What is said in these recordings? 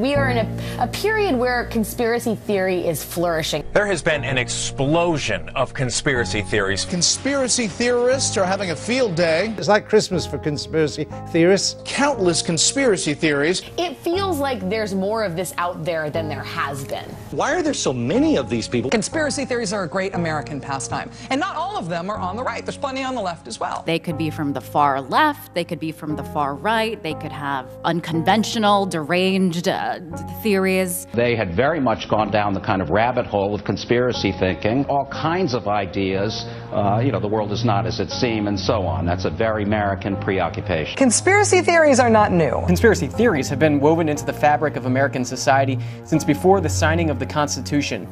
we are in a period where conspiracy theory is flourishing. There has been an explosion of conspiracy theories. Conspiracy theorists are having a field day. It's like Christmas for conspiracy theorists. Countless conspiracy theories. It feels like there's more of this out there than there has been. Why are there so many of these people? Conspiracy theories are a great American pastime, and not all of them are on the right. There's plenty on the left as well. They could be from the far left, they could be from the far right, they could have unconventional, deranged theories. They had very much gone down the kind of rabbit hole of conspiracy thinking, all kinds of ideas, the world is not as it seems, and so on. That's a very American preoccupation. Conspiracy theories are not new. Conspiracy theories have been woven into the fabric of American society since before the signing of the Constitution.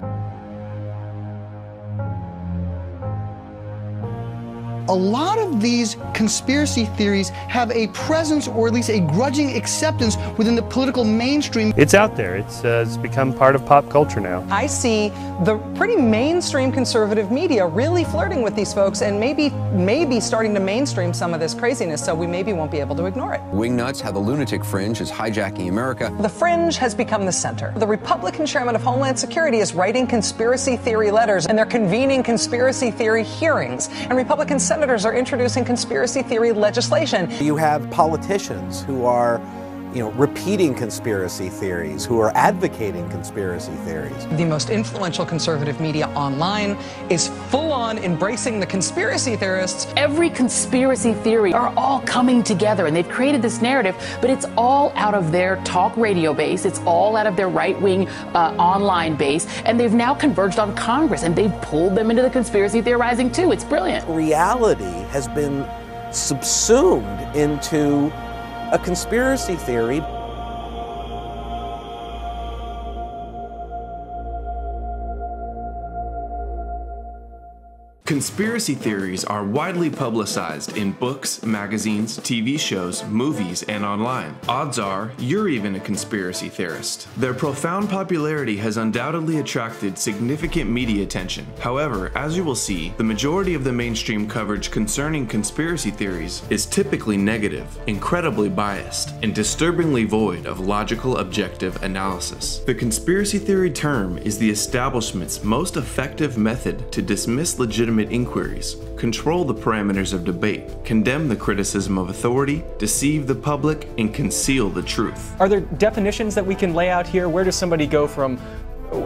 A lot of these conspiracy theories have a presence, or at least a grudging acceptance, within the political mainstream. It's out there. It's become part of pop culture now. I see the pretty mainstream conservative media really flirting with these folks and maybe starting to mainstream some of this craziness, so we maybe won't be able to ignore it. Wingnuts, how the lunatic fringe is hijacking America. The fringe has become the center. The Republican chairman of Homeland Security is writing conspiracy theory letters, and they're convening conspiracy theory hearings, and Republican senators are introducing conspiracy theory legislation. You have politicians who are, repeating conspiracy theories, who are advocating conspiracy theories. The most influential conservative media online is full-on embracing the conspiracy theorists. Every conspiracy theory are all coming together, and they've created this narrative, but it's all out of their talk radio base. It's all out of their right-wing online base, and they've now converged on Congress, and they've pulled them into the conspiracy theorizing too. It's brilliant. Reality has been subsumed into a conspiracy theory. Conspiracy theories are widely publicized in books, magazines, TV shows, movies, and online. Odds are you're even a conspiracy theorist. Their profound popularity has undoubtedly attracted significant media attention. However, as you will see, the majority of the mainstream coverage concerning conspiracy theories is typically negative, incredibly biased, and disturbingly void of logical, objective analysis. The conspiracy theory term is the establishment's most effective method to dismiss legitimate inquiries, control the parameters of debate, condemn the criticism of authority, deceive the public, and conceal the truth. Are there definitions that we can lay out here? Where does somebody go from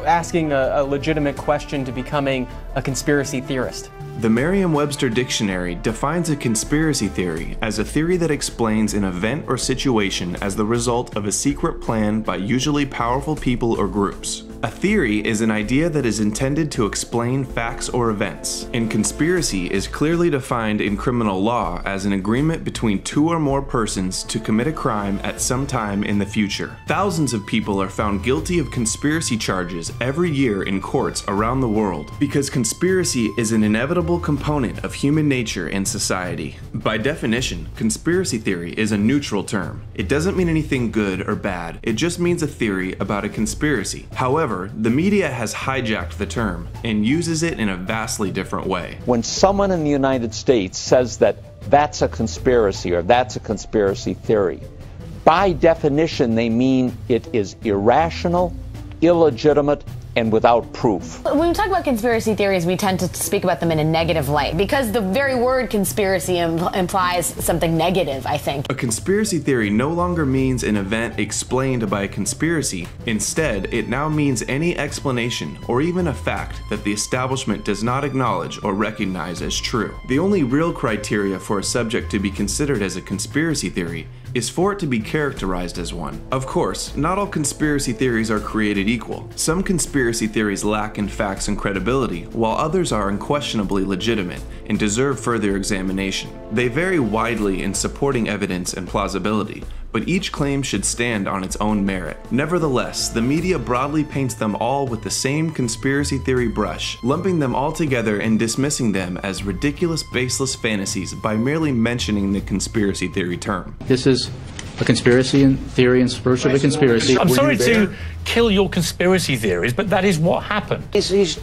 asking a legitimate question to becoming a conspiracy theorist? The Merriam-Webster Dictionary defines a conspiracy theory as a theory that explains an event or situation as the result of a secret plan by usually powerful people or groups. A theory is an idea that is intended to explain facts or events, and conspiracy is clearly defined in criminal law as an agreement between two or more persons to commit a crime at some time in the future. Thousands of people are found guilty of conspiracy charges every year in courts around the world because conspiracy is an inevitable component of human nature and society. By definition, conspiracy theory is a neutral term. It doesn't mean anything good or bad, it just means a theory about a conspiracy. However, the media has hijacked the term and uses it in a vastly different way. When someone in the United States says that that's a conspiracy or that's a conspiracy theory, by definition they mean it is irrational, illegitimate, and without proof. When we talk about conspiracy theories, we tend to speak about them in a negative light because the very word conspiracy implies something negative, I think. A conspiracy theory no longer means an event explained by a conspiracy. Instead, it now means any explanation or even a fact that the establishment does not acknowledge or recognize as true. The only real criteria for a subject to be considered as a conspiracy theory is for it to be characterized as one. Of course, not all conspiracy theories are created equal. Some conspiracy theories lack in facts and credibility, while others are unquestionably legitimate and deserve further examination. They vary widely in supporting evidence and plausibility, but each claim should stand on its own merit. Nevertheless, the media broadly paints them all with the same conspiracy theory brush, lumping them all together and dismissing them as ridiculous, baseless fantasies by merely mentioning the conspiracy theory term. This is a conspiracy theory in support of a conspiracy. I'm sorry to kill your conspiracy theories, but that is what happened. He's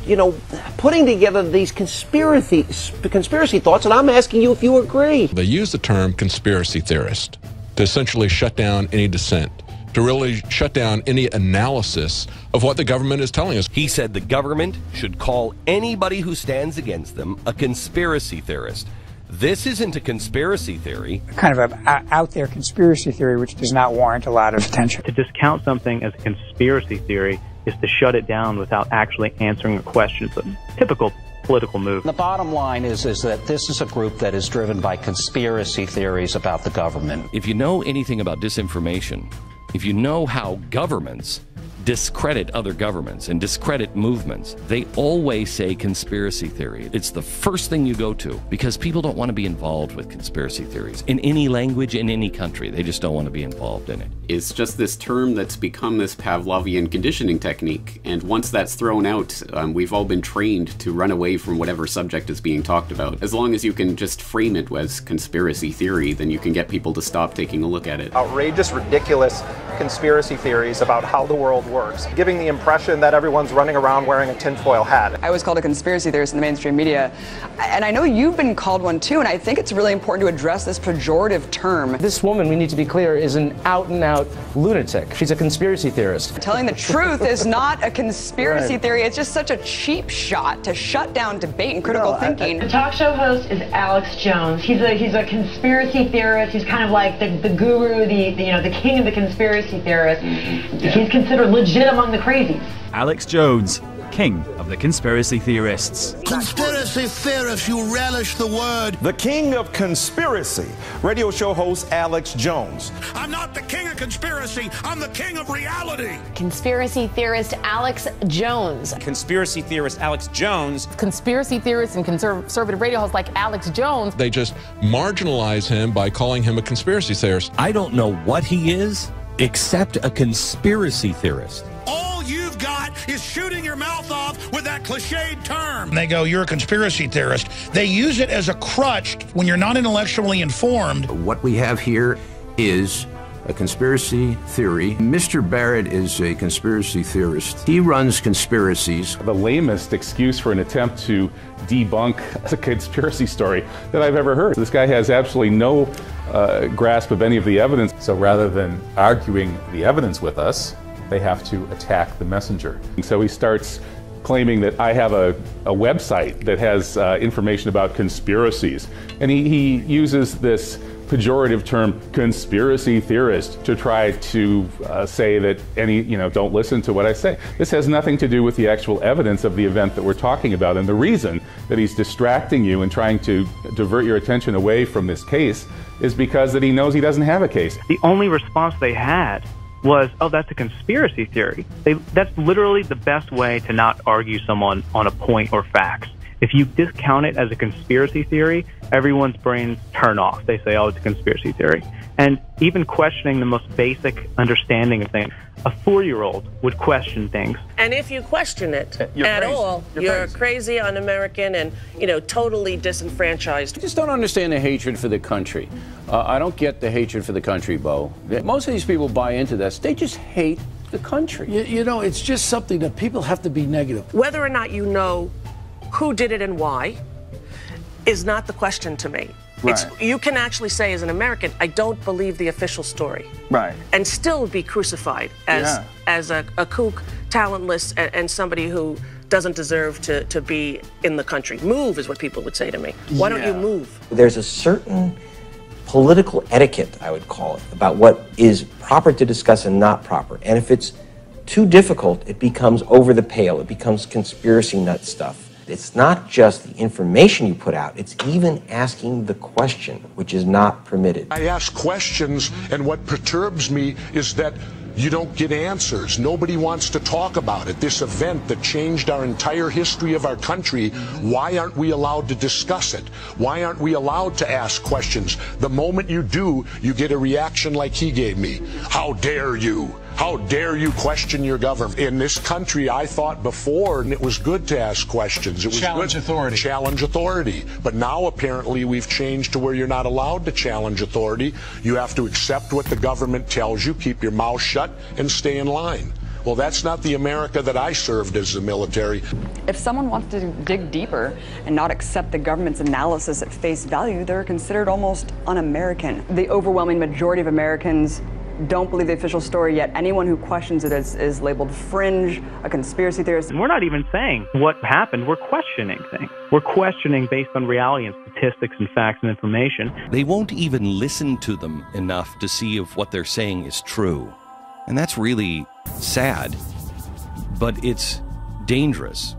putting together these conspiracy thoughts, and I'm asking you if you agree. They use the term conspiracy theorist to essentially shut down any dissent to really shut down any analysis of what the government is telling us. He said the government should call anybody who stands against them a conspiracy theorist. This isn't a conspiracy theory. Kind of an out there conspiracy theory which does not warrant a lot of attention. To discount something as a conspiracy theory is to shut it down without actually answering a question. It's a typical political move. The bottom line is that this is a group that is driven by conspiracy theories about the government. If you know anything about disinformation, if you know how governments discredit other governments and discredit movements, they always say conspiracy theory. It's the first thing you go to because people don't want to be involved with conspiracy theories in any language, in any country. They just don't want to be involved in it. It's just this term that's become this Pavlovian conditioning technique, and once that's thrown out, we've all been trained to run away from whatever subject is being talked about. As long as you can just frame it as conspiracy theory, then you can get people to stop taking a look at it. Outrageous, ridiculous conspiracy theories about how the world works, giving the impression that everyone's running around wearing a tinfoil hat. I was called a conspiracy theorist in the mainstream media, and I know you've been called one too, and I think it's really important to address this pejorative term. This woman, we need to be clear, is an out-and-out lunatic. She's a conspiracy theorist. Telling the truth is not a conspiracy theory. It's just such a cheap shot to shut down debate and critical thinking. The talk show host is Alex Jones. He's a conspiracy theorist. He's kind of like the guru, the king of the conspiracy theorists. He's considered legit among the crazies. Alex Jones, king of the conspiracy theorists. Conspiracy theorists, you relish the word. The king of conspiracy, radio show host Alex Jones. I'm not the king of conspiracy, I'm the king of reality. Conspiracy theorist Alex Jones. Conspiracy theorist Alex Jones. Conspiracy theorists and conservative radio hosts like Alex Jones. They just marginalize him by calling him a conspiracy theorist. I don't know what he is, except a conspiracy theorist. All you've got is shooting your mouth off with that cliched term. They go, you're a conspiracy theorist. They use it as a crutch when you're not intellectually informed. What we have here is a conspiracy theory. Mr. Barrett is a conspiracy theorist. He runs conspiracies. The lamest excuse for an attempt to debunk a conspiracy story that I've ever heard. This guy has absolutely no grasp of any of the evidence. So rather than arguing the evidence with us, they have to attack the messenger. And so he starts claiming that I have a website that has information about conspiracies. And he uses this pejorative term, conspiracy theorist, to try to say that don't listen to what I say. This has nothing to do with the actual evidence of the event that we're talking about. And the reason that he's distracting you and trying to divert your attention away from this case is because that he knows he doesn't have a case. The only response they had was, oh, that's a conspiracy theory. That's literally the best way to not argue someone on a point or facts. If you discount it as a conspiracy theory, everyone's brains turn off. They say, oh, it's a conspiracy theory. And even questioning the most basic understanding of things, a 4-year-old would question things. And if you question it you're at crazy. all, you're crazy, un-American, and totally disenfranchised. I just don't understand the hatred for the country. I don't get the hatred for the country, Bo. Most of these people buy into this. They just hate the country. It's just something that people have to be negative. Whether or not you know who did it and why is not the question to me. Right. You can actually say as an American, I don't believe the official story. Right. And still be crucified as a kook, talentless, and somebody who doesn't deserve to be in the country. Move is what people would say to me. Why don't you move? There's a certain political etiquette, I would call it, about what is proper to discuss and not proper. And if it's too difficult, it becomes over the pale. It becomes conspiracy nut stuff. It's not just the information you put out, it's even asking the question, which is not permitted. I ask questions, and what perturbs me is that you don't get answers. Nobody wants to talk about it. This event that changed our entire history of our country, why aren't we allowed to discuss it? Why aren't we allowed to ask questions? The moment you do, you get a reaction like he gave me. How dare you? How dare you question your government? In this country, I thought before, and it was good to ask questions. It was challenge authority. Challenge authority. But now apparently we've changed to where you're not allowed to challenge authority. You have to accept what the government tells you, keep your mouth shut, and stay in line. Well, that's not the America that I served as the military. If someone wants to dig deeper and not accept the government's analysis at face value, they're considered almost un-American. The overwhelming majority of Americans don't believe the official story, yet anyone who questions it is labeled fringe, a conspiracy theorist. And we're not even saying what happened. We're questioning things. We're questioning based on reality and statistics and facts and information. They won't even listen to them enough to see if what they're saying is true. And that's really sad, but it's dangerous.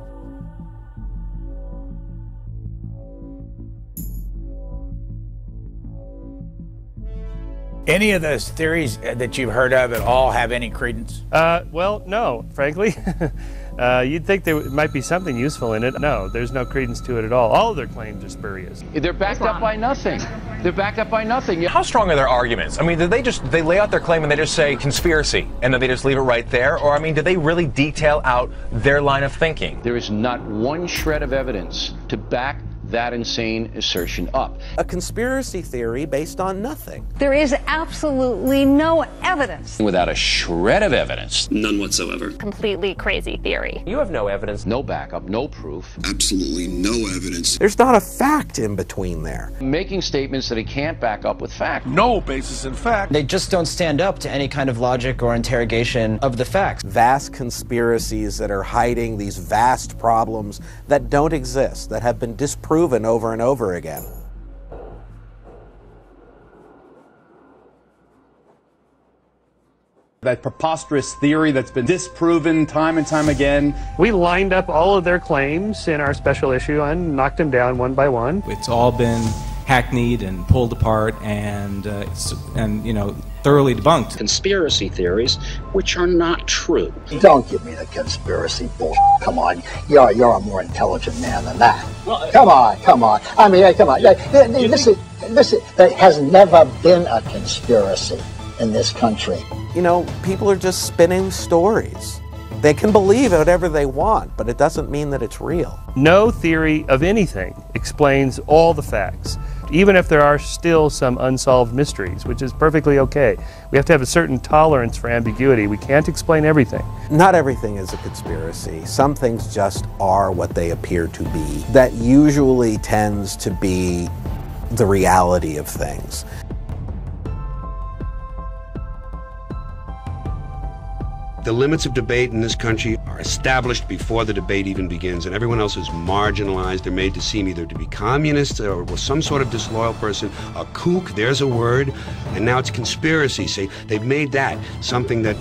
Any of those theories that you've heard of at all have any credence? Well, no, frankly. You'd think there might be something useful in it. No, there's no credence to it at all. All of their claims are spurious. They're backed up by nothing. They're backed up by nothing. How strong are their arguments? I mean, did they lay out their claim and they just say conspiracy and then they just leave it right there? Or, I mean, did they really detail out their line of thinking? There is not one shred of evidence to back that insane assertion up. A conspiracy theory based on nothing. There is absolutely no evidence. Without a shred of evidence. None whatsoever. Completely crazy theory. You have no evidence. No backup, no proof. Absolutely no evidence. There's not a fact in between there. Making statements that he can't back up with fact. No basis in fact. They just don't stand up to any kind of logic or interrogation of the facts. Vast conspiracies that are hiding these vast problems that don't exist, that have been disproven over and over again. That preposterous theory that's been disproven time and time again. We lined up all of their claims in our special issue and knocked them down one by one. It's all been hackneyed and pulled apart and you know, thoroughly debunked. Conspiracy theories which are not true. Don't give me the conspiracy bullshit. Come on, you're a more intelligent man than that. Come on. I mean, come on. This there has never been a conspiracy in this country. You know, people are just spinning stories. They can believe whatever they want, but it doesn't mean that it's real. No theory of anything explains all the facts, even if there are still some unsolved mysteries, which is perfectly okay. We have to have a certain tolerance for ambiguity. We can't explain everything. Not everything is a conspiracy. Some things just are what they appear to be. That usually tends to be the reality of things. The limits of debate in this country are established before the debate even begins, and everyone else is marginalized. They're made to seem either to be communists or some sort of disloyal person. A kook, there's a word, and now it's conspiracy. See, they've made that something that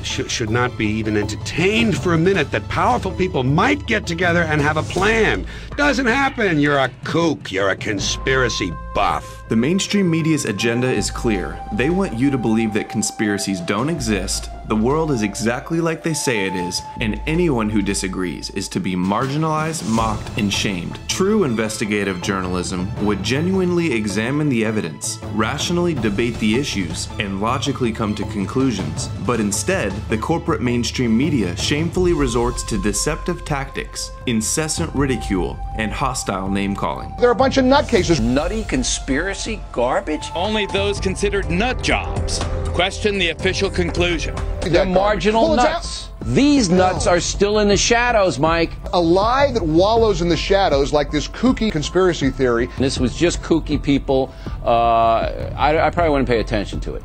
should not be even entertained for a minute. That powerful people might get together and have a plan. Doesn't happen. You're a kook. You're a conspiracy buff. The mainstream media's agenda is clear. They want you to believe that conspiracies don't exist, the world is exactly like they say it is, and anyone who disagrees is to be marginalized, mocked, and shamed. True investigative journalism would genuinely examine the evidence, rationally debate the issues, and logically come to conclusions. But instead, the corporate mainstream media shamefully resorts to deceptive tactics, incessant ridicule, and hostile name-calling. They're a bunch of nutcases. Nutty conspiracy garbage? Only those considered nut jobs question the official conclusion. They're marginal nuts. These nuts are still in the shadows, Mike. A lie that wallows in the shadows like this kooky conspiracy theory. This was just kooky people. I probably wouldn't pay attention to it.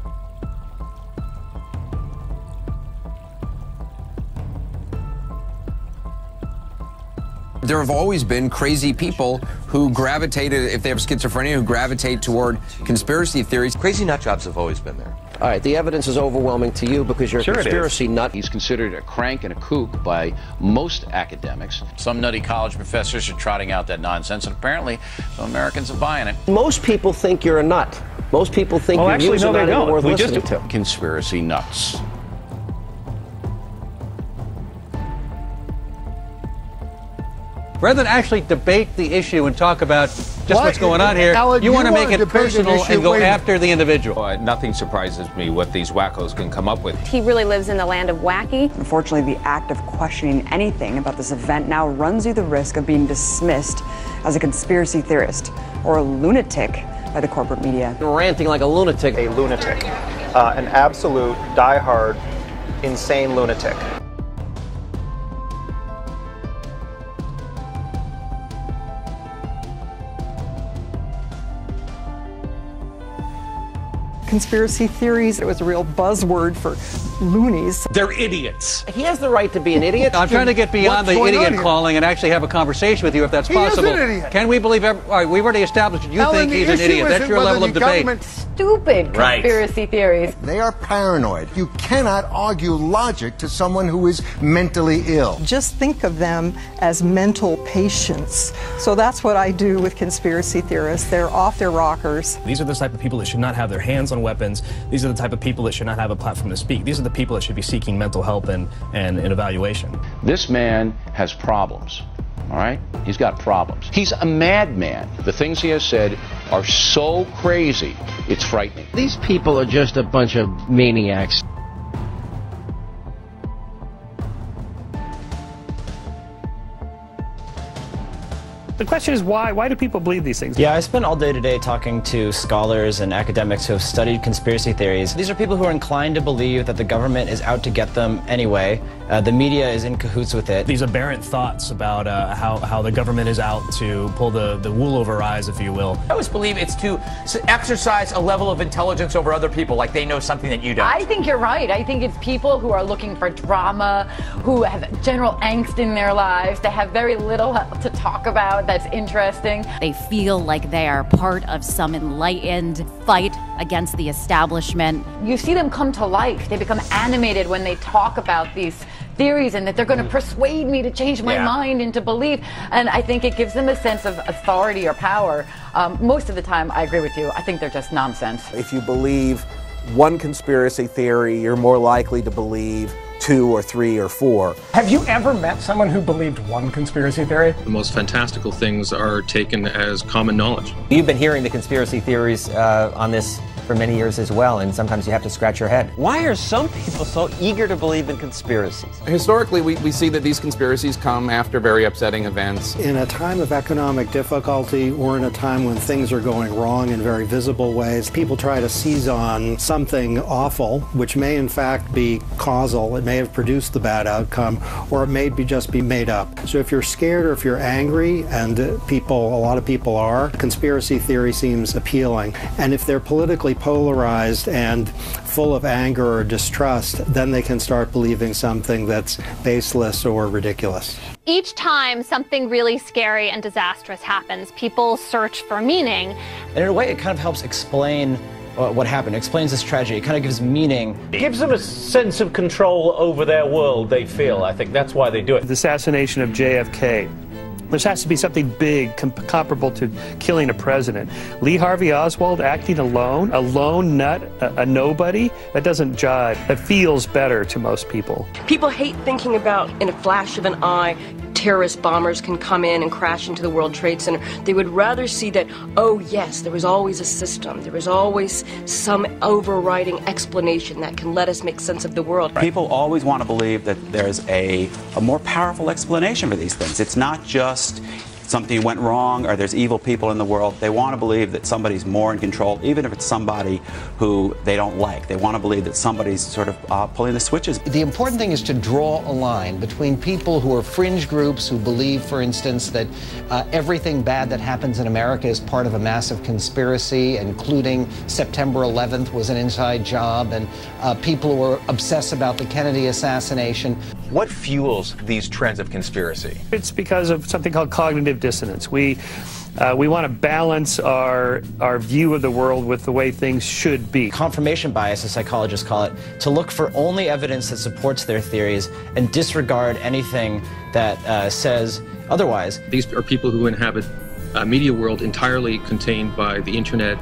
There have always been crazy people who gravitated, if they have schizophrenia, who gravitate toward conspiracy theories. Crazy nut jobs have always been there. All right, the evidence is overwhelming to you because you're a conspiracy nut. He's considered a crank and a kook by most academics. Some nutty college professors are trotting out that nonsense, and apparently some Americans are buying it. Most people think you're a nut. Most people think your views are not even worth listening to. Conspiracy nuts. Rather than actually debate the issue and talk about just what's going on here, Alec, you want to make it personal and go after the individual. Nothing surprises me what these wackos can come up with. He really lives in the land of wacky. Unfortunately, the act of questioning anything about this event now runs you the risk of being dismissed as a conspiracy theorist or a lunatic by the corporate media. Ranting like a lunatic. A lunatic. An absolute, diehard, insane lunatic. conspiracy theories. It was a real buzzword for loonies. They're idiots. He has the right to be an idiot. I'm trying to get beyond the idiot calling and actually have a conversation with you, if that's possible. He is an idiot. Can we believe? All right, we've already established that you think he's an idiot. That's your level of debate. Stupid conspiracy theories. They are paranoid. You cannot argue logic to someone who is mentally ill. Just think of them as mental patients. So that's what I do with conspiracy theorists. They're off their rockers. These are the type of people that should not have their hands on weapons. These are the type of people that should not have a platform to speak. These are the people that should be seeking mental help and evaluation. This man has problems. All right? He's got problems. He's a madman. The things he has said are so crazy, it's frightening. These people are just a bunch of maniacs. The question is why? Why do people believe these things? Yeah, I spend all day today talking to scholars and academics who have studied conspiracy theories. These are people who are inclined to believe that the government is out to get them anyway. The media is in cahoots with it. These aberrant thoughts about how the government is out to pull the wool over our eyes, if you will. I always believe it's to exercise a level of intelligence over other people, like they know something that you don't. I think you're right. I think it's people who are looking for drama, who have general angst in their lives, they have very little to talk about that's interesting. They feel like they are part of some enlightened fight against the establishment. You see them come to life. They become animated when they talk about these theories and that they're going to persuade me to change my mind into belief. And I think it gives them a sense of authority or power. Most of the time, I agree with you. I think they're just nonsense. If you believe one conspiracy theory, you're more likely to believe 2 or 3 or 4. Have you ever met someone who believed one conspiracy theory? The most fantastical things are taken as common knowledge. You've been hearing the conspiracy theories on this for many years as well, and sometimes you have to scratch your head. Why are some people so eager to believe in conspiracies? Historically, we see that these conspiracies come after very upsetting events. In a time of economic difficulty or in a time when things are going wrong in very visible ways, people try to seize on something awful, which may in fact be causal. It may have produced the bad outcome, or it may just be made up. So if you're scared or if you're angry, and a lot of people are, conspiracy theory seems appealing. And if they're politically polarized and full of anger or distrust, then they can start believing something that's baseless or ridiculous. Each time something really scary and disastrous happens, people search for meaning. And in a way, it kind of helps explain what happened. It explains this tragedy. It kind of gives meaning. It gives them a sense of control over their world, they feel. I think that's why they do it. The assassination of JFK. There has to be something big comparable to killing a president. Lee Harvey Oswald acting alone, a lone nut, a nobody, that doesn't jive. That feels better to most people. People hate thinking about, in a flash of an eye, terrorist bombers can come in and crash into the World Trade Center. They would rather see that, oh yes, there was always a system. There was always some overriding explanation that can let us make sense of the world. People always want to believe that there's a more powerful explanation for these things. It's not just something went wrong or there's evil people in the world. They want to believe that somebody's more in control, even if it's somebody who they don't like. They want to believe that somebody's sort of pulling the switches. The important thing is to draw a line between people who are fringe groups who believe, for instance, that everything bad that happens in America is part of a massive conspiracy, including September 11th was an inside job, and people who are obsessed about the Kennedy assassination. What fuels these trends of conspiracy? It's because of something called cognitive dissonance. We want to balance our view of the world with the way things should be. Confirmation bias, as psychologists call it, to look for only evidence that supports their theories and disregard anything that says otherwise. These are people who inhabit a media world entirely contained by the internet,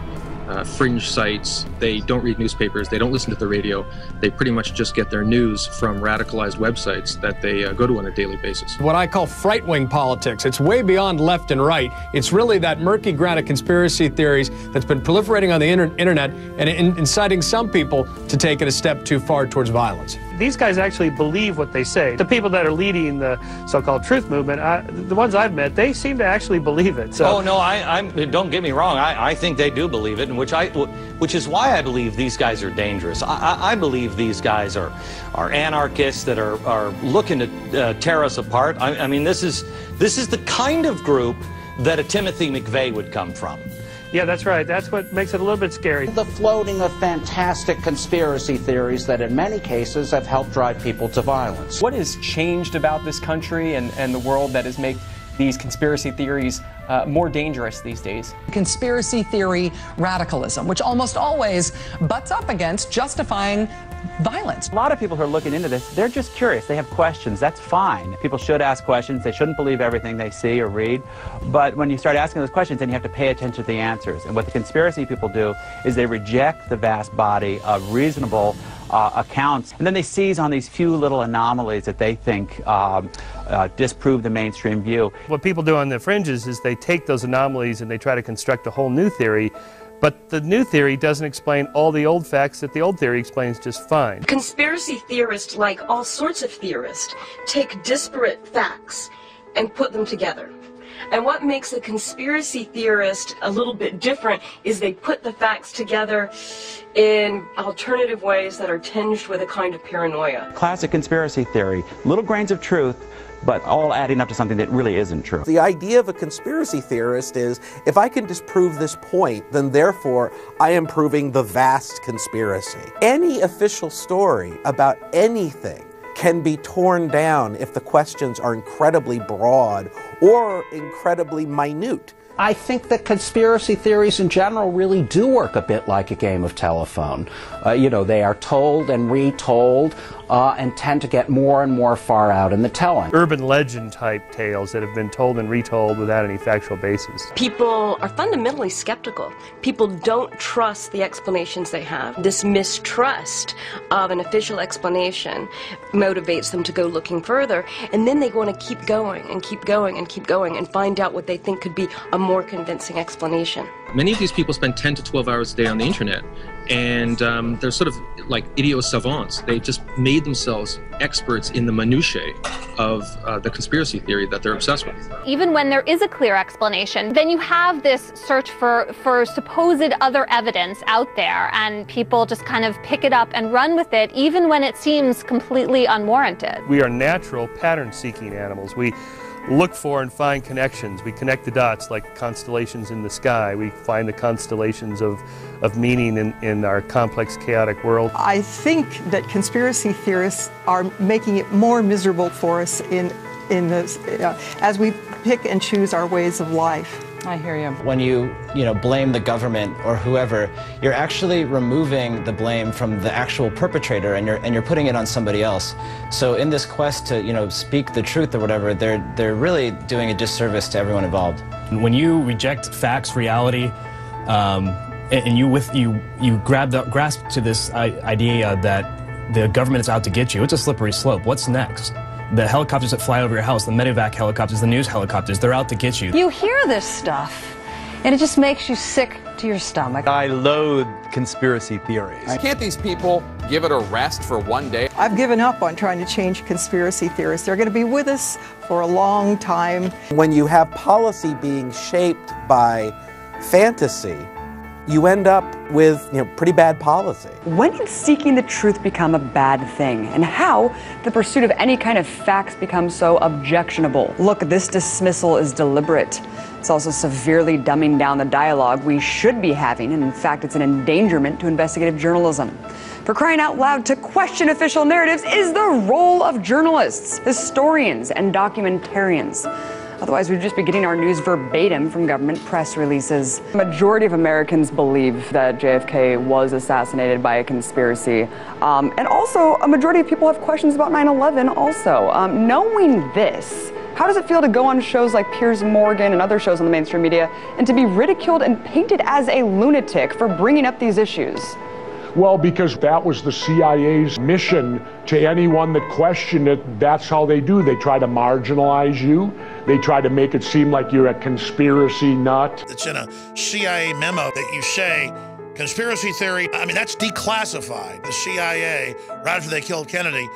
fringe sites. They don't read newspapers. They don't listen to the radio. They pretty much just get their news from radicalized websites that they go to on a daily basis. What I call fright-wing politics. It's way beyond left and right. It's really that murky ground of conspiracy theories that's been proliferating on the internet and inciting some people to take it a step too far towards violence. These guys actually believe what they say. The people that are leading the so-called truth movement, the ones I've met, they seem to actually believe it. So. Oh no, don't get me wrong. I think they do believe it, and which is why I believe these guys are dangerous. I believe these guys are anarchists that are looking to tear us apart. I mean, this is the kind of group that a Timothy McVeigh would come from. Yeah, that's right. That's what makes it a little bit scary. The floating of fantastic conspiracy theories that in many cases have helped drive people to violence. What has changed about this country and the world that has made these conspiracy theories more dangerous these days? Conspiracy theory radicalism, which almost always butts up against justifying violence. A lot of people who are looking into this, they're just curious. They have questions. That's fine. People should ask questions. They shouldn't believe everything they see or read. But when you start asking those questions, then you have to pay attention to the answers. And what the conspiracy people do is they reject the vast body of reasonable accounts, and then they seize on these few little anomalies that they think disprove the mainstream view. What people do on the fringes is they take those anomalies and they try to construct a whole new theory, but the new theory doesn't explain all the old facts that the old theory explains just fine. Conspiracy theorists, like all sorts of theorists, take disparate facts and put them together. And what makes a conspiracy theorist a little bit different is they put the facts together in alternative ways that are tinged with a kind of paranoia. Classic conspiracy theory, little grains of truth, but all adding up to something that really isn't true. The idea of a conspiracy theorist is, if I can disprove this point, then therefore I am proving the vast conspiracy. Any official story about anything can be torn down if the questions are incredibly broad or incredibly minute. I think that conspiracy theories in general really do work a bit like a game of telephone. You know, they are told and retold and tend to get more and more far out in the telling. Urban legend type tales that have been told and retold without any factual basis. People are fundamentally skeptical. People don't trust the explanations they have. This mistrust of an official explanation motivates them to go looking further, and then they want to keep going and keep going and keep going and find out what they think could be a more convincing explanation. Many of these people spend 10 to 12 hours a day on the internet, and they're sort of like idiot savants. They just made themselves experts in the minutiae of the conspiracy theory that they're obsessed with. Even when there is a clear explanation, then you have this search for supposed other evidence out there, and people just kind of pick it up and run with it, even when it seems completely unwarranted. We are natural pattern-seeking animals. We look for and find connections. We connect the dots like constellations in the sky. We find the constellations of meaning in our complex, chaotic world. I think that conspiracy theorists are making it more miserable for us in this, as we pick and choose our ways of life. I hear you. When you blame the government or whoever, you're actually removing the blame from the actual perpetrator, and you're putting it on somebody else. So in this quest to speak the truth or whatever, they're really doing a disservice to everyone involved. When you reject facts, reality, and you grasp to this idea that the government is out to get you, it's a slippery slope. What's next? The helicopters that fly over your house, the medevac helicopters, the news helicopters, they're out to get you. You hear this stuff, and it just makes you sick to your stomach. I loathe conspiracy theories. Can't these people give it a rest for one day? I've given up on trying to change conspiracy theorists. They're going to be with us for a long time. When you have policy being shaped by fantasy, you end up with pretty bad policy. When did seeking the truth become a bad thing? And how the pursuit of any kind of facts becomes so objectionable? Look, this dismissal is deliberate. It's also severely dumbing down the dialogue we should be having, and in fact, it's an endangerment to investigative journalism. For crying out loud, to question official narratives is the role of journalists, historians, and documentarians. Otherwise, we'd just be getting our news verbatim from government press releases. The majority of Americans believe that JFK was assassinated by a conspiracy. And also, a majority of people have questions about 9/11 also. Knowing this, how does it feel to go on shows like Piers Morgan and other shows on the mainstream media and to be ridiculed and painted as a lunatic for bringing up these issues? Well, because that was the CIA's mission to anyone that questioned it. That's how they do. They try to marginalize you. They try to make it seem like you're a conspiracy nut. It's in a CIA memo that you say conspiracy theory. I mean, that's declassified. The CIA, right after they killed Kennedy,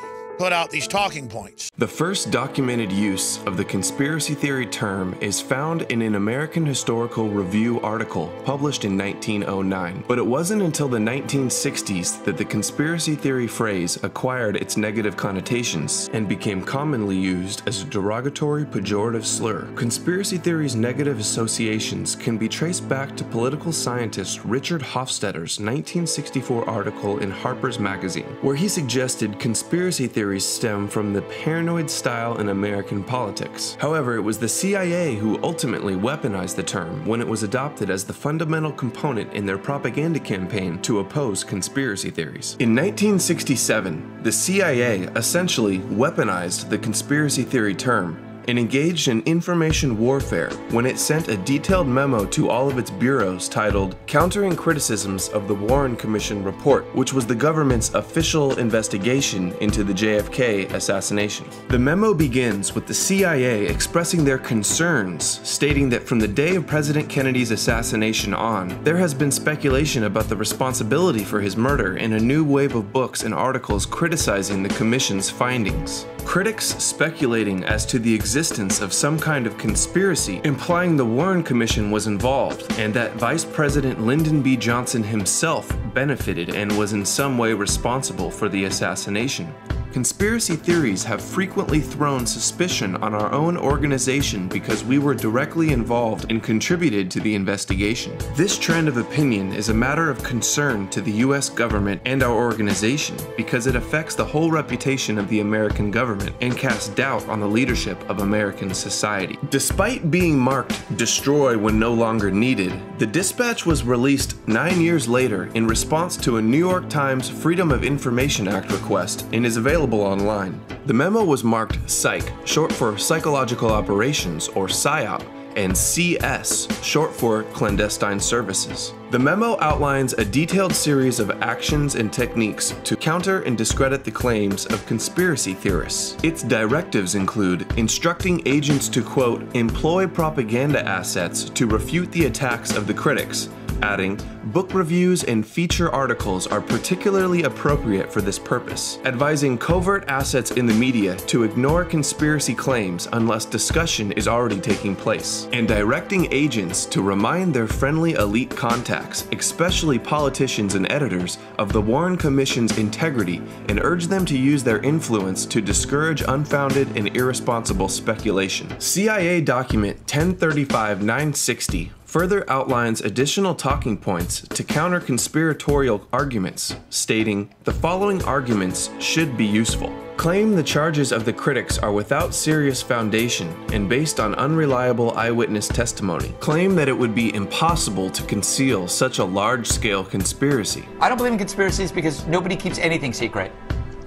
put out these talking points. The first documented use of the conspiracy theory term is found in an American Historical Review article published in 1909. But it wasn't until the 1960s that the conspiracy theory phrase acquired its negative connotations and became commonly used as a derogatory, pejorative slur. Conspiracy theory's negative associations can be traced back to political scientist Richard Hofstadter's 1964 article in Harper's Magazine, where he suggested conspiracy theories stem from the paranoid style in American politics. However, it was the CIA who ultimately weaponized the term when it was adopted as the fundamental component in their propaganda campaign to oppose conspiracy theories. In 1967, the CIA essentially weaponized the conspiracy theory term and engaged in information warfare when it sent a detailed memo to all of its bureaus titled Countering Criticisms of the Warren Commission Report, which was the government's official investigation into the JFK assassination. The memo begins with the CIA expressing their concerns, stating that from the day of President Kennedy's assassination on, there has been speculation about the responsibility for his murder in a new wave of books and articles criticizing the commission's findings. Critics speculating as to the existence of some kind of conspiracy, implying the Warren Commission was involved, and that Vice President Lyndon B. Johnson himself benefited and was in some way responsible for the assassination. Conspiracy theories have frequently thrown suspicion on our own organization because we were directly involved and contributed to the investigation. This trend of opinion is a matter of concern to the US government and our organization because it affects the whole reputation of the American government and casts doubt on the leadership of American society. Despite being marked "Destroy when no longer needed," the dispatch was released 9 years later in response to a New York Times Freedom of Information Act request and is available online. The memo was marked Psych, short for Psychological Operations, or PSYOP, and CS, short for Clandestine Services. The memo outlines a detailed series of actions and techniques to counter and discredit the claims of conspiracy theorists. Its directives include instructing agents to, quote, employ propaganda assets to refute the attacks of the critics, adding, book reviews and feature articles are particularly appropriate for this purpose, advising covert assets in the media to ignore conspiracy claims unless discussion is already taking place, and directing agents to remind their friendly elite contacts, especially politicians and editors, of the Warren Commission's integrity and urge them to use their influence to discourage unfounded and irresponsible speculation. CIA document 1035-960 further outlines additional talking points to counter conspiratorial arguments, stating, the following arguments should be useful. Claim the charges of the critics are without serious foundation and based on unreliable eyewitness testimony. Claim that it would be impossible to conceal such a large-scale conspiracy. I don't believe in conspiracies because nobody keeps anything secret.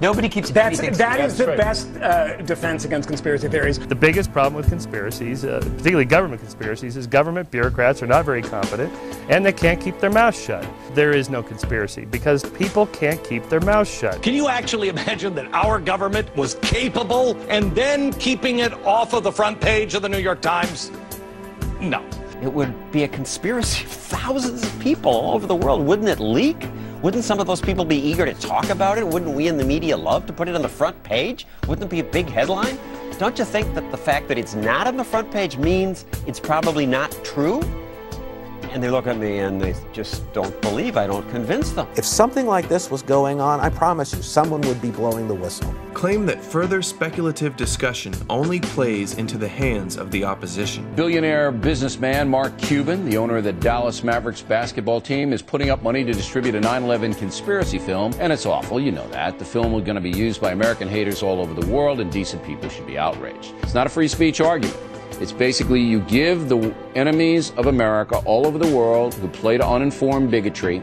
Nobody keeps anything secret. That is the best defense against conspiracy theories. The biggest problem with conspiracies, particularly government conspiracies, is government bureaucrats are not very competent and they can't keep their mouth shut. There is no conspiracy because people can't keep their mouth shut. Can you actually imagine that our government was capable and then keeping it off of the front page of the New York Times? No. It would be a conspiracy of thousands of people all over the world. Wouldn't it leak? Wouldn't some of those people be eager to talk about it? Wouldn't we in the media love to put it on the front page? Wouldn't it be a big headline? Don't you think that the fact that it's not on the front page means it's probably not true? And they look at me and they just don't believe I don't convince them. If something like this was going on, I promise you, someone would be blowing the whistle. Claim that further speculative discussion only plays into the hands of the opposition. Billionaire businessman Mark Cuban, the owner of the Dallas Mavericks basketball team, is putting up money to distribute a 9/11 conspiracy film, and it's awful, you know that. The film is going to be used by American haters all over the world, and decent people should be outraged. It's not a free speech argument. It's basically you give the enemies of America all over the world who play to uninformed bigotry,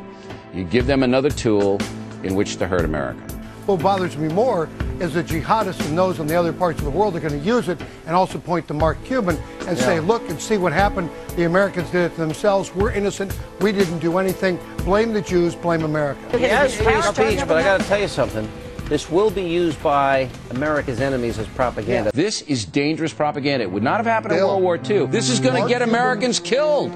you give them another tool in which to hurt America. What bothers me more is the jihadists and those in the other parts of the world are going to use it and also point to Mark Cuban and say, look and see what happened. The Americans did it to themselves. We're innocent. We didn't do anything. Blame the Jews. Blame America. Yes, free speech, but I got to tell you something. This will be used by America's enemies as propaganda. This is dangerous propaganda. It would not have happened in World War II. This is going to get Americans killed.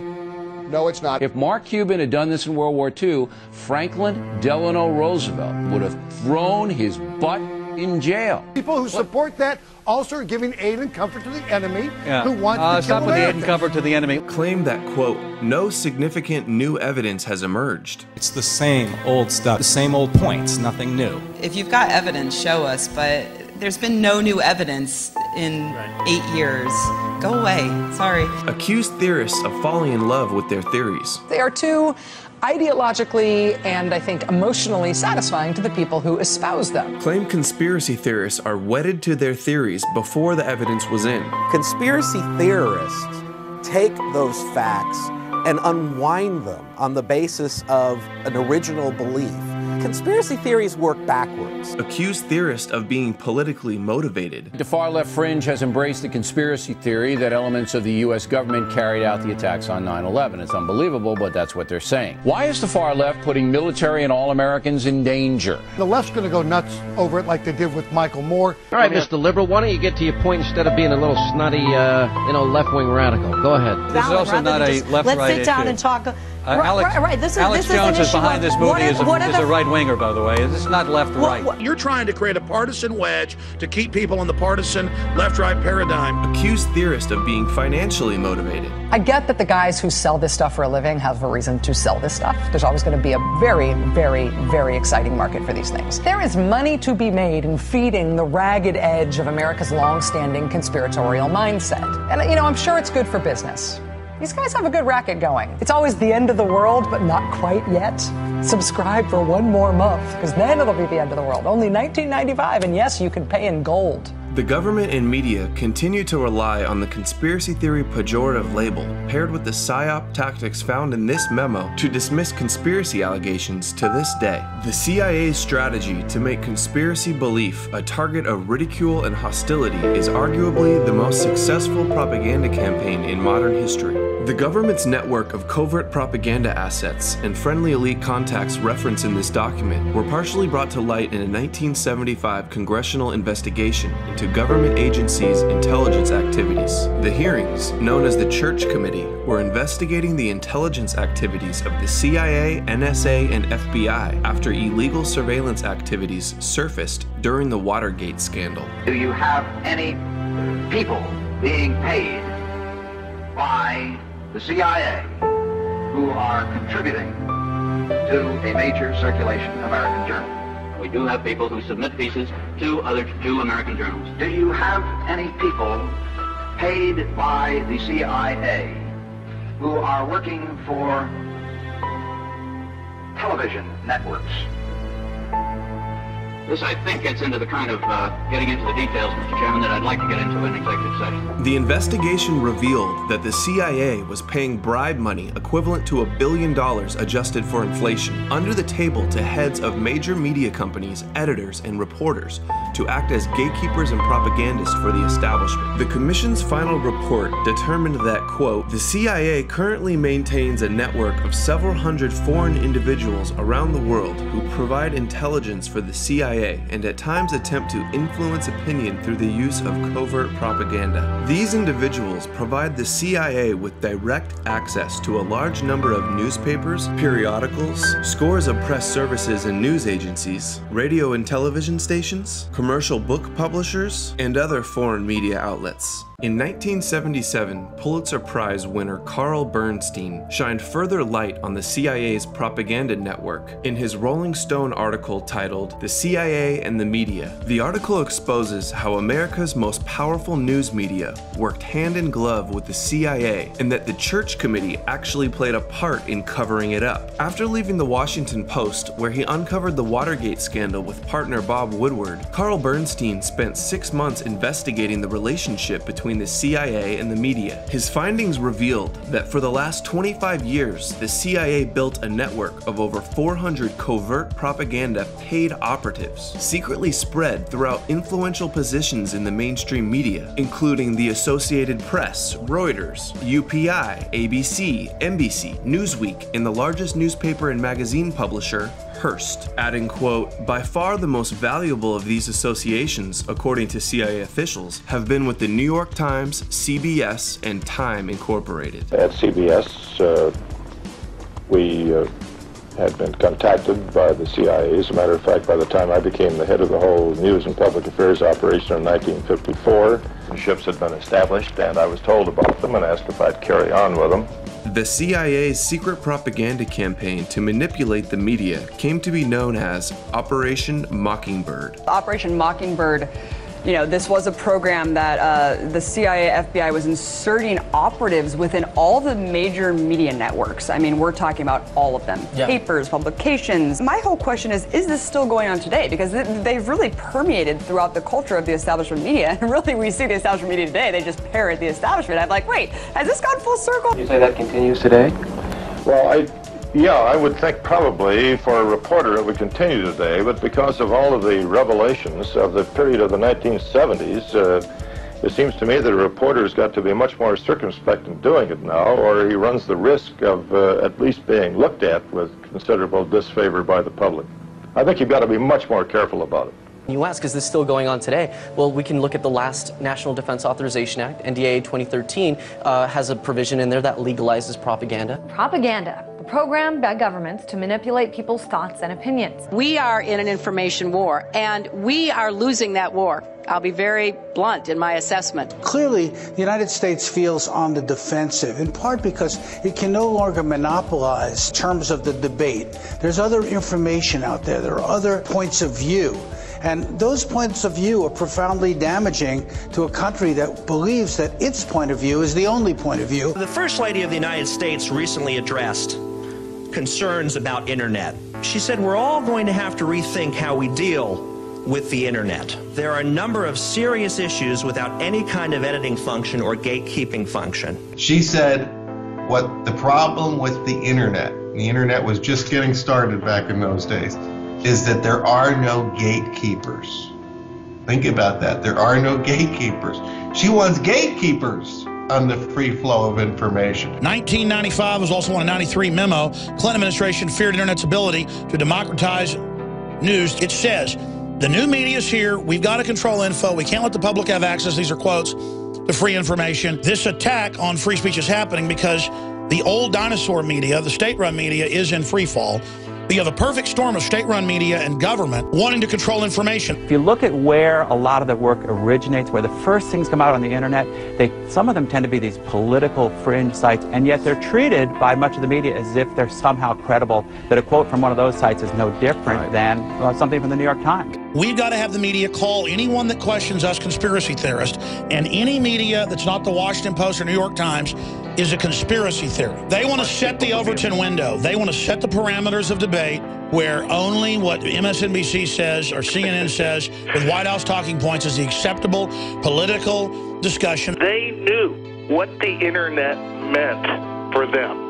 No, it's not. If Mark Cuban had done this in World War II, Franklin Delano Roosevelt would have thrown his butt in jail. People who support that also are giving aid and comfort to the enemy who want to kill stop with the aid and Americans. comfort to the enemy. Claimed that, quote, no significant new evidence has emerged. It's the same old stuff, the same old points, nothing new. If you've got evidence, show us, but there's been no new evidence in 8 years. Go away. Sorry. Accused theorists of falling in love with their theories. They are too ideologically and I think emotionally satisfying to the people who espouse them. Claim conspiracy theorists are wedded to their theories before the evidence was in. Conspiracy theorists take those facts and unwind them on the basis of an original belief. Conspiracy theories work backwards. Accused theorists of being politically motivated. The far-left fringe has embraced the conspiracy theory that elements of the U.S. government carried out the attacks on 9/11. It's unbelievable, but that's what they're saying. Why is the far left putting military and all Americans in danger? The left's going to go nuts over it like they did with Michael Moore. All right, Mr. Liberal, why don't you get to your point instead of being a little snotty, left-wing radical? Go ahead. This is also not a left-right issue. Let's sit down and talk. Alex Jones is behind this movie is a right-winger, by the way. This is not left-right. You're trying to create a partisan wedge to keep people in the partisan left-right paradigm. Accused theorists of being financially motivated. I get that the guys who sell this stuff for a living have a reason to sell this stuff. There's always going to be a very, very, very exciting market for these things. There is money to be made in feeding the ragged edge of America's long-standing conspiratorial mindset. And, I'm sure it's good for business. These guys have a good racket going. It's always the end of the world, but not quite yet. Subscribe for 1 more month, because then it'll be the end of the world. Only $19.95, and yes, you can pay in gold. The government and media continue to rely on the conspiracy theory pejorative label, paired with the PSYOP tactics found in this memo, to dismiss conspiracy allegations to this day. The CIA's strategy to make conspiracy belief a target of ridicule and hostility is arguably the most successful propaganda campaign in modern history. The government's network of covert propaganda assets and friendly elite contacts referenced in this document were partially brought to light in a 1975 congressional investigation into government agencies' intelligence activities. The hearings, known as the Church Committee, were investigating the intelligence activities of the CIA, NSA, and FBI after illegal surveillance activities surfaced during the Watergate scandal. Do you have any people being paid by the CIA who are contributing to a major circulation American journal? We do have people who submit pieces to American journals. Do you have any people paid by the CIA who are working for television networks? This, I think, gets into the kind of getting into the details, Mr. Chairman, that I'd like to get into in executive session. The investigation revealed that the CIA was paying bribe money equivalent to $1 billion adjusted for inflation under the table to heads of major media companies, editors, and reporters to act as gatekeepers and propagandists for the establishment. The Commission's final report determined that, quote, the CIA currently maintains a network of several hundred foreign individuals around the world who provide intelligence for the CIA and at times attempt to influence opinion through the use of covert propaganda. These individuals provide the CIA with direct access to a large number of newspapers, periodicals, scores of press services and news agencies, radio and television stations, commercial book publishers, and other foreign media outlets. In 1977, Pulitzer Prize winner Carl Bernstein shined further light on the CIA's propaganda network in his Rolling Stone article titled "The CIA and the Media." The article exposes how America's most powerful news media worked hand in glove with the CIA and that the Church Committee actually played a part in covering it up. After leaving the Washington Post, where he uncovered the Watergate scandal with partner Bob Woodward, Carl Bernstein spent 6 months investigating the relationship between the CIA and the media. His findings revealed that for the last 25 years, the CIA built a network of over 400 covert propaganda paid operatives, secretly spread throughout influential positions in the mainstream media, including the Associated Press, Reuters, UPI, ABC, NBC, Newsweek, and the largest newspaper and magazine publisher, Hearst, adding, quote, by far the most valuable of these associations, according to CIA officials, have been with the New York Times, CBS, and Time Incorporated. At CBS, we had been contacted by the CIA. As a matter of fact, by the time I became the head of the whole News and Public Affairs operation in 1954, the ships had been established, and I was told about them and asked if I'd carry on with them. The CIA's secret propaganda campaign to manipulate the media came to be known as Operation Mockingbird. Operation Mockingbird, you know, this was a program that the CIA, FBI was inserting operatives within all the major media networks. I mean, we're talking about all of them. Yeah. Papers, publications. My whole question is this still going on today? Because they've really permeated throughout the culture of the establishment media. And really, we see the establishment media today, they just parrot the establishment. I'm like, wait, has this gone full circle? You say that continues today? Well, yeah, I would think probably for a reporter it would continue today, but because of all of the revelations of the period of the 1970s, it seems to me that a reporter's got to be much more circumspect in doing it now, or he runs the risk of at least being looked at with considerable disfavor by the public. I think you've got to be much more careful about it. You ask, is this still going on today? Well, we can look at the last National Defense Authorization Act, NDAA 2013, has a provision in there that legalizes propaganda. Propaganda, a program by governments to manipulate people's thoughts and opinions. We are in an information war, and we are losing that war. I'll be very blunt in my assessment. Clearly, the United States feels on the defensive, in part because it can no longer monopolize terms of the debate. There's other information out there. There are other points of view. And those points of view are profoundly damaging to a country that believes that its point of view is the only point of view. The First Lady of the United States recently addressed concerns about internet. She said we're all going to have to rethink how we deal with the internet. There are a number of serious issues without any kind of editing function or gatekeeping function. She said what the problem with the internet was just getting started back in those days, is that there are no gatekeepers. Think about that. There are no gatekeepers. She wants gatekeepers on the free flow of information. 1995 was also on a 93 memo. Clinton administration feared internet's ability to democratize news. It says, the new media is here. We've got to control info. We can't let the public have access, these are quotes, to free information. This attack on free speech is happening because the old dinosaur media, the state-run media, is in free fall. You have a perfect storm of state-run media and government wanting to control information. If you look at where a lot of the work originates, where the first things come out on the internet, some of them tend to be these political fringe sites, and yet they're treated by much of the media as if they're somehow credible, that a quote from one of those sites is no different than something from the New York Times. We've got to have the media call anyone that questions us conspiracy theorists, and any media that's not the Washington Post or New York Times is a conspiracy theory. They want to set the Overton window. They want to set the parameters of debate where only what MSNBC says or CNN says with White House talking points is the acceptable political discussion. They knew what the internet meant for them.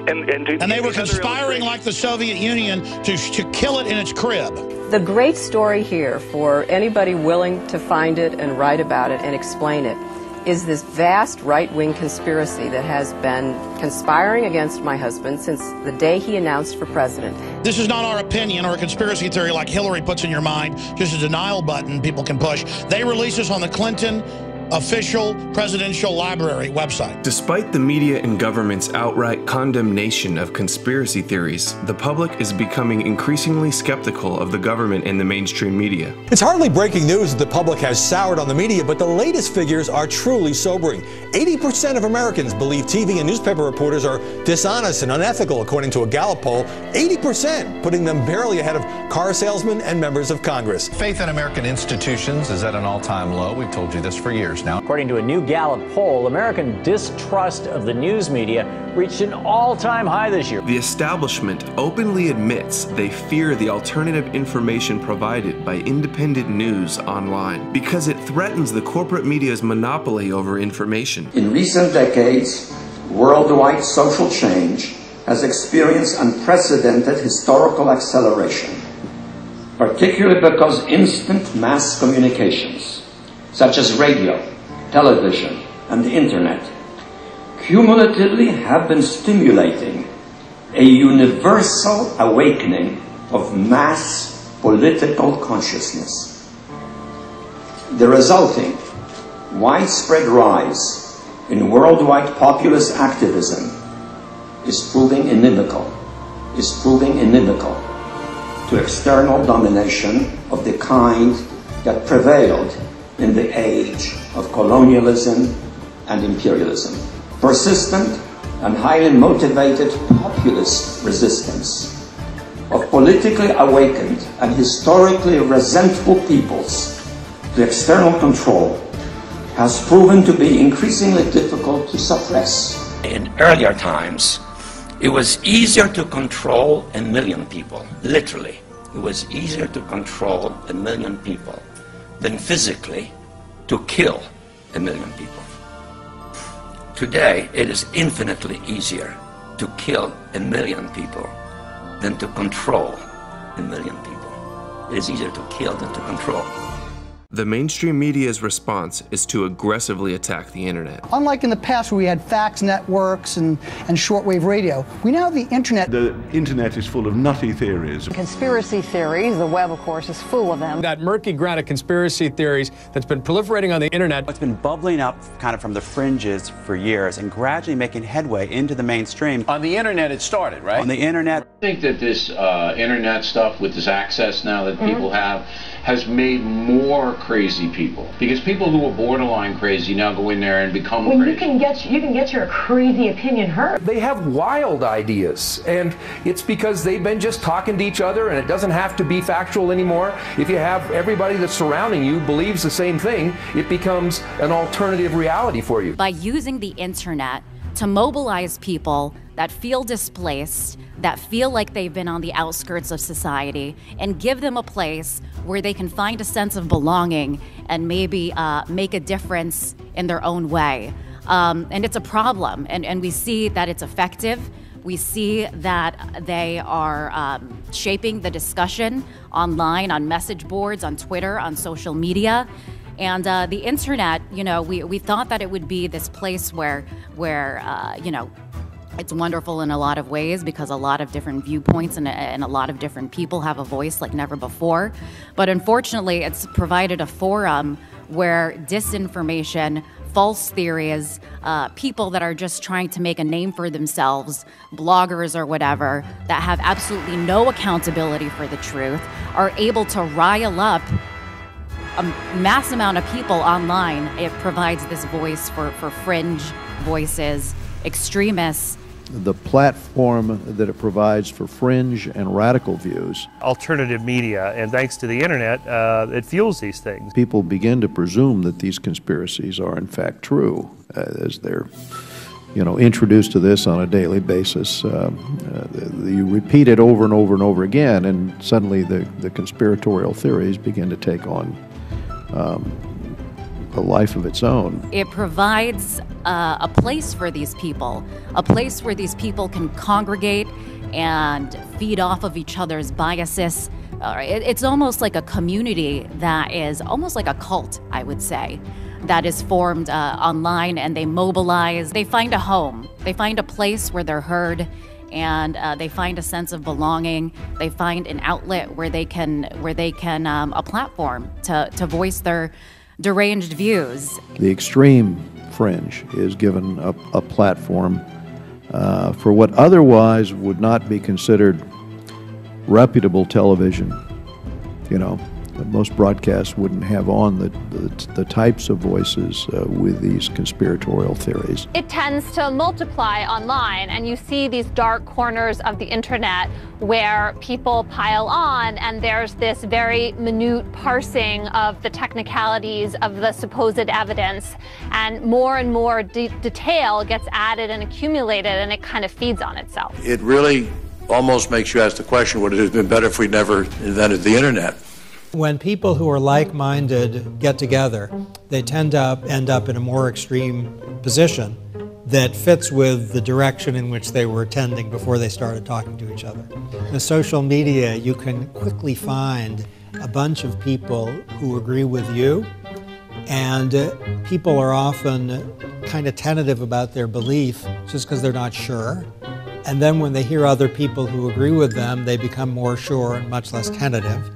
And they were conspiring like the Soviet Union to kill it in its crib. The great story here for anybody willing to find it and write about it and explain it is this vast right-wing conspiracy that has been conspiring against my husband since the day he announced for president. This is not our opinion or a conspiracy theory like Hillary puts in your mind, just a denial button people can push. They release this on the Clinton official presidential library website. Despite the media and government's outright condemnation of conspiracy theories, the public is becoming increasingly skeptical of the government and the mainstream media. It's hardly breaking news that the public has soured on the media, but the latest figures are truly sobering. 80% of Americans believe TV and newspaper reporters are dishonest and unethical, according to a Gallup poll. 80%, putting them barely ahead of car salesmen and members of Congress. Faith in American institutions is at an all-time low. We've told you this for years now. According to a new Gallup poll, American distrust of the news media reached an all-time high this year. The establishment openly admits they fear the alternative information provided by independent news online because it threatens the corporate media's monopoly over information. In recent decades, worldwide social change has experienced unprecedented historical acceleration, particularly because instant mass communications, such as radio, television, and the internet, cumulatively have been stimulating a universal awakening of mass political consciousness. The resulting widespread rise in worldwide populist activism is proving inimical is proving inimical to external domination of the kind that prevailed in the age of colonialism and imperialism. Persistent and highly motivated populist resistance of politically awakened and historically resentful peoples to external control has proven to be increasingly difficult to suppress. In earlier times, it was easier to control 1 million people, literally. It was easier to control 1 million people than physically to kill 1 million people. Today, it is infinitely easier to kill 1 million people than to control 1 million people. It is easier to kill than to control. The mainstream media's response is to aggressively attack the internet. Unlike in the past where we had fax networks and shortwave radio, we now have the internet. The internet is full of nutty theories. Conspiracy theories, the web, of course, is full of them. That murky ground of conspiracy theories that's been proliferating on the internet. It's been bubbling up kind of from the fringes for years and gradually making headway into the mainstream. On the internet it started, right? On the internet. I think that this internet stuff with this access now that people have has made more crazy people, because people who are borderline crazy now go in there and become crazy. You can get your crazy opinion heard. They have wild ideas, and it's because they've been just talking to each other, and it doesn't have to be factual anymore. If you have everybody that's surrounding you believes the same thing, it becomes an alternative reality for you. By using the internet to mobilize people that feel displaced, that feel like they've been on the outskirts of society, and give them a place where they can find a sense of belonging and maybe make a difference in their own way. And it's a problem, and we see that it's effective. We see that they are shaping the discussion online, on message boards, on Twitter, on social media. And the internet, you know, we thought that it would be this place where you know, it's wonderful in a lot of ways because a lot of different viewpoints and a lot of different people have a voice like never before. But unfortunately, it's provided a forum where disinformation, false theories, people that are just trying to make a name for themselves, bloggers or whatever, that have absolutely no accountability for the truth, are able to rile up a mass amount of people online. It provides this voice for fringe voices, extremists. The platform that it provides for fringe and radical views. Alternative media, and thanks to the internet, it fuels these things. People begin to presume that these conspiracies are in fact true as they're, you know, introduced to this on a daily basis. You repeat it over and over and over again, and suddenly the conspiratorial theories begin to take on a life of its own. It provides a place for these people, a place where these people can congregate and feed off of each other's biases. It's almost like a community that is almost like a cult, I would say, that is formed online, and they mobilize. They find a home. They find a place where they're heard, and they find a sense of belonging. They find an outlet where they can a platform to voice their deranged views. The extreme fringe is given a platform for what otherwise would not be considered reputable television. You know, most broadcasts wouldn't have on the types of voices with these conspiratorial theories. It tends to multiply online, and you see these dark corners of the internet where people pile on, and there's this very minute parsing of the technicalities of the supposed evidence, and more detail gets added and accumulated, and it kind of feeds on itself. It really almost makes you ask the question, would it have been better if we never invented the internet? When people who are like-minded get together, they tend to end up in a more extreme position that fits with the direction in which they were tending before they started talking to each other. In social media, you can quickly find a bunch of people who agree with you, and people are often kind of tentative about their belief just because they're not sure. And then when they hear other people who agree with them, they become more sure and much less tentative.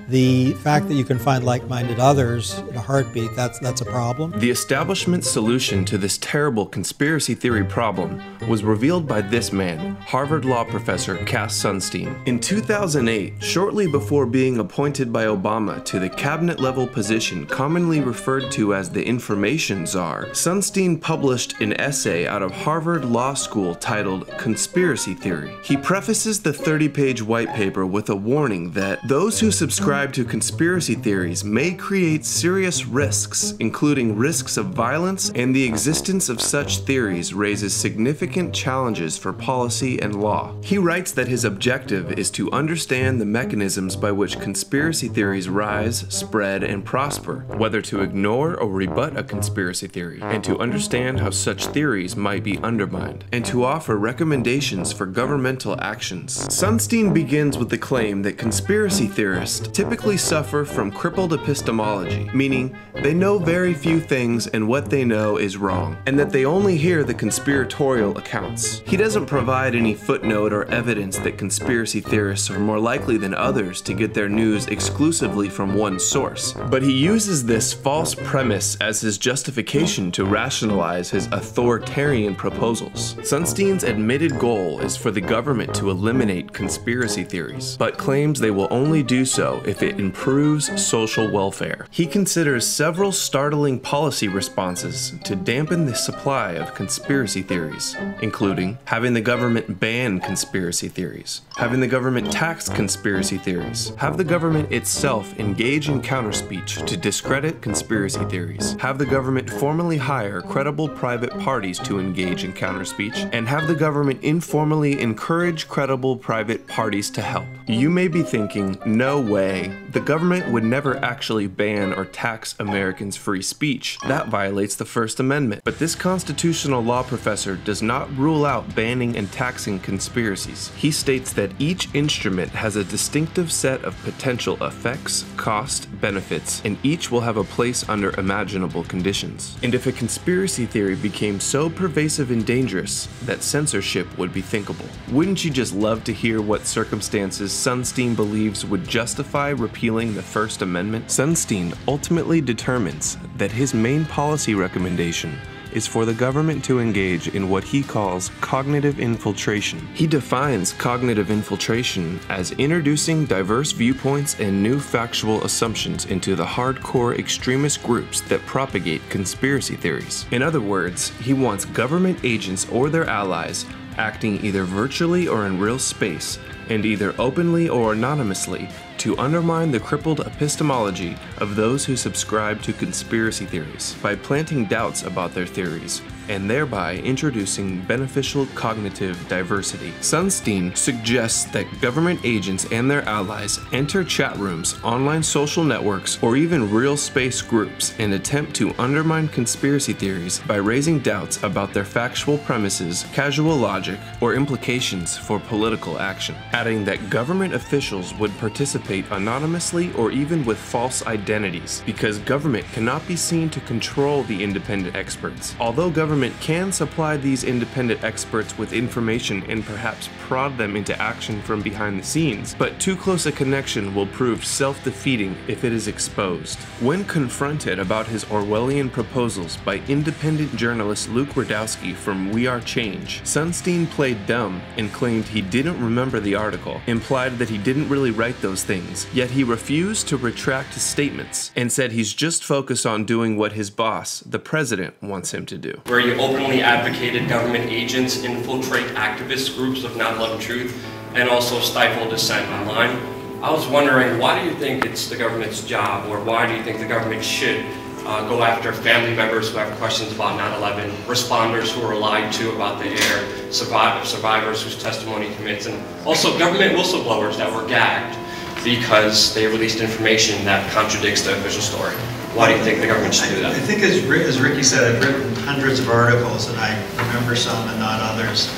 The fact that you can find like-minded others in a heartbeat, that's a problem. The establishment's solution to this terrible conspiracy theory problem was revealed by this man, Harvard law professor Cass Sunstein. In 2008, shortly before being appointed by Obama to the cabinet-level position commonly referred to as the Information Czar, Sunstein published an essay out of Harvard Law School titled Conspiracy Theory. He prefaces the 30-page white paper with a warning that those who subscribe to conspiracy theories may create serious risks, including risks of violence, and the existence of such theories raises significant challenges for policy and law. He writes that his objective is to understand the mechanisms by which conspiracy theories rise, spread, and prosper, whether to ignore or rebut a conspiracy theory, and to understand how such theories might be undermined, and to offer recommendations for governmental actions. Sunstein begins with the claim that conspiracy theorists typically suffer from crippled epistemology, meaning they know very few things and what they know is wrong, and that they only hear the conspiratorial accounts. He doesn't provide any footnote or evidence that conspiracy theorists are more likely than others to get their news exclusively from one source, but he uses this false premise as his justification to rationalize his authoritarian proposals. Sunstein's admitted goal is for the government to eliminate conspiracy theories, but claims they will only do so if it improves social welfare. He considers several startling policy responses to dampen the supply of conspiracy theories, including having the government ban conspiracy theories, having the government tax conspiracy theories, have the government itself engage in counterspeech to discredit conspiracy theories, have the government formally hire credible private parties to engage in counterspeech, and have the government informally encourage credible private parties to help. You may be thinking, no way, the government would never actually ban or tax Americans' free speech. That violates the First Amendment. But this constitutional law professor does not rule out banning and taxing conspiracies. He states that each instrument has a distinctive set of potential effects, cost, benefits, and each will have a place under imaginable conditions. And if a conspiracy theory became so pervasive and dangerous that censorship would be thinkable, wouldn't you just love to hear what circumstances Sunstein believes would justify repealing the First Amendment? Sunstein ultimately determines that his main policy recommendation is for the government to engage in what he calls cognitive infiltration. He defines cognitive infiltration as introducing diverse viewpoints and new factual assumptions into the hardcore extremist groups that propagate conspiracy theories. In other words, he wants government agents or their allies acting either virtually or in real space, and either openly or anonymously, to undermine the crippled epistemology of those who subscribe to conspiracy theories by planting doubts about their theories and thereby introducing beneficial cognitive diversity. Sunstein suggests that government agents and their allies enter chat rooms, online social networks, or even real space groups and attempt to undermine conspiracy theories by raising doubts about their factual premises, casual logic, or implications for political action, adding that government officials would participate anonymously or even with false identities because government cannot be seen to control the independent experts. Although government can supply these independent experts with information and perhaps prod them into action from behind the scenes, but too close a connection will prove self-defeating if it is exposed. When confronted about his Orwellian proposals by independent journalist Luke Rudkowski from We Are Change, Sunstein played dumb and claimed he didn't remember the article, implied that he didn't really write those things, yet he refused to retract his statements and said he's just focused on doing what his boss, the president, wants him to do. Where you openly advocated government agents infiltrate activist groups of not loving truth and also stifle dissent online. I was wondering, why do you think it's the government's job, or why do you think the government should go after family members who have questions about 9/11, responders who are lied to about the air, survivors whose testimony commits, and also government whistleblowers that were gagged because they released information that contradicts the official story? Why do you think the government should do that? I think as Ricky said, I've written hundreds of articles and I remember some and not others.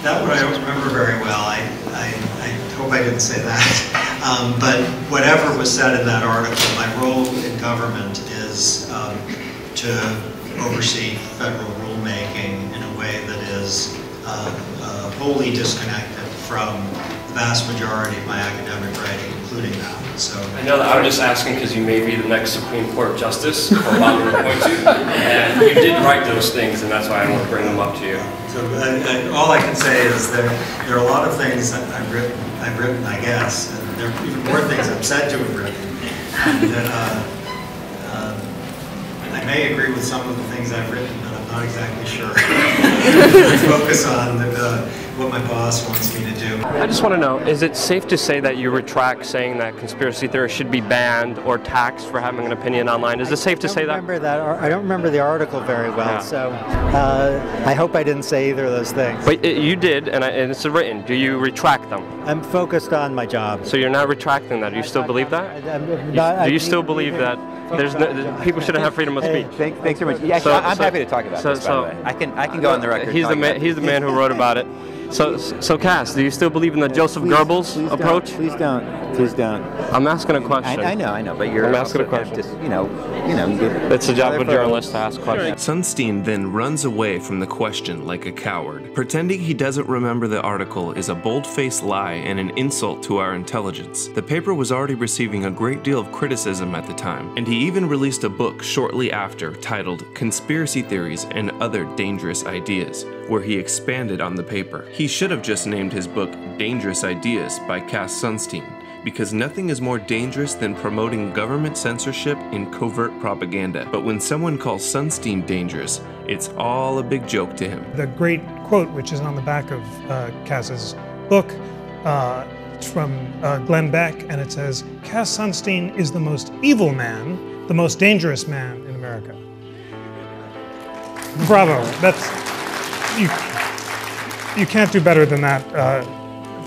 That one I don't remember very well. I hope I didn't say that. But whatever was said in that article, my role in government is to oversee federal rulemaking in a way that is wholly disconnected from vast majority of my academic writing, including that. So I know that I'm just asking because you may be the next Supreme Court Justice, or Bob will point to, and you did write those things, and that's why I want to bring them up to you. So all I can say is there are a lot of things that I've written, I guess, and there are even more things I'm said to have written. And, I may agree with some of the things I've written, but I'm not exactly sure. Focus on what my boss wants me to do. I just want to know, is it safe to say that you retract saying that conspiracy theorists should be banned or taxed for having an opinion online? Is it safe to say that? I don't remember the article very well, so I hope I didn't say either of those things. But you did, and it's written. Do you retract them? I'm focused on my job. So you're not retracting that? Do you still believe that? Do you still believe that people shouldn't have freedom of speech? Thanks very much. Yeah, I'm happy to talk about this, by the way. I can go on the record. He's the man who wrote about it. So Cass, do you still believe in the Joseph Goebbels approach? Please don't. Please don't. I'm asking a question. I know, but you're I'm asking a question. Just, you know, it's the job of a journalist to ask questions. Sunstein then runs away from the question like a coward. Pretending he doesn't remember the article is a bold-faced lie and an insult to our intelligence. The paper was already receiving a great deal of criticism at the time, and he even released a book shortly after titled Conspiracy Theories and Other Dangerous Ideas, where he expanded on the paper. He should have just named his book Dangerous Ideas by Cass Sunstein, because nothing is more dangerous than promoting government censorship and covert propaganda. But when someone calls Sunstein dangerous, it's all a big joke to him. The great quote, which is on the back of Cass's book, it's from Glenn Beck, and it says, "Cass Sunstein is the most evil man, the most dangerous man in America." Bravo. That's you can't do better than that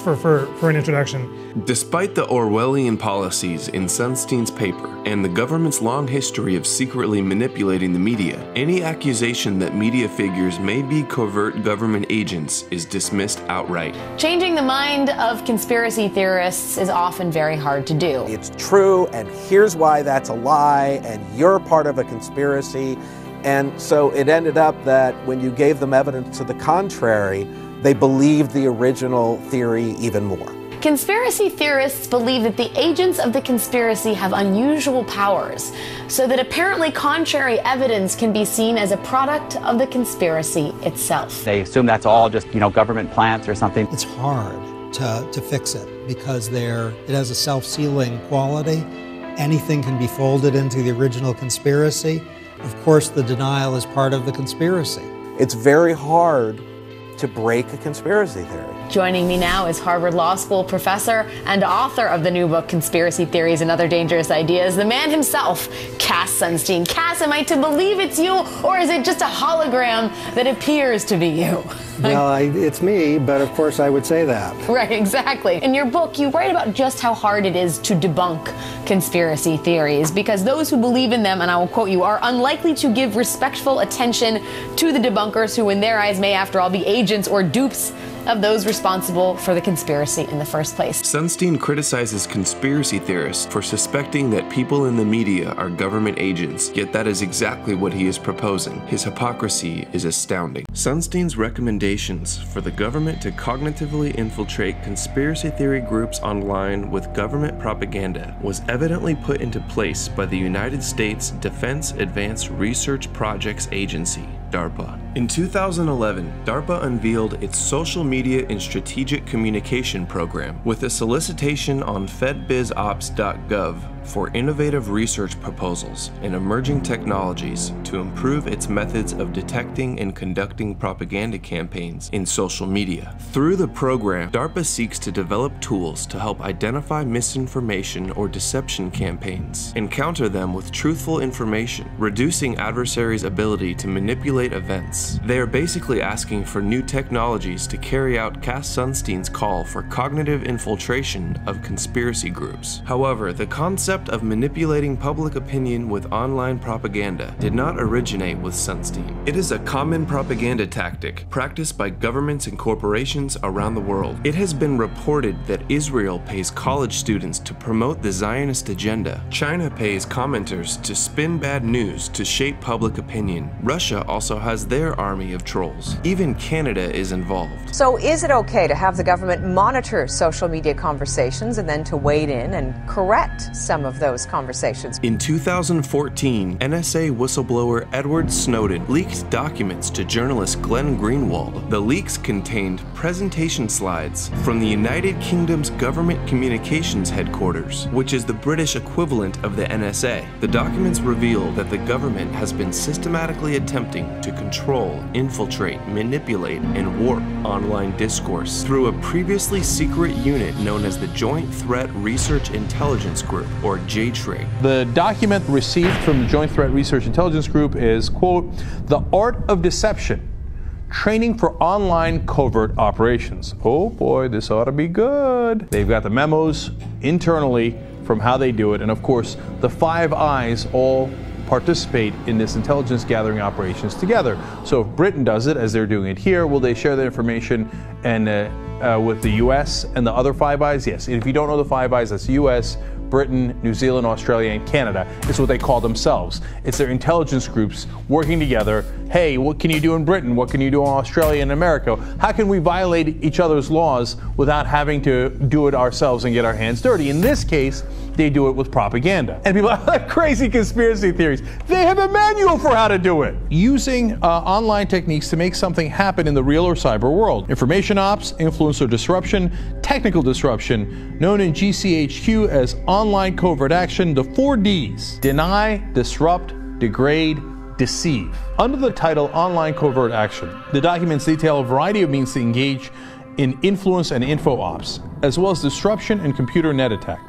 for an introduction. Despite the Orwellian policies in Sunstein's paper and the government's long history of secretly manipulating the media, any accusation that media figures may be covert government agents is dismissed outright. Changing the mind of conspiracy theorists is often very hard to do. It's true, and here's why that's a lie, and you're part of a conspiracy. And so it ended up that when you gave them evidence to the contrary, they believed the original theory even more. Conspiracy theorists believe that the agents of the conspiracy have unusual powers, so that apparently contrary evidence can be seen as a product of the conspiracy itself. They assume that's all just, government plants or something. It's hard to fix it because it has a self-sealing quality. Anything can be folded into the original conspiracy. Of course, the denial is part of the conspiracy. It's very hard to break a conspiracy theory. Joining me now is Harvard Law School professor and author of the new book, Conspiracy Theories and Other Dangerous Ideas, the man himself, Cass Sunstein. Cass, am I to believe it's you, or is it just a hologram that appears to be you? Well, it's me, but of course I would say that. Right, exactly. In your book, you write about just how hard it is to debunk conspiracy theories, because those who believe in them, and I will quote you, are unlikely to give respectful attention to the debunkers who in their eyes may after all be agents or dupes of those responsible for the conspiracy in the first place. Sunstein criticizes conspiracy theorists for suspecting that people in the media are government agents, yet that is exactly what he is proposing. His hypocrisy is astounding. Sunstein's recommendations for the government to cognitively infiltrate conspiracy theory groups online with government propaganda was evidently put into place by the United States Defense Advanced Research Projects Agency, DARPA. In 2011, DARPA unveiled its Social Media and Strategic Communication program with a solicitation on fedbizops.gov for innovative research proposals and emerging technologies to improve its methods of detecting and conducting propaganda campaigns in social media. Through the program, DARPA seeks to develop tools to help identify misinformation or deception campaigns and counter them with truthful information, reducing adversaries' ability to manipulate events. They are basically asking for new technologies to carry out Cass Sunstein's call for cognitive infiltration of conspiracy groups. However, the concept of manipulating public opinion with online propaganda did not originate with Sunstein. It is a common propaganda tactic practiced by governments and corporations around the world. It has been reported that Israel pays college students to promote the Zionist agenda. China pays commenters to spin bad news to shape public opinion. Russia also also has their army of trolls. Even Canada is involved. So is it okay to have the government monitor social media conversations and then to wade in and correct some of those conversations? In 2014, NSA whistleblower Edward Snowden leaked documents to journalist Glenn Greenwald. The leaks contained presentation slides from the United Kingdom's Government Communications Headquarters, which is the British equivalent of the NSA. The documents reveal that the government has been systematically attempting to control, infiltrate, manipulate, and warp online discourse through a previously secret unit known as the Joint Threat Research Intelligence Group, or JTRIG. The document received from the Joint Threat Research Intelligence Group is, quote, "The Art of Deception, Training for Online Covert Operations." Oh boy, this ought to be good. They've got the memos internally from how they do it, and of course, the Five Eyes all participate in this intelligence gathering operations together. So if Britain does it, as they're doing it here, will they share the information and with the US and the other Five Eyes? Yes. And if you don't know the Five Eyes, that's US, Britain, New Zealand, Australia, and Canada. It's what they call themselves. It's their intelligence groups working together. Hey, what can you do in Britain? What can you do in Australia and America? How can we violate each other's laws without having to do it ourselves and get our hands dirty? In this case, they do it with propaganda. And people have crazy conspiracy theories. They have a manual for how to do it. Using online techniques to make something happen in the real or cyber world. Information ops, influence or disruption, technical disruption, known in GCHQ as online covert action, the 4 Ds: deny, disrupt, degrade, deceive. Under the title Online Covert Action, the documents detail a variety of means to engage in influence and info ops, as well as disruption and computer net attack,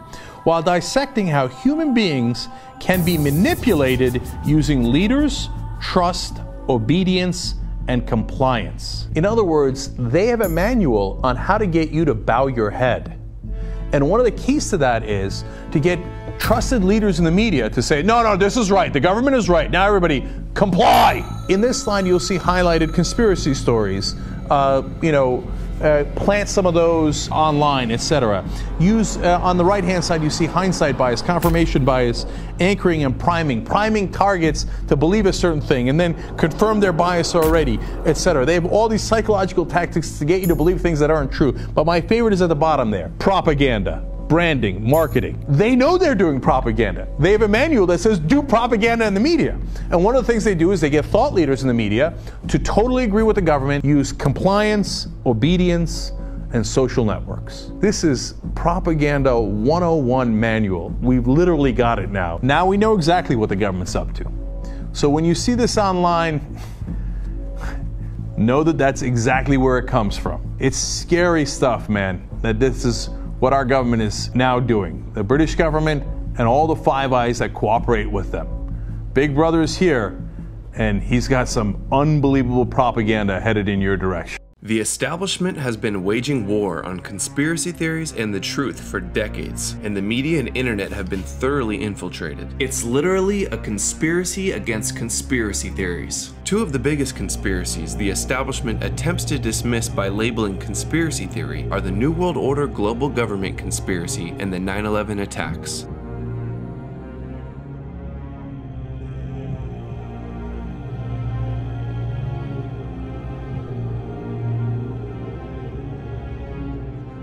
while dissecting how human beings can be manipulated using leaders, trust, obedience, and compliance. In other words, they have a manual on how to get you to bow your head. And one of the keys to that is to get trusted leaders in the media to say, no, this is right, the government is right, now everybody comply. In this line, you'll see highlighted conspiracy stories, plant some of those online, etc. Use, on the right-hand side, you see hindsight bias, confirmation bias, anchoring and priming targets to believe a certain thing and then confirm their bias already, etc. They have all these psychological tactics to get you to believe things that aren't true. But my favorite is at the bottom there, propaganda. Branding, marketing. They know they're doing propaganda. They have a manual that says do propaganda in the media. And one of the things they do is they get thought leaders in the media to totally agree with the government, use compliance, obedience, and social networks. This is Propaganda 101 manual. We've literally got it now. Now we know exactly what the government's up to. So when you see this online, know that that's exactly where it comes from. It's scary stuff, man, that this is what our government is now doing. The British government and all the Five Eyes that cooperate with them. Big Brother is here, and he's got some unbelievable propaganda headed in your direction. The establishment has been waging war on conspiracy theories and the truth for decades, and the media and internet have been thoroughly infiltrated. It's literally a conspiracy against conspiracy theories. Two of the biggest conspiracies the establishment attempts to dismiss by labeling conspiracy theory are the New World Order global government conspiracy and the 9/11 attacks.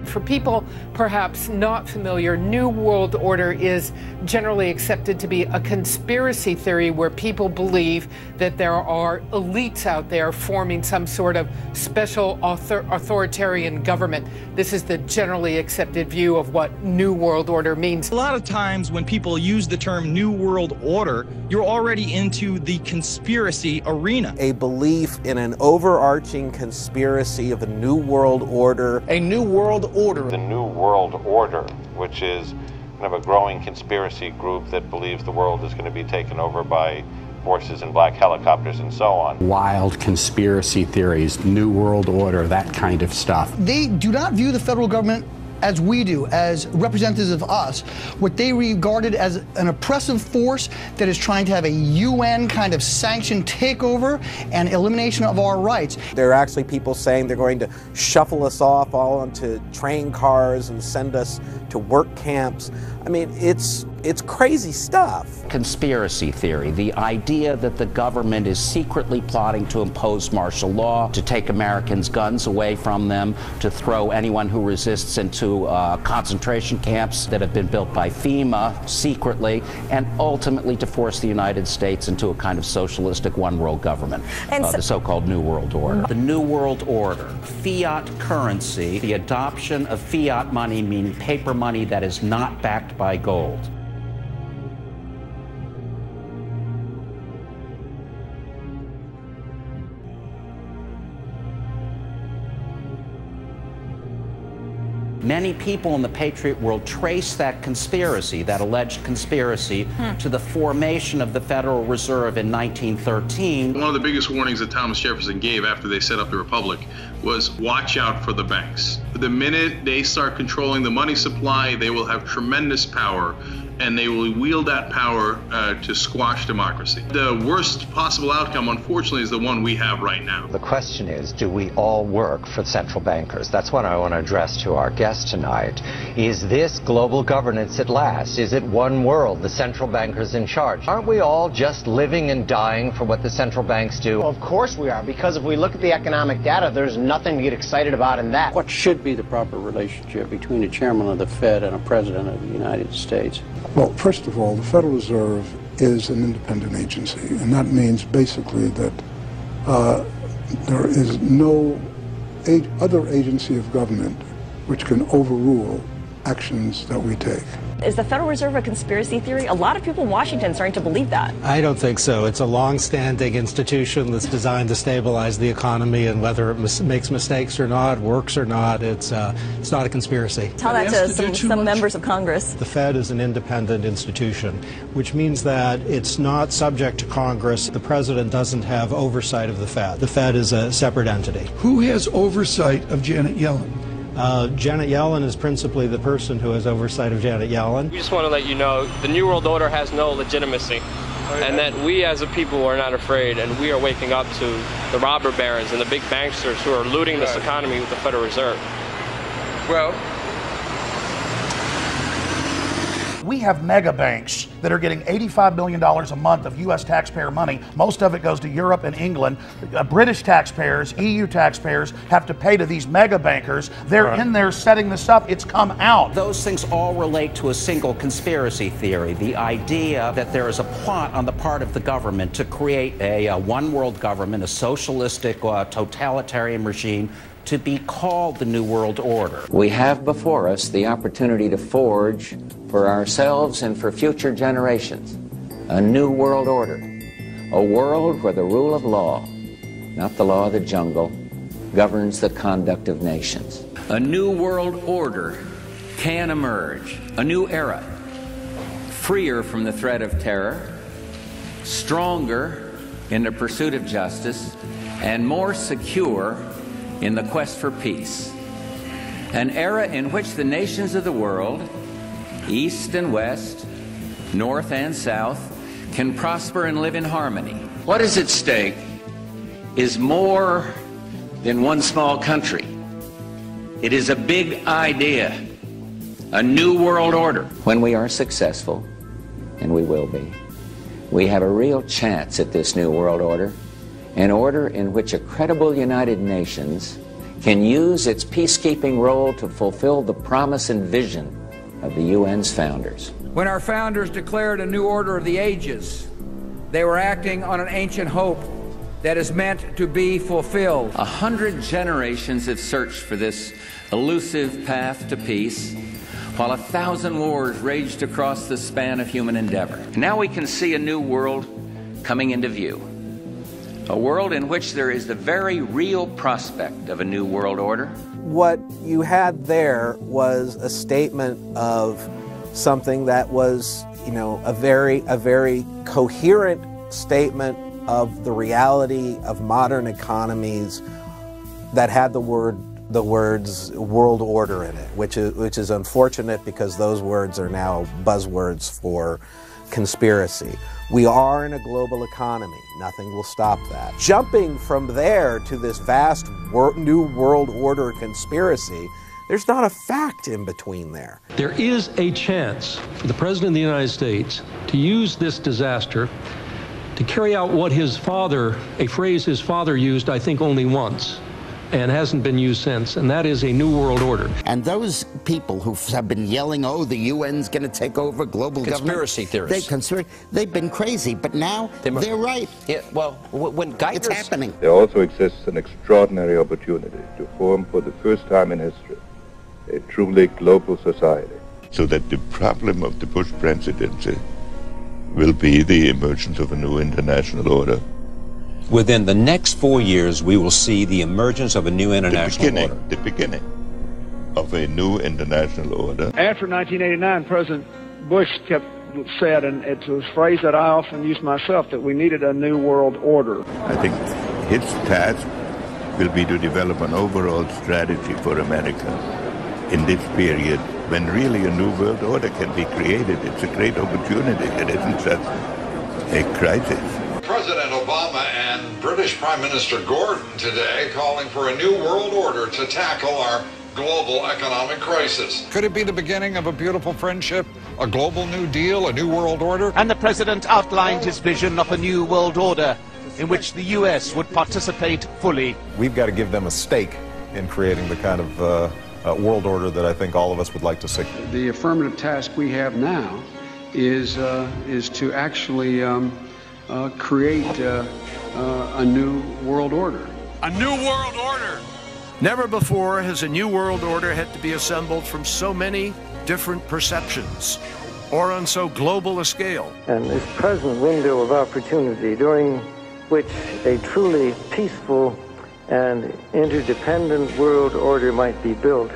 For people perhaps not familiar, New World Order is generally accepted to be a conspiracy theory where people believe that there are elites out there forming some sort of special authoritarian government. This is the generally accepted view of what New World Order means. A lot of times when people use the term New World Order, you're already into the conspiracy arena. A belief in an overarching conspiracy of a New World Order. A New World Order. The New World Order, which is kind of a growing conspiracy group that believes the world is going to be taken over by forces in black helicopters and so on. Wild conspiracy theories, New World Order, that kind of stuff. They do not view the federal government as we do, as representatives of us, what they regarded as an oppressive force that is trying to have a UN kind of sanctioned takeover and elimination of our rights. There are actually people saying they're going to shuffle us off all onto train cars and send us to work camps. I mean, it's It's crazy stuff. Conspiracy theory, the idea that the government is secretly plotting to impose martial law, to take Americans' guns away from them, to throw anyone who resists into concentration camps that have been built by FEMA secretly, and ultimately to force the United States into a kind of socialistic one-world government, the so-called New World Order. The New World Order, fiat currency, the adoption of fiat money, meaning paper money that is not backed by gold. Many people in the Patriot world trace that conspiracy, that alleged conspiracy, to the formation of the Federal Reserve in 1913. One of the biggest warnings that Thomas Jefferson gave after they set up the Republic was watch out for the banks. The minute they start controlling the money supply, they will have tremendous power, and they will wield that power to squash democracy. The worst possible outcome, unfortunately, is the one we have right now. The question is, do we all work for central bankers? That's what I want to address to our guest tonight. Is this global governance at last? Is it one world, the central bankers in charge? Aren't we all just living and dying for what the central banks do? Well, of course we are, because if we look at the economic data, there's nothing to get excited about in that. What should be the proper relationship between a chairman of the Fed and a president of the United States? Well, first of all, the Federal Reserve is an independent agency, and that means basically that there is no other agency of government which can overrule actions that we take. Is the Federal Reserve a conspiracy theory? A lot of people in Washington are starting to believe that. I don't think so. It's a long-standing institution that's designed to stabilize the economy, and whether it makes mistakes or not, works or not, it's not a conspiracy. Tell that to some members of Congress. The Fed is an independent institution, which means that it's not subject to Congress. The president doesn't have oversight of the Fed. The Fed is a separate entity. Who has oversight of Janet Yellen? Janet Yellen is principally the person who has oversight of Janet Yellen. We just want to let you know the New World Order has no legitimacy, and that we as a people are not afraid, and we are waking up to the robber barons and the big banksters who are looting this economy with the Federal Reserve. Well, we have mega banks that are getting $85 million a month of U.S. taxpayer money. Most of it goes to Europe and England. British taxpayers, EU taxpayers have to pay to these mega bankers. They're in there setting this up. It's come out. Those things all relate to a single conspiracy theory, the idea that there is a plot on the part of the government to create a one-world government, a socialistic, totalitarian regime, to be called the New World Order. We have before us the opportunity to forge for ourselves and for future generations a new world order, a world where the rule of law, not the law of the jungle, governs the conduct of nations. A new world order can emerge, a new era, freer from the threat of terror, stronger in the pursuit of justice, and more secure in the quest for peace. An era in which the nations of the world, East and West, North and South, can prosper and live in harmony. What is at stake is more than one small country. It is a big idea, a new world order. When we are successful, and we will be, we have a real chance at this new world order, an order in which a credible United Nations can use its peacekeeping role to fulfill the promise and vision of the UN's founders. When our founders declared a new order of the ages, they were acting on an ancient hope that is meant to be fulfilled. 100 generations have searched for this elusive path to peace, while 1,000 wars raged across the span of human endeavor. Now we can see a new world coming into view. A world in which there is the very real prospect of a new world order. What you had there was a statement of something that was, a very coherent statement of the reality of modern economies that had the words world order in it, which is unfortunate because those words are now buzzwords for conspiracy. We are in a global economy. Nothing will stop that. Jumping from there to this vast new world order conspiracy, There's not a fact in between there. There is a chance for the President of the United States to use this disaster to carry out what his father, a phrase his father used, I think, only once, and hasn't been used since, and that is a new world order. And those people who have been yelling, oh, the UN's going to take over global conspiracy government. They've been crazy, but now they're right. Yeah, well, when it's happening. There also exists an extraordinary opportunity to form for the first time in history a truly global society. So that the problem of the Bush presidency will be the emergence of a new international order. Within the next 4 years, we will see the emergence of a new international order. The beginning of a new international order. After 1989, President Bush said, and it's a phrase that I often use myself, that we needed a new world order. I think his task will be to develop an overall strategy for America in this period when really a new world order can be created. It's a great opportunity. It isn't just a crisis. President Obama and British Prime Minister Gordon today calling for a new world order to tackle our global economic crisis. Could it be the beginning of a beautiful friendship, a global New Deal, a new world order? And the president outlined his vision of a new world order in which the U.S. would participate fully. We've got to give them a stake in creating the kind of world order that I think all of us would like to see. The affirmative task we have now is to actually create a new world order. A new world order! Never before has a new world order had to be assembled from so many different perceptions or on so global a scale. And this present window of opportunity during which a truly peaceful and interdependent world order might be built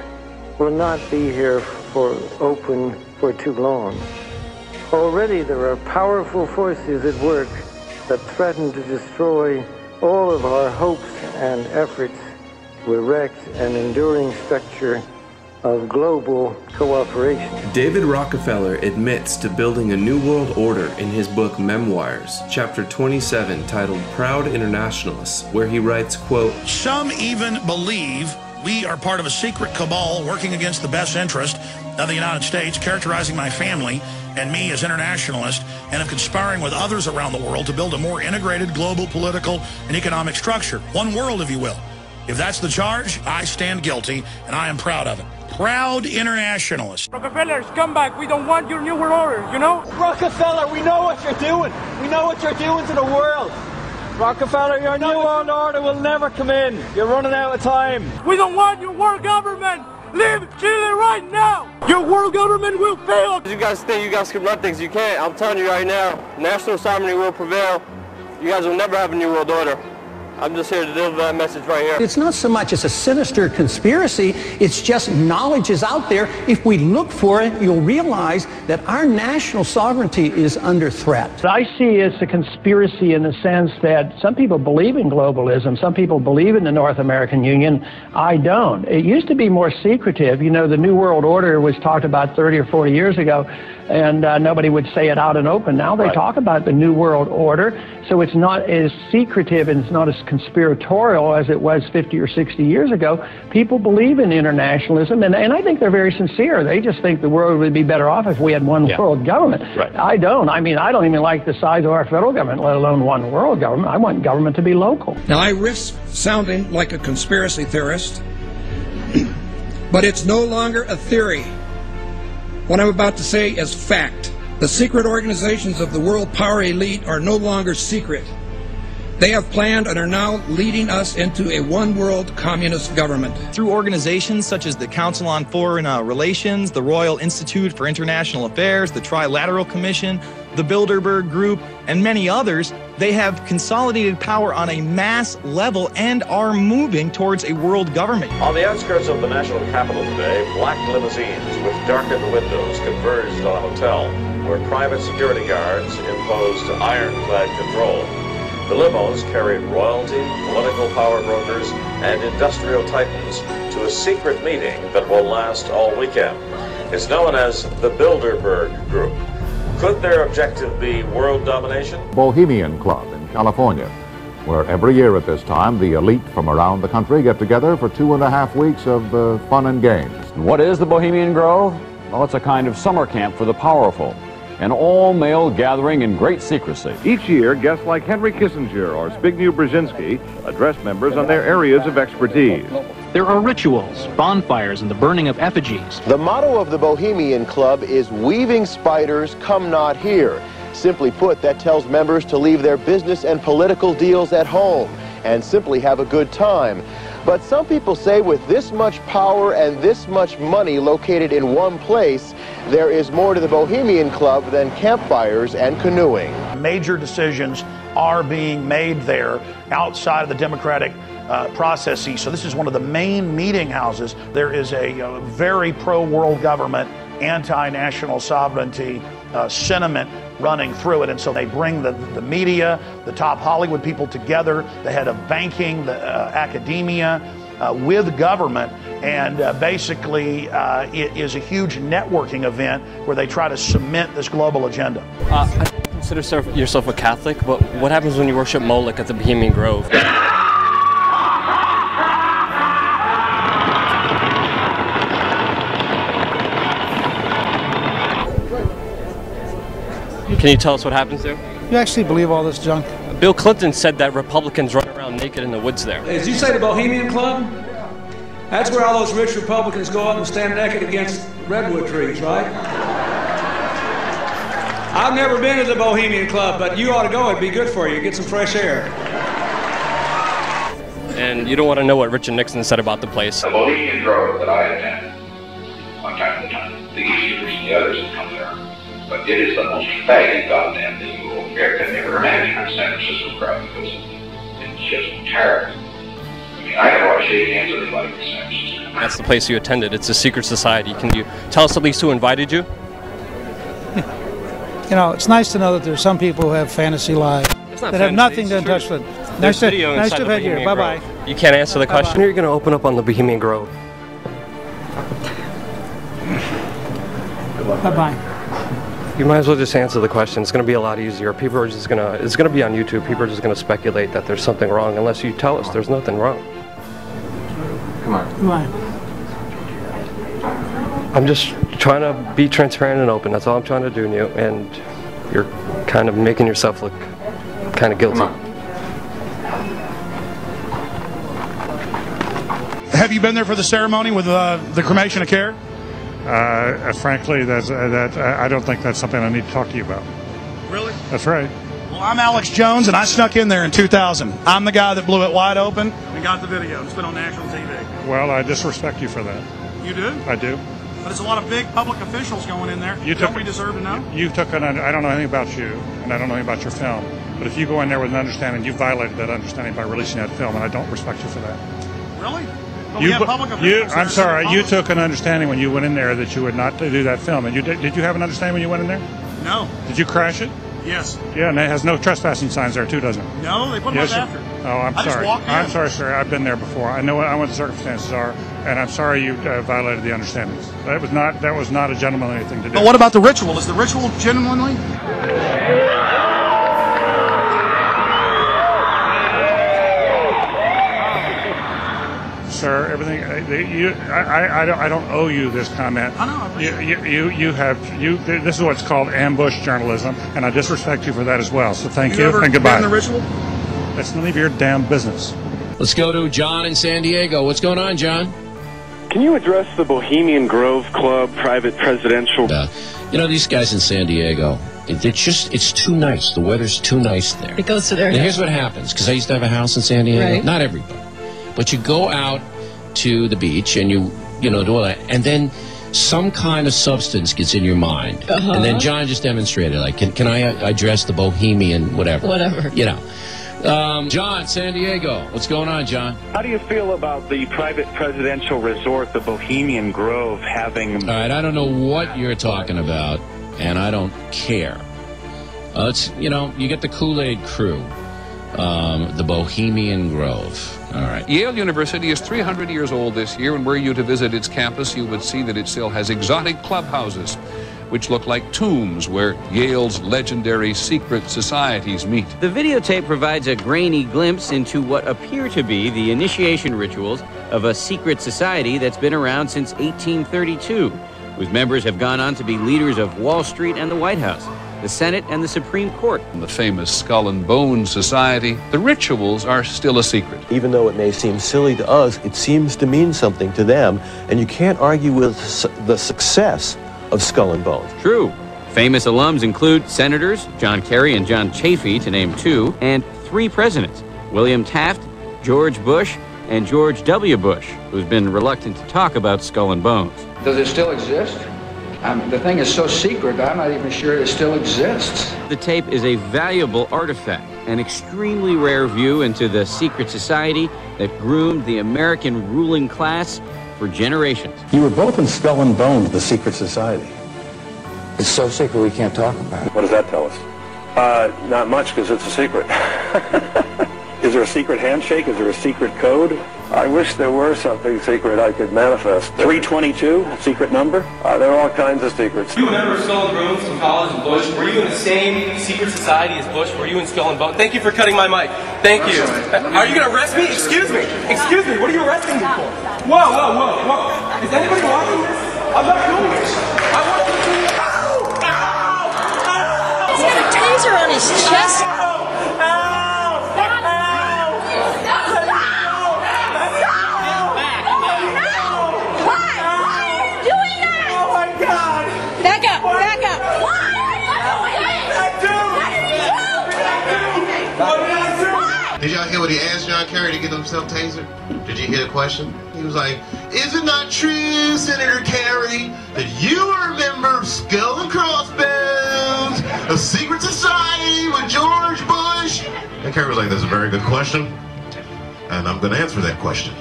will not be here for too long. Already there are powerful forces at work that threaten to destroy all of our hopes and efforts to erect an enduring structure of global cooperation. David Rockefeller admits to building a new world order in his book Memoirs, chapter 27, titled Proud Internationalists, where he writes, quote, "Some even believe we are part of a secret cabal working against the best interest of the United States, characterizing my family and me as internationalists, and of conspiring with others around the world to build a more integrated global political and economic structure. One world, if you will. If that's the charge, I stand guilty, and I am proud of it. Proud internationalist." Rockefeller, come back. We don't want your new world order, you know? Rockefeller, we know what you're doing. We know what you're doing to the world. Rockefeller, your new world order will never come in. You're running out of time. We don't want your world government. Leave Chile right now. Your world government will fail. You guys think you guys can run things. You can't. I'm telling you right now, national sovereignty will prevail. You guys will never have a new world order. I'm just here to deliver that message right here. It's not so much as a sinister conspiracy, it's just knowledge is out there. If we look for it, you'll realize that our national sovereignty is under threat. I see it's a conspiracy in the sense that some people believe in globalism, some people believe in the North American Union. I don't. It used to be more secretive. You know, the New World Order was talked about 30 or 40 years ago, and nobody would say it out and open. Now they talk about the New World Order, so it's not as secretive and it's not as conspiratorial as it was 50 or 60 years ago. People believe in internationalism, and I think they're very sincere. They just think the world would be better off if we had one world government. I don't. I mean, I don't even like the size of our federal government, let alone one world government. I want government to be local. Now, I risk sounding like a conspiracy theorist, but it's no longer a theory. What I'm about to say is fact. The secret organizations of the world power elite are no longer secret. They have planned and are now leading us into a one-world communist government. Through organizations such as the Council on Foreign Relations, the Royal Institute for International Affairs, the Trilateral Commission, the Bilderberg Group, and many others, they have consolidated power on a mass level and are moving towards a world government. On the outskirts of the national capital today, black limousines with darkened windows converged on a hotel where private security guards imposed ironclad control. The limos carried royalty, political power brokers, and industrial titans to a secret meeting that will last all weekend. It's known as the Bilderberg Group. Could their objective be world domination? Bohemian Club in California where every year at this time, the elite from around the country get together for 2.5 weeks of fun and games. What is the Bohemian Grove? Well, it's a kind of summer camp for the powerful. An all-male gathering in great secrecy. Each year, guests like Henry Kissinger or Zbigniew Brzezinski address members on their areas of expertise. There are rituals, bonfires, and the burning of effigies. The motto of the Bohemian Club is "Weaving spiders, come not here." Simply put, that tells members to leave their business and political deals at home and simply have a good time. But some people say with this much power and this much money located in one place, there is more to the Bohemian Club than campfires and canoeing. Major decisions are being made there outside of the democratic processes. So this is one of the main meeting houses. There is a very pro-world government, anti-national sovereignty sentiment running through it. And so they bring the media, the top Hollywood people together, the head of banking, the academia, with government. And basically, it is a huge networking event where they try to cement this global agenda. I consider yourself a Catholic, but what happens when you worship Moloch at the Bohemian Grove? Can you tell us what happens there? You actually believe all this junk? Bill Clinton said that Republicans run around naked in the woods there. As you say, the Bohemian Club? That's where all those rich Republicans go out and stand naked against redwood trees, right? I've never been to the Bohemian Club, but you ought to go. It'd be good for you. Get some fresh air. And you don't want to know what Richard Nixon said about the place. The Bohemian Grove that I attend, one time at a time, the Easterners and the others that come there. But it is the most faggot goddamn thing you will could never imagine a San Francisco crowd because it's just terrible. I mean, I never want to shake hands with anybody in San Francisco. That's the place you attended. It's a secret society. Can you tell us at least who invited you? You know, it's nice to know that there's some people who have fantasy lives that have nothing to touch with. Nice to have had you here. Bye-bye. You can't answer the question. You're going to open up on the Bohemian Grove. Bye-bye. You might as well just answer the question. It's going to be a lot easier. People are just going to, it's going to be on YouTube. People are just going to speculate that there's something wrong unless you tell us there's nothing wrong. Come on. Come on. I'm just trying to be transparent and open. That's all I'm trying to do, Newt. And you're kind of making yourself look kind of guilty. Have you been there for the ceremony with the cremation of care? Frankly, I don't think that's something I need to talk to you about. Really? That's right. Well, I'm Alex Jones, and I snuck in there in 2000. I'm the guy that blew it wide open. We got the video. It's been on national TV. Well, I disrespect you for that. You do? I do. But there's a lot of big public officials going in there. Don't we deserve to know? You took I don't know anything about you, and I don't know anything about your film. But if you go in there with an understanding, you violated that understanding by releasing that film, and I don't respect you for that. Really? I'm sorry, you took an understanding when you went in there that you would not do that film. And did you have an understanding when you went in there? No. Did you crash it? Yes. Yeah, and it has no trespassing signs there too, doesn't it? No, they put them up after. Oh, I'm sorry. I'm sorry, sir. I've been there before. I know what the circumstances are, and I'm sorry you violated the understandings. That was not a gentlemanly thing to do. But what about the ritual? Is the ritual gentlemanly? Sir, everything. I don't owe you this comment. I know. This is what's called ambush journalism, and I disrespect you for that as well. So thank you and goodbye. Been the ritual? That's none of your damn business. Let's go to John in San Diego. What's going on, John? Can you address the Bohemian Grove Club private presidential? These guys in San Diego, it's too nice. The weather's too nice there. It goes to their head. Here's what happens, because I used to have a house in San Diego. Right. Not everybody. But you go out to the beach and you do all that, and then some kind of substance gets in your mind. And then John just demonstrated, like, can I address the Bohemian whatever? Whatever. John, San Diego. What's going on, John? How do you feel about the private presidential resort, the Bohemian Grove, having... All right, I don't know what you're talking about, and I don't care. You get the Kool-Aid crew, the Bohemian Grove. All right. Yale University is 300 years old this year, and were you to visit its campus, you would see that it still has exotic clubhouses. which look like tombs where Yale's legendary secret societies meet. The videotape provides a grainy glimpse into what appear to be the initiation rituals of a secret society that's been around since 1832, whose members have gone on to be leaders of Wall Street and the White House, the Senate and the Supreme Court. In the famous Skull and Bones Society, the rituals are still a secret. Even though it may seem silly to us, it seems to mean something to them, and you can't argue with the success of Skull and Bones. True. Famous alums include Senators John Kerry and John Chafee, to name two, and 3 presidents, William Taft, George Bush, and George W. Bush, who's been reluctant to talk about Skull and Bones. Does it still exist? The thing is so secret, I'm not even sure it still exists. The tape is a valuable artifact, an extremely rare view into the secret society that groomed the American ruling class for generations. You were both in Skull and Bones, the secret society. It's so secret we can't talk about it. What does that tell us? Not much, because it's a secret. Is there a secret handshake? Is there a secret code? I wish there were something secret I could manifest. 322, secret number? There are all kinds of secrets. You remember Skull and Bones from college and Bush? Were you in the same secret society as Bush? Were you in Skull and Bones? Thank you for cutting my mic. Thank you. Are you going to arrest me? Excuse me. Excuse me. What are you arresting me for? Whoa, whoa, whoa, whoa. Is anybody watching this? I'm not doing this. I want you to... He's got a taser on his chest. Did y'all hear what he asked John Kerry to get himself tasered? Did you hear the question? He was like, is it not true, Senator Kerry, that you are a member of Skull and Crossbones, a secret society with George Bush? And Kerry was like, that's a very good question, and I'm going to answer that question.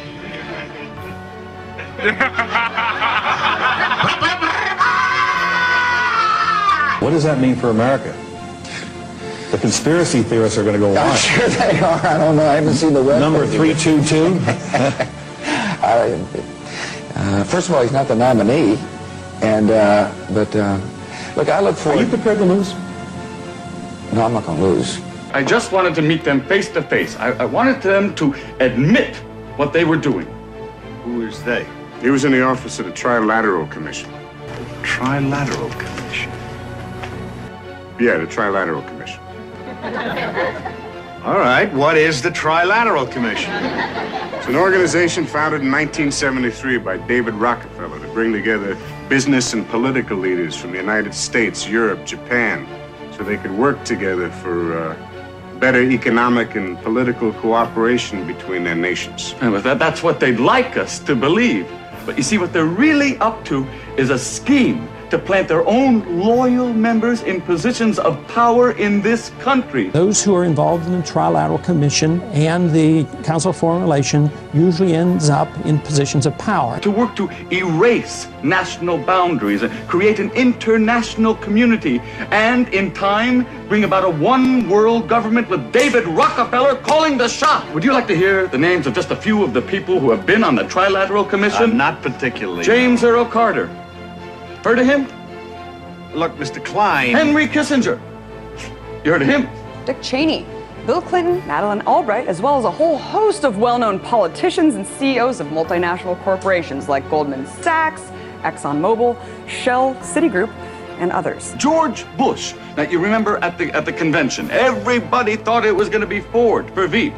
What does that mean for America? The conspiracy theorists are going to go on. I'm sure they are. I don't know. I haven't seen the web. Number 322. First of all, he's not the nominee, and look, I look for. Are you prepared to lose? No, I'm not going to lose. I just wanted to meet them face to face. I wanted them to admit what they were doing. Who is they? He was in the office of the Trilateral Commission. Trilateral Commission. Yeah, the Trilateral Commission. All right, what is the Trilateral Commission? It's an organization founded in 1973 by David Rockefeller to bring together business and political leaders from the United States, Europe, Japan, so they could work together for better economic and political cooperation between their nations. And that's what they'd like us to believe. But you see, what they're really up to is a scheme to plant their own loyal members in positions of power in this country. Those who are involved in the Trilateral Commission and the Council of Foreign Relations usually ends up in positions of power. To work to erase national boundaries and create an international community, and in time bring about a one world government with David Rockefeller calling the shot. Would you like to hear the names of just a few of the people who have been on the Trilateral Commission? Not particularly. James Earl Carter. Heard of him? Look, Mr. Klein. Henry Kissinger. You heard of him? Dick Cheney, Bill Clinton, Madeleine Albright, as well as a whole host of well-known politicians and CEOs of multinational corporations like Goldman Sachs, ExxonMobil, Shell, Citigroup, and others. George Bush. Now, you remember at the convention, everybody thought it was going to be Ford for Veep.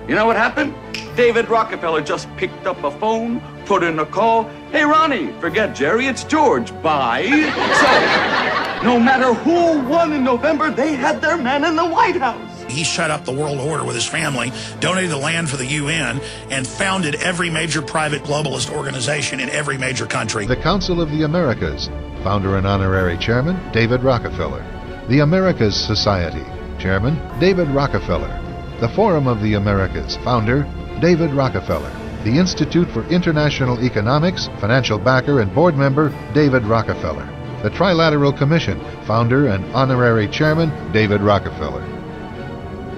You know what happened? David Rockefeller just picked up a phone, put in a call. Hey, Ronnie, forget Jerry, it's George. Bye. So, no matter who won in November, they had their man in the White House. He shut up the world order with his family, donated the land for the UN, and founded every major private globalist organization in every major country. The Council of the Americas, founder and honorary chairman, David Rockefeller. The Americas Society, chairman, David Rockefeller. The Forum of the Americas, founder, David Rockefeller. The Institute for International Economics, financial backer and board member, David Rockefeller. The Trilateral Commission, founder and honorary chairman, David Rockefeller.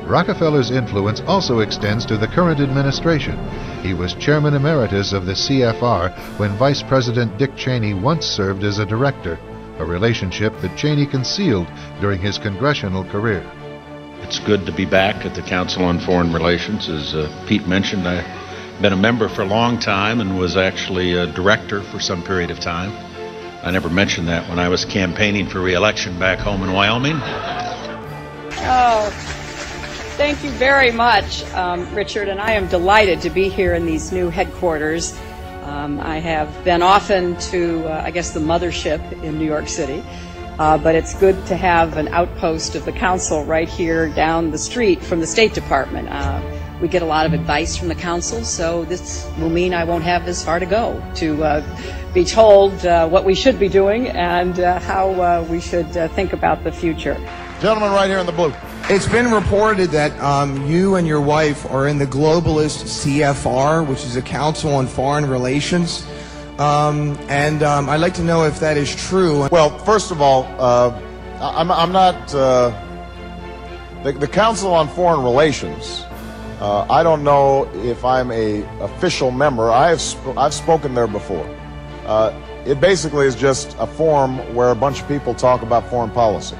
Rockefeller's influence also extends to the current administration. He was chairman emeritus of the CFR when Vice President Dick Cheney once served as a director. a relationship that Cheney concealed during his congressional career. It's good to be back at the Council on Foreign Relations. As Pete mentioned, I've been a member for a long time and was actually a director for some period of time. I never mentioned that when I was campaigning for re-election back home in Wyoming. Oh, thank you very much, Richard, and I am delighted to be here in these new headquarters. I have been often to, I guess, the mothership in New York City, but it's good to have an outpost of the council right here down the street from the State Department. We get a lot of advice from the council, so this will mean I won't have as far to go to be told what we should be doing and how we should think about the future. Gentleman right here in the blue. It's been reported that you and your wife are in the globalist CFR, which is the Council on Foreign Relations. I'd like to know if that is true. Well, first of all, I'm not the Council on Foreign Relations. I don't know if I'm a official member. I've spoken there before. It basically is just a forum where a bunch of people talk about foreign policy.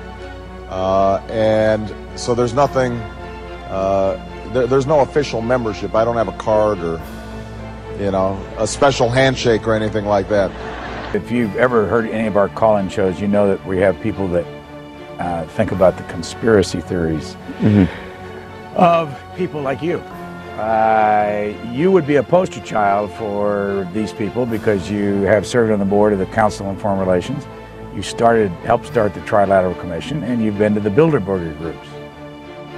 And so there's nothing, there's no official membership. I don't have a card or, you know, a special handshake or anything like that. If you've ever heard any of our call-in shows, you know that we have people that think about the conspiracy theories of people like you. You would be a poster child for these people because you have served on the board of the Council on Foreign Relations. You helped start the Trilateral Commission, and you've been to the Bilderberger groups.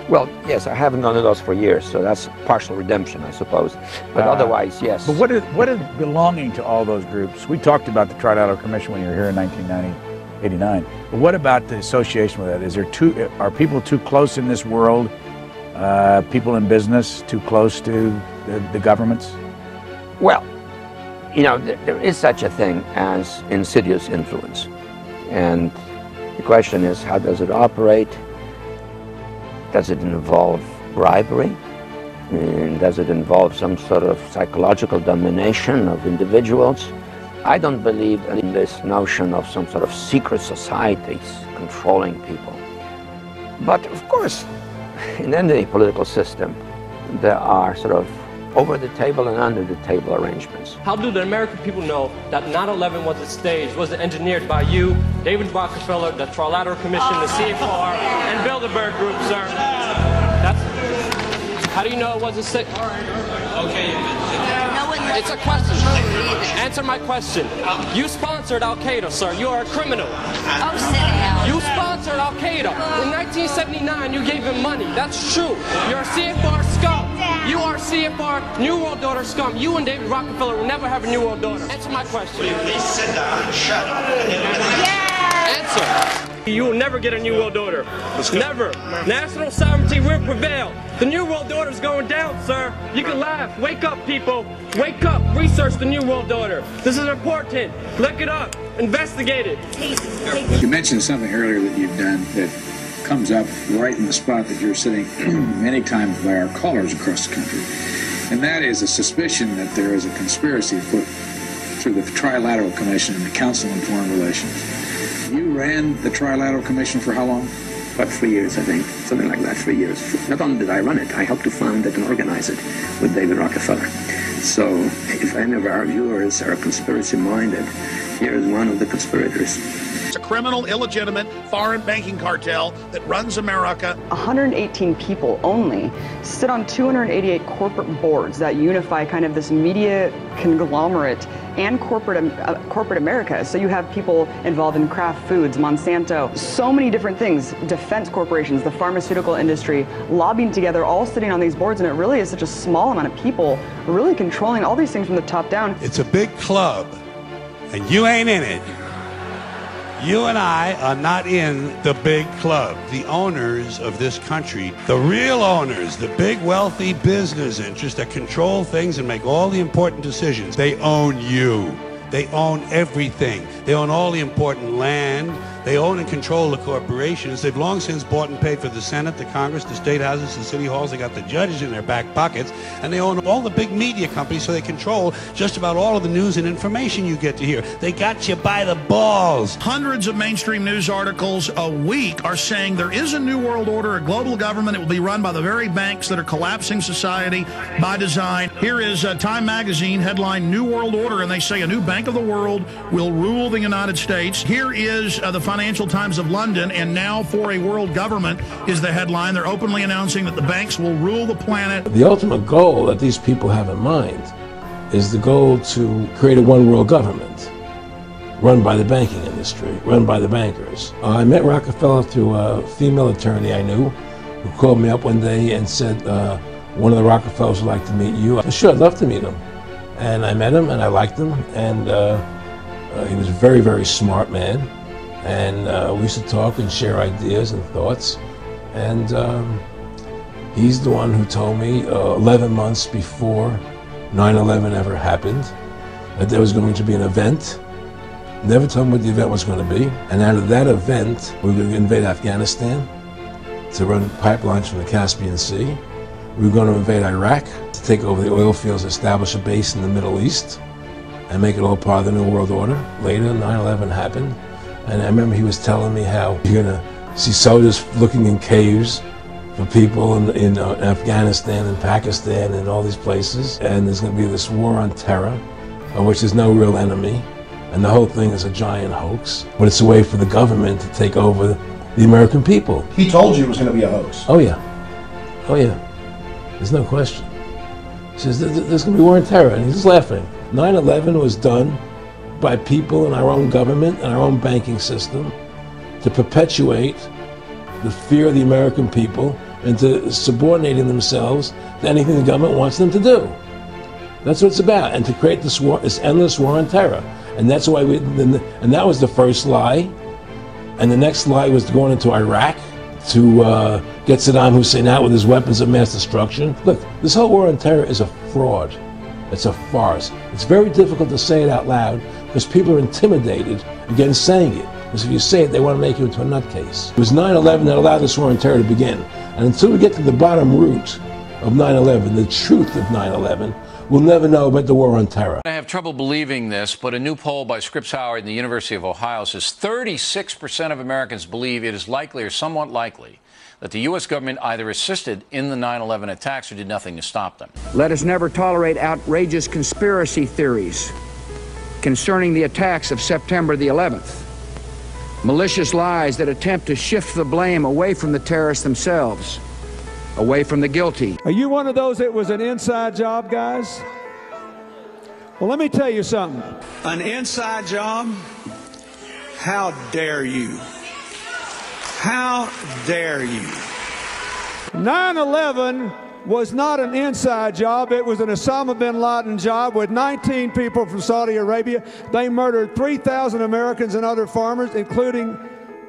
Well, yes, I haven't done those for years, so that's partial redemption, I suppose. But otherwise, yes. But what is belonging to all those groups? We talked about the Trilateral Commission when you were here in 1989. But what about the association with that? Are people too close in this world? People in business too close to the governments? Well, you know, there is such a thing as insidious influence. And the question is, how does it operate? Does it involve bribery? And does it involve some sort of psychological domination of individuals? I don't believe in this notion of some sort of secret societies controlling people. But of course, in any political system, there are sort of over-the-table and under-the-table arrangements. How do the American people know that 9/11 was a stage, was engineered by you, David Rockefeller, the Trilateral Commission, the CFR, and Bilderberg Group, sir? How do you know it was a stage? Okay. It's a question. Answer my question. You sponsored Al-Qaeda, sir. You are a criminal. Oh, sit down. You sponsored Al-Qaeda. In 1979, you gave him money. That's true. You're a CFR scum. You are CFR New World Order scum. You and David Rockefeller will never have a New World Order. Answer my question. Will you please sit down and shut up? Answer. You will never get a New World Order. Never. National sovereignty will prevail. The New World Order is going down, sir. You can laugh. Wake up, people. Wake up. Research the New World Order. This is important. Look it up. Investigate it. You mentioned something earlier that you've done that comes up right in the spot that you're sitting many times by our callers across the country. And that is a suspicion that there is a conspiracy afoot through the Trilateral Commission and the Council on Foreign Relations. You ran the Trilateral Commission for how long? About 3 years, I think. Something like that, 3 years. Not only did I run it, I helped to found it and organize it with David Rockefeller. So if any of our viewers are conspiracy-minded, here is one of the conspirators. It's a criminal, illegitimate, foreign banking cartel that runs America. 118 people only sit on 288 corporate boards that unify kind of this media conglomerate and corporate America. So you have people involved in Kraft Foods, Monsanto, so many different things, defense corporations, the pharmaceutical industry, lobbying together, all sitting on these boards, and it really is such a small amount of people really controlling all these things from the top down. It's a big club, and you ain't in it. You and I are not in the big club. The owners of this country, the real owners, the big wealthy business interests that control things and make all the important decisions, they own you. They own everything. They own all the important land. They own and control the corporations. They've long since bought and paid for the Senate, the Congress, the state houses, the city halls. They got the judges in their back pockets. And they own all the big media companies, so they control just about all of the news and information you get to hear. They got you by the balls. Hundreds of mainstream news articles a week are saying there is a new world order, a global government. It will be run by the very banks that are collapsing society by design. Here is Time Magazine headline, New World Order, and they say a new bank of the world will rule the United States. Here is the Financial Times of London, and now for a world government is the headline. They're openly announcing that the banks will rule the planet. The ultimate goal that these people have in mind is the goal to create a one world government run by the banking industry, run by the bankers. I met Rockefeller through a female attorney I knew who called me up one day and said, one of the Rockefellers would like to meet you. I said, sure, I'd love to meet him. And I met him and I liked him, and he was a very, very smart man. And we used to talk and share ideas and thoughts. And he's the one who told me 11 months before 9/11 ever happened that there was going to be an event. Never told me what the event was going to be. And out of that event, we were going to invade Afghanistan to run pipelines from the Caspian Sea. We were going to invade Iraq to take over the oil fields, establish a base in the Middle East, and make it all part of the New World Order. Later, 9/11 happened. And I remember he was telling me how you're going to see soldiers looking in caves for people in Afghanistan and Pakistan and all these places. And there's going to be this war on terror, of which there's no real enemy. And the whole thing is a giant hoax. But it's a way for the government to take over the American people. He told you it was going to be a hoax. Oh, yeah. Oh, yeah. There's no question. He says, there's going to be war on terror. And he's laughing. 9/11 was done by people in our own government and our own banking system to perpetuate the fear of the American people into subordinating themselves to anything the government wants them to do. That's what it's about, and to create this war, this endless war on terror. And that's why and that was the first lie. And the next lie was going into Iraq to get Saddam Hussein out with his weapons of mass destruction. Look, this whole war on terror is a fraud. It's a farce. It's very difficult to say it out loud because people are intimidated against saying it. Because if you say it, they want to make you into a nutcase. It was 9/11 that allowed this war on terror to begin. And until we get to the bottom root of 9/11, the truth of 9/11, we'll never know about the war on terror. I have trouble believing this, but a new poll by Scripps Howard and the University of Ohio says 36% of Americans believe it is likely or somewhat likely that the U.S. government either assisted in the 9/11 attacks or did nothing to stop them. Let us never tolerate outrageous conspiracy theories concerning the attacks of September the 11th. Malicious lies that attempt to shift the blame away from the terrorists themselves, away from the guilty. Are you one of those that was an inside job, guys? Well, let me tell you something. An inside job? How dare you? How dare you? 9/11 was not an inside job. It was an Osama bin Laden job with 19 people from Saudi Arabia. They murdered 3,000 Americans and other farmers, including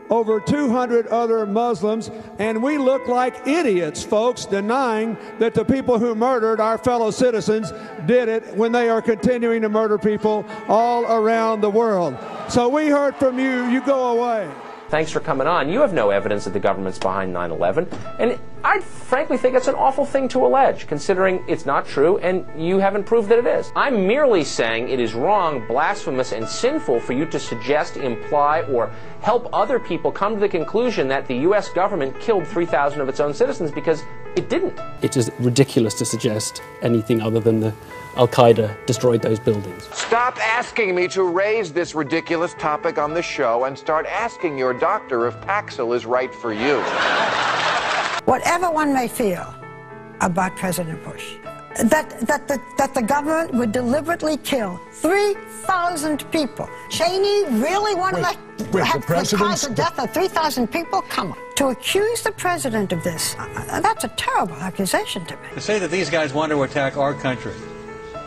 over 200 other Muslims. And we look like idiots, folks, denying that the people who murdered our fellow citizens did it when they are continuing to murder people all around the world. So we heard from you. You go away. Thanks for coming on. You have no evidence that the government's behind 9/11, and I frankly think it's an awful thing to allege, considering it's not true and you haven't proved that it is. I'm merely saying it is wrong, blasphemous, and sinful for you to suggest, imply, or help other people come to the conclusion that the U.S. government killed 3,000 of its own citizens, because it didn't. It is ridiculous to suggest anything other than the Al-Qaeda destroyed those buildings. Stop asking me to raise this ridiculous topic on the show and start asking your doctor if Paxil is right for you. Whatever one may feel about President Bush, that the government would deliberately kill 3,000 people. Cheney really wanted to have the death of 3,000 people? Come on. To accuse the president of this, that's a terrible accusation to me. To say that these guys want to attack our country,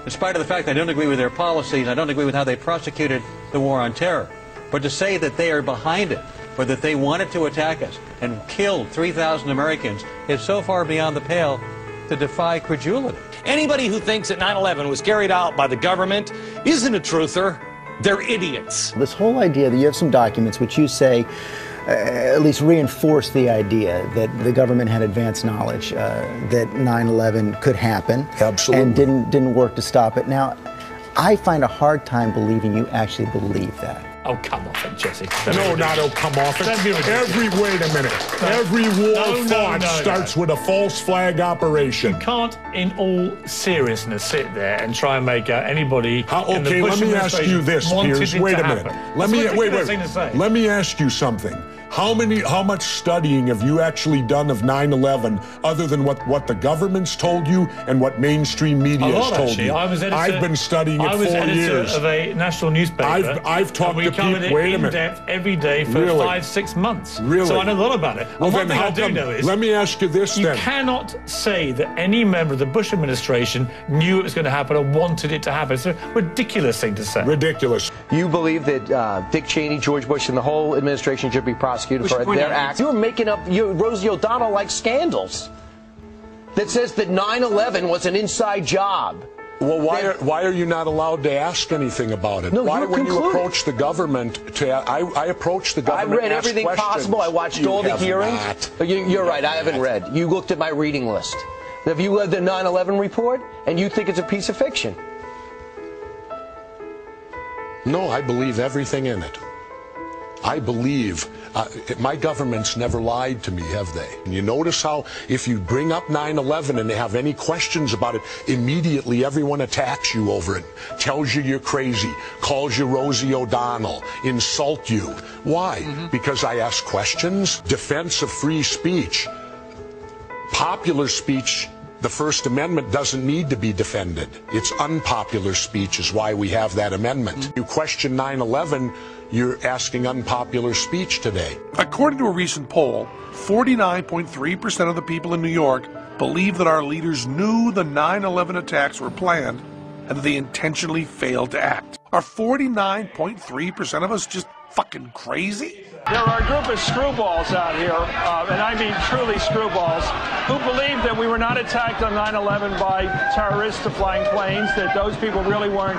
in spite of the fact I don't agree with their policies, I don't agree with how they prosecuted the war on terror, but to say that they are behind it, or that they wanted to attack us and killed 3,000 Americans is so far beyond the pale to defy credulity. Anybody who thinks that 9/11 was carried out by the government isn't a truther. They're idiots. This whole idea that you have some documents which you say at least reinforce the idea that the government had advanced knowledge that 9/11 could happen. Absolutely. And didn't work to stop it. Now, I find a hard time believing you actually believe that. Oh, come off it, Jesse. No, not oh, come off it. Wait a minute. Every war fought starts with a false flag operation. You can't, in all seriousness, sit there and try and make out anybody in the Bush let me ask you this, Piers. Wait a minute. Let me ask you something. How much studying have you actually done of 9/11 other than what the government's told you and what mainstream media has told you? I've been studying it 4 years. I was editor of a national newspaper. I've talked to people. Wait a minute. Depth every day for 5-6 months. Really? So I know a lot about it. Well, and one thing I do know is, let me ask you this then. You cannot say that any member of the Bush administration knew it was going to happen or wanted it to happen. It's a ridiculous thing to say. Ridiculous. You believe that Dick Cheney, George Bush, and the whole administration should be prosecuted for their acts? You're making up Rosie O'Donnell-like scandals that says that 9/11 was an inside job. Well, why are you not allowed to ask anything about it? No, why, when concluded. you approach the government, I approached the government. I read everything possible. I watched all the hearings. You're right. I haven't read. You looked at my reading list. Have you read the 9/11 report? And you think it's a piece of fiction? No, I believe everything in it. I believe my government's never lied to me, have they? And you notice how if you bring up 9/11 and they have any questions about it, immediately everyone attacks you over it, tells you you're crazy, calls you Rosie O'Donnell, insult you. Why? Because I ask questions? Defense of free speech. Popular speech, the First Amendment doesn't need to be defended. It's unpopular speech is why we have that amendment. You question 9/11, you're asking unpopular speech today. According to a recent poll, 49.3% of the people in New York believe that our leaders knew the 9/11 attacks were planned and that they intentionally failed to act. Are 49.3% of us just fucking crazy? There are a group of screwballs out here, and I mean truly screwballs, who believe that we were not attacked on 9/11 by terrorists flying planes, that those people really weren't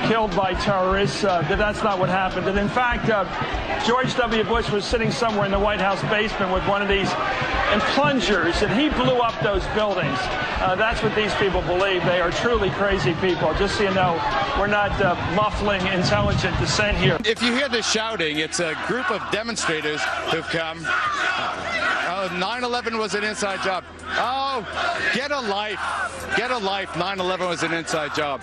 killed by terrorists, that that's not what happened. And in fact, George W. Bush was sitting somewhere in the White House basement with one of these plungers, and he blew up those buildings. That's what these people believe. They are truly crazy people. Just so you know, we're not muffling intelligent dissent here. If you hear the shouting, it's a group of demonstrators who've come. 9/11 was an inside job. Oh, get a life. Get a life. 9/11 was an inside job.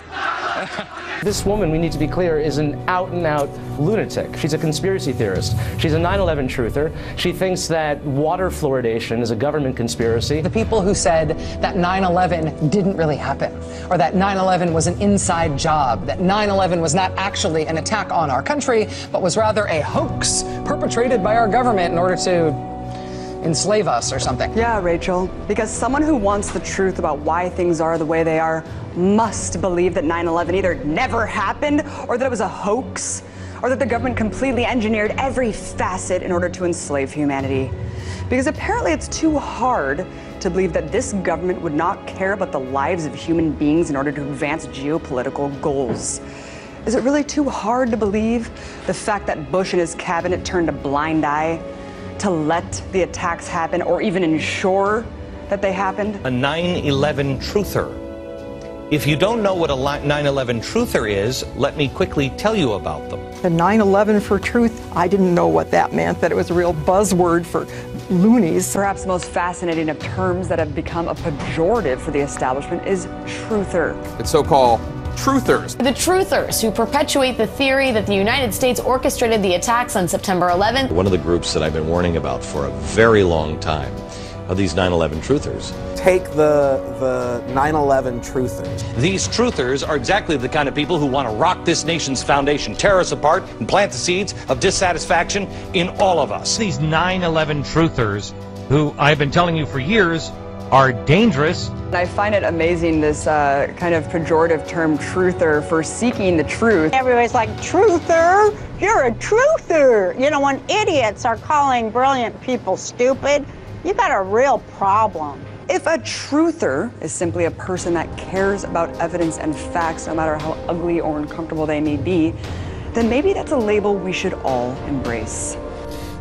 This woman, we need to be clear, is an out-and-out lunatic. She's a conspiracy theorist. She's a 9/11 truther. She thinks that water fluoridation is a government conspiracy. The people who said that 9/11 didn't really happen, or that 9/11 was an inside job, that 9/11 was not actually an attack on our country, but was rather a hoax perpetrated by our government in order to enslave us or something. Yeah, Rachel, because someone who wants the truth about why things are the way they are must believe that 9/11 either never happened, or that it was a hoax, or that the government completely engineered every facet in order to enslave humanity. Because apparently it's too hard to believe that this government would not care about the lives of human beings in order to advance geopolitical goals. Is it really too hard to believe the fact that Bush and his cabinet turned a blind eye to let the attacks happen, or even ensure that they happened? A 9/11 truther. If you don't know what a 9/11 truther is, let me quickly tell you about them. The 9/11 for truth, I didn't know what that meant, that it was a real buzzword for loonies. Perhaps the most fascinating of terms that have become a pejorative for the establishment is truther. It's so-called truthers. The truthers who perpetuate the theory that the United States orchestrated the attacks on September 11th. One of the groups that I've been warning about for a very long time are these 9/11 truthers. Take the 9/11 truthers. These truthers are exactly the kind of people who want to rock this nation's foundation, tear us apart, and plant the seeds of dissatisfaction in all of us. These 9/11 truthers, who I've been telling you for years, are dangerous. I find it amazing, this kind of pejorative term truther for seeking the truth. Everybody's like, truther? You're a truther. You know, when idiots are calling brilliant people stupid, you got a real problem. If a truther is simply a person that cares about evidence and facts, no matter how ugly or uncomfortable they may be, then maybe that's a label we should all embrace.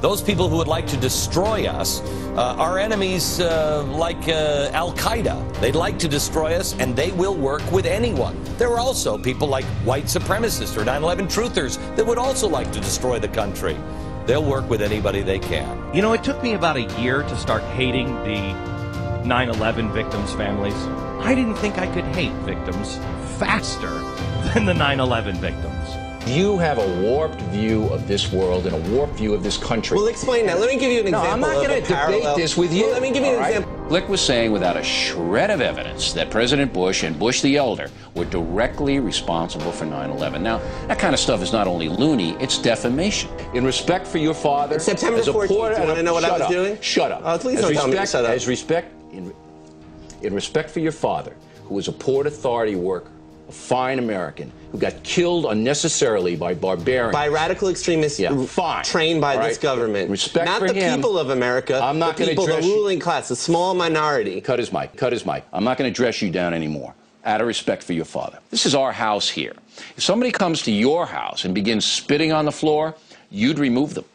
Those people who would like to destroy us are enemies like Al-Qaeda. They'd like to destroy us, and they will work with anyone. There are also people like white supremacists or 9/11 truthers that would also like to destroy the country. They'll work with anybody they can. You know, it took me about a year to start hating the 9/11 victims' families. I didn't think I could hate victims faster than the 9/11 victims. You have a warped view of this world and a warped view of this country. Well, explain that. Let me give you an example. No, I'm not going to debate this with you. Well, let me give you an example. Glick was saying without a shred of evidence that President Bush and Bush the elder were directly responsible for 9/11. Now, that kind of stuff is not only loony, it's defamation. In respect for your father... It's September 14th. Do you want to know what I was doing? Shut up. Please don't tell me to shut up. In respect for your father, who was a Port Authority worker, a fine American, who got killed unnecessarily by barbarians. By radical extremists trained by this government. Respect not for the him. People of America, I'm not the people, the ruling class, the small minority. Cut his mic. Cut his mic. I'm not going to dress you down anymore, out of respect for your father. This is our house here. If somebody comes to your house and begins spitting on the floor, you'd remove them.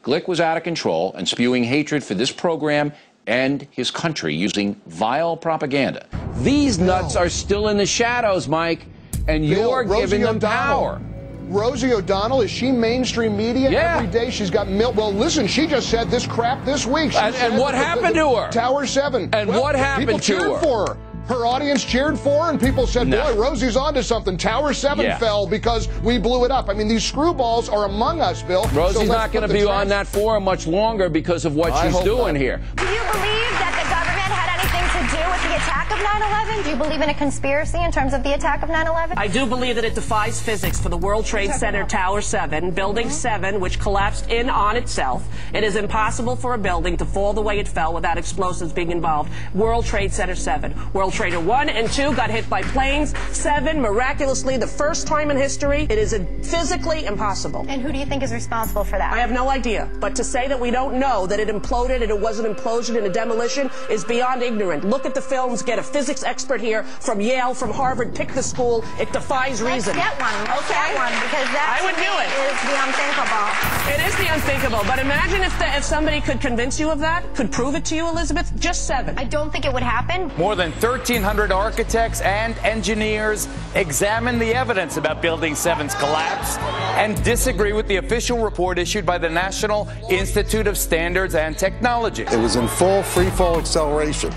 Glick was out of control and spewing hatred for this program and his country using vile propaganda. These nuts are still in the shadows, Mike, and you're giving them power. Rosie O'Donnell, is she mainstream media? Yeah. Every day she's got well, listen, she just said this crap this week. And what happened to her? Tower 7. And what happened to her? People cheered for her. Her audience cheered for her, and people said, boy, Rosie's onto something. Tower 7 fell because we blew it up. I mean, these screwballs are among us, Bill. Rosie's not going to be on that forum much longer because of what she's doing here. Do you believe that the government had anything to do with the attack of 9/11? Do you believe in a conspiracy in terms of the attack of 9/11? I do believe that it defies physics for the World Trade Center Tower 7, Building 7, which collapsed in on itself. It is impossible for a building to fall the way it fell without explosives being involved. World Trade Center 7. World Trader 1 and 2 got hit by planes. 7, miraculously, the first time in history, it is physically impossible. And who do you think is responsible for that? I have no idea. But to say that we don't know that it imploded and it was an implosion and a demolition is beyond ignorant. Look at the films, get a physics expert here from Yale, from Harvard, pick the school. It defies reason. Let's get one. Let's get one, because that I would do it. Is the unthinkable. It is the unthinkable. But imagine if somebody could convince you of that, could prove it to you, Elizabeth. Just 7. I don't think it would happen. More than 1,300 architects and engineers examined the evidence about Building 7's collapse and disagree with the official report issued by the National Institute of Standards and Technology. It was in full free-fall acceleration.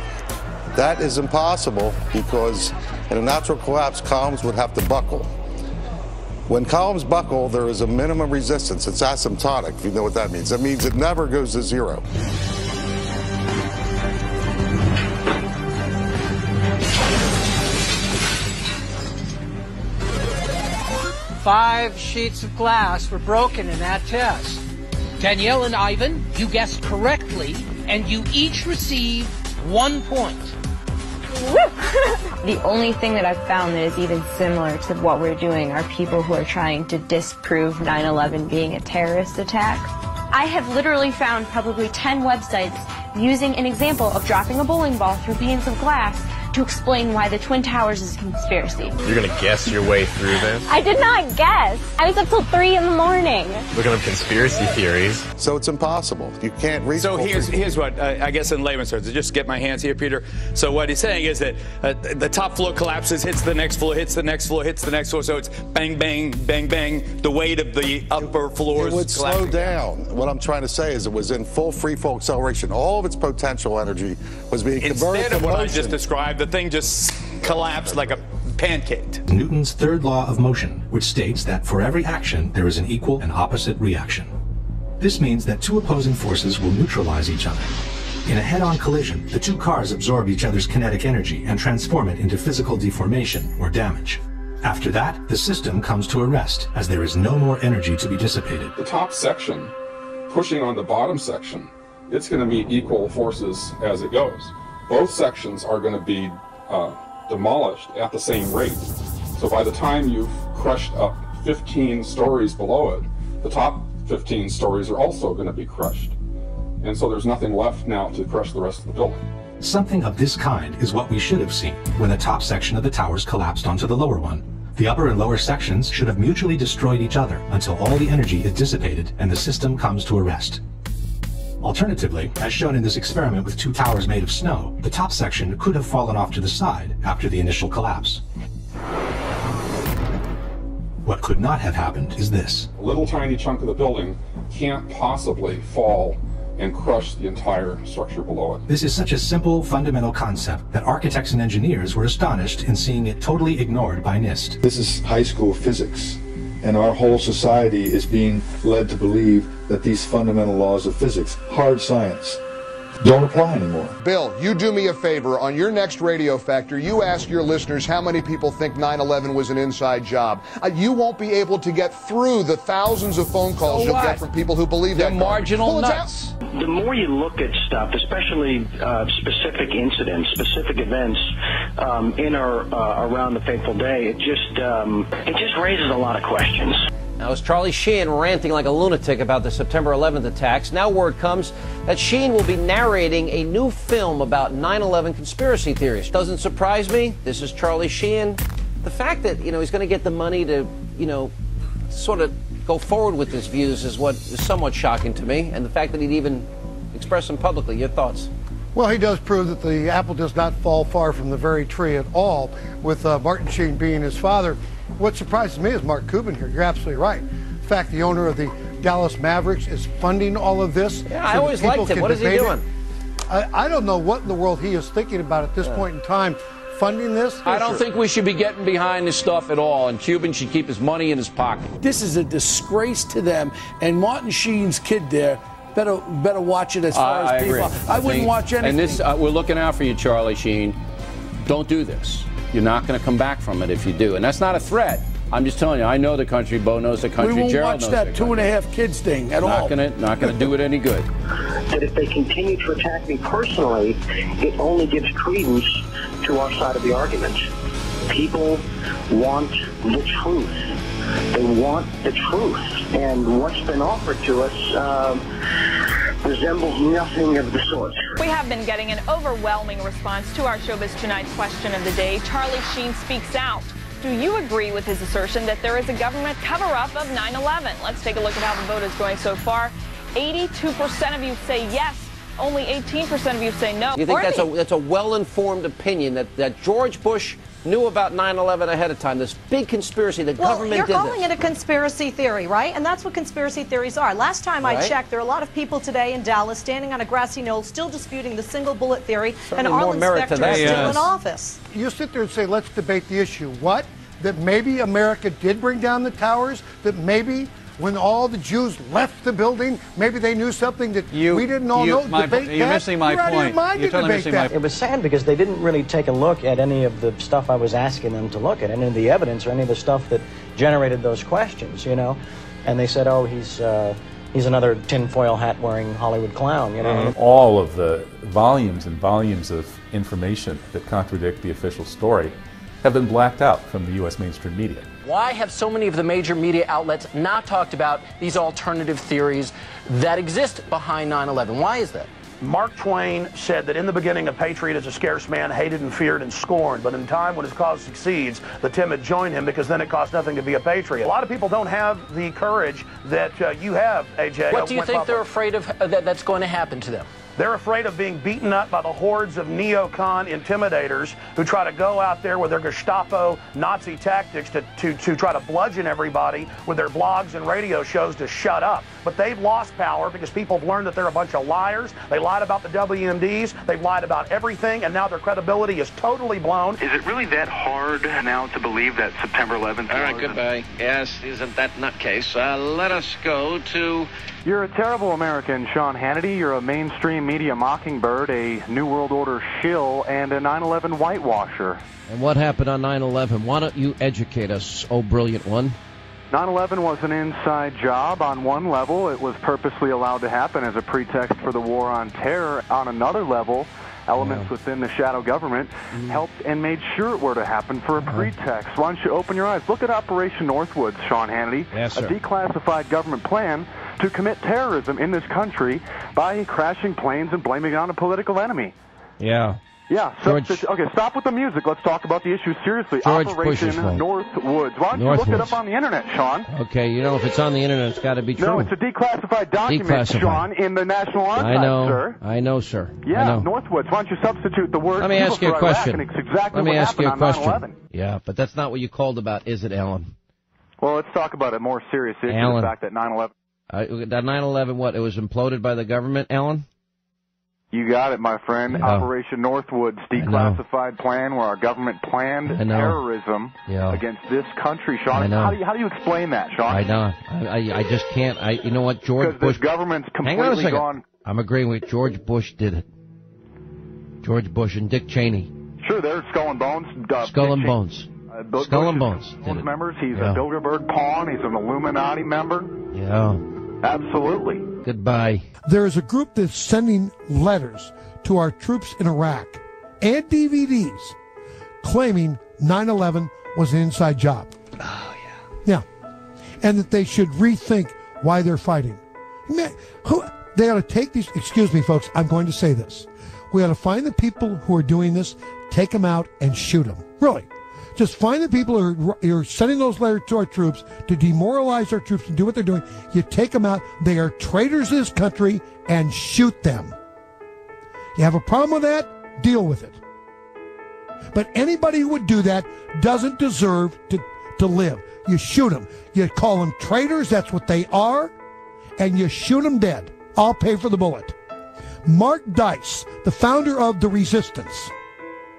That is impossible because in a natural collapse, columns would have to buckle. When columns buckle, there is a minimum resistance. It's asymptotic, if you know what that means. That means it never goes to zero. Five sheets of glass were broken in that test. Danielle and Ivan, you guessed correctly, and you each received 1 point. The only thing that I've found that is even similar to what we're doing are people who are trying to disprove 9/11 being a terrorist attack. I have literally found probably 10 websites using an example of dropping a bowling ball through panes of glass to explain why the Twin Towers is a conspiracy. You're going to guess your way through this? I did not guess. I was up till 3 in the morning. Looking up conspiracy theories. So it's impossible. You can't reach. So here's what, I guess in layman's terms, to just get my hands here, Peter. So what he's saying is that the top floor collapses, hits the next floor, hits the next floor, hits the next floor. So it's bang, bang, bang, bang. The weight of the upper floors. It would slow down. What I'm trying to say is it was in full free fall acceleration. All of its potential energy was being converted Instead of to what motion. I just described, the thing just collapsed like a pancake. Newton's third law of motion, which states that for every action there is an equal and opposite reaction. This means that two opposing forces will neutralize each other. In a head-on collision, the two cars absorb each other's kinetic energy and transform it into physical deformation or damage. After that, the system comes to a rest, as there is no more energy to be dissipated. The top section pushing on the bottom section, it's going to meet equal forces as it goes. Both sections are going to be demolished at the same rate. So by the time you've crushed up 15 stories below it, the top 15 stories are also going to be crushed. And so there's nothing left now to crush the rest of the building. Something of this kind is what we should have seen when the top section of the towers collapsed onto the lower one. The upper and lower sections should have mutually destroyed each other until all the energy is dissipated and the system comes to a rest. Alternatively, as shown in this experiment with two towers made of snow, the top section could have fallen off to the side after the initial collapse. What could not have happened is this. A little tiny chunk of the building can't possibly fall and crush the entire structure below it. This is such a simple, fundamental concept that architects and engineers were astonished in seeing it totally ignored by NIST. This is high school physics, and our whole society is being led to believe that these fundamental laws of physics, hard science, don't apply anymore. Bill, you do me a favor. On your next Radio Factor, you ask your listeners how many people think 9/11 was an inside job. You won't be able to get through the thousands of phone calls you'll get from people who believe that. They're marginal nuts. The more you look at stuff, especially specific incidents, specific events in or around the fateful day, it just raises a lot of questions. Now, as Charlie Sheen ranting like a lunatic about the September 11th attacks, now word comes that Sheen will be narrating a new film about 9/11 conspiracy theories. Doesn't surprise me. This is Charlie Sheen. The fact that, he's going to get the money to, sort of go forward with his views is what is somewhat shocking to me. And the fact that he'd even express them publicly. Your thoughts? Well, he does prove that the apple does not fall far from the very tree at all, with Martin Sheen being his father. What surprises me is Mark Cuban here. You're absolutely right. In fact, the owner of the Dallas Mavericks is funding all of this. Yeah, I always liked him. What is he doing? I don't know what in the world he is thinking about at this point in time, funding this. I don't think we should be getting behind this stuff at all, and Cuban should keep his money in his pocket. This is a disgrace to them, and Martin Sheen's kid there better watch it as far as people. Agree. I wouldn't watch anything. And this, we're looking out for you, Charlie Sheen. Don't do this. You're not going to come back from it if you do. And that's not a threat. I'm just telling you, I know the country, Bo knows the country, we won't Gerald watch knows that 2.5 kids thing at all. Not going to do it any good. That if they continue to attack me personally, it only gives credence to our side of the argument. People want the truth. They want the truth. And what's been offered to us resembles nothing of the sort. We have been getting an overwhelming response to our Showbiz Tonight question of the day. Charlie Sheen speaks out. Do you agree with his assertion that there is a government cover-up of 9/11? Let's take a look at how the vote is going so far. 82% of you say yes. Only 18% of you say no. You think that's a well-informed opinion that George Bush knew about 9/11 ahead of time? This big conspiracy, the government did this. You're calling it a conspiracy theory, right? And that's what conspiracy theories are. Last time I checked, there are a lot of people today in Dallas standing on a grassy knoll still disputing the single bullet theory, and Arlen Specter is still in office. You sit there and say, let's debate the issue. What? That maybe America did bring down the towers? That maybe when all the Jews left the building, maybe they knew something that we didn't all know? You're missing my point. You're totally missing my point. It was sad because they didn't really take a look at any of the stuff I was asking them to look at, any of the evidence or any of the stuff that generated those questions, And they said, oh, he's another tinfoil hat wearing Hollywood clown, All of the volumes and volumes of information that contradict the official story have been blacked out from the U.S. mainstream media. Why have so many of the major media outlets not talked about these alternative theories that exist behind 9/11? Why is that? Mark Twain said that in the beginning a patriot is a scarce man, hated and feared and scorned, but in time when his cause succeeds, the timid join him because then it costs nothing to be a patriot. A lot of people don't have the courage that you have, AJ. What do you think they're afraid of that's going to happen to them? They're afraid of being beaten up by the hordes of neocon intimidators who try to go out there with their Gestapo Nazi tactics to try to bludgeon everybody with their blogs and radio shows to shut up. But they've lost power because people have learned that they're a bunch of liars. They lied about the WMDs. They've lied about everything, and now their credibility is totally blown. Is it really that hard now to believe that September 11th? All right, goodbye. Yes, isn't that nutcase? Let us go to... You're a terrible American, Sean Hannity. You're a mainstream media mockingbird, a New World Order shill, and a 9/11 whitewasher. And what happened on 9/11? Why don't you educate us, oh brilliant one? 9/11 was an inside job on one level. It was purposely allowed to happen as a pretext for the war on terror. On another level, elements within the shadow government helped and made sure it were to happen for a pretext. Why don't you open your eyes? Look at Operation Northwoods, Sean Hannity. Yes, sir. A declassified government plan to commit terrorism in this country by crashing planes and blaming it on a political enemy. Yeah. Yeah. Okay, stop with the music. Let's talk about the issue seriously. George Operation Bush's fault. Northwoods. Why don't you look it up on the internet, Sean? Okay, you know, if it's on the internet, it's got to be true. No, it's a declassified document, Sean, in the National Archives, sir. I know, sir. Yeah, I know. Northwoods. Why don't you substitute the word Let me ask you a question. Iraq, and it's exactly Let me what ask you a happened on question. 9/11. Yeah, but that's not what you called about, is it, Alan? Well, let's talk about a more serious issue, Alan. the fact that 9/11... That 9/11, what, it was imploded by the government, Alan? You got it, my friend. Operation Northwoods, declassified plan where our government planned terrorism against this country, Sean. How do you explain that, Sean? I know. I just can't. You know what, George Bush... the government's Hang on a completely second. gone... I'm agreeing with George Bush did it. George Bush and Dick Cheney. Sure, they're Skull and Bones. Skull and Bones. Skull and Bones did it. Members. He's a Bilderberg pawn. He's an Illuminati member. Yeah. Absolutely. Goodbye. There is a group that's sending letters to our troops in Iraq and DVDs claiming 9/11 was an inside job. Oh, yeah. Yeah. And that they should rethink why they're fighting. They ought to take these... Excuse me, folks. I'm going to say this. We ought to find the people who are doing this, take them out, and shoot them. Really. Just find the people who are sending those letters to our troops to demoralize our troops and do what they're doing. You take them out. They are traitors to this country, and shoot them. You have a problem with that? Deal with it. But anybody who would do that doesn't deserve to live. You shoot them. You call them traitors. That's what they are. And you shoot them dead. I'll pay for the bullet. Mark Dice, the founder of The Resistance,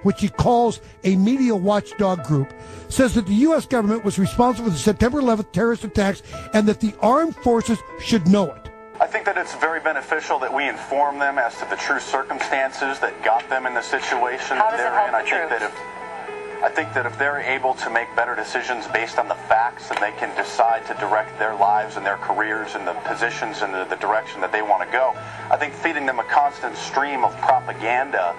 which he calls a media watchdog group, says that the U.S. government was responsible for the September 11th terrorist attacks and that the armed forces should know it. I think that it's very beneficial that we inform them as to the true circumstances that got them in the situation that they're in. I think that if they're able to make better decisions based on the facts, and they can decide to direct their lives and their careers and the positions and the direction that they want to go, I think feeding them a constant stream of propaganda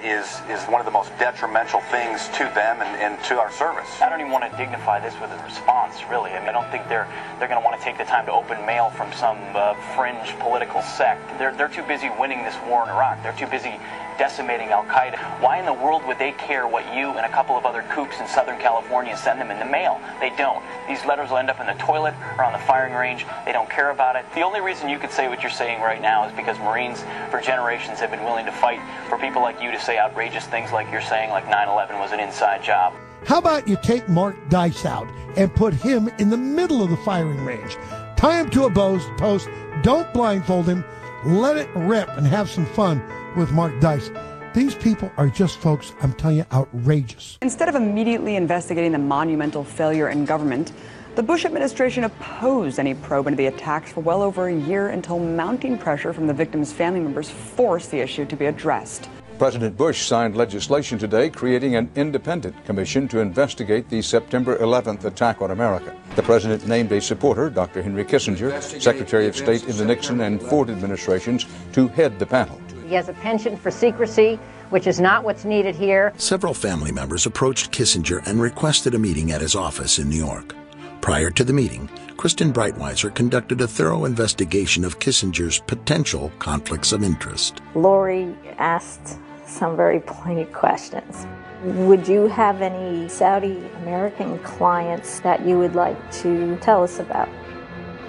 is one of the most detrimental things to them and to our service. I don't even want to dignify this with a response, really. I mean, I don't think they're going to want to take the time to open mail from some fringe political sect. They're too busy winning this war in Iraq. They're too busy decimating Al-Qaeda. Why in the world would they care what you and a couple of other kooks in Southern California send them in the mail? They don't. These letters will end up in the toilet or on the firing range. They don't care about it. The only reason you could say what you're saying right now is because Marines for generations have been willing to fight for people like you to say outrageous things like you're saying, like 9/11 was an inside job. How about you take Mark Dice out and put him in the middle of the firing range? Tie him to a post, don't blindfold him, let it rip and have some fun with Mark Dice. These people are just, folks, I'm telling you, outrageous. Instead of immediately investigating the monumental failure in government, the Bush administration opposed any probe into the attacks for well over a year until mounting pressure from the victims' family members forced the issue to be addressed. President Bush signed legislation today creating an independent commission to investigate the September 11th attack on America. The president named a supporter, Dr. Henry Kissinger, Secretary of State in the Nixon and Ford administrations, to head the panel. He has a penchant for secrecy, which is not what's needed here. Several family members approached Kissinger and requested a meeting at his office in New York. Prior to the meeting, Kristen Breitweiser conducted a thorough investigation of Kissinger's potential conflicts of interest. Lori asked some very pointed questions. Would you have any Saudi American clients that you would like to tell us about?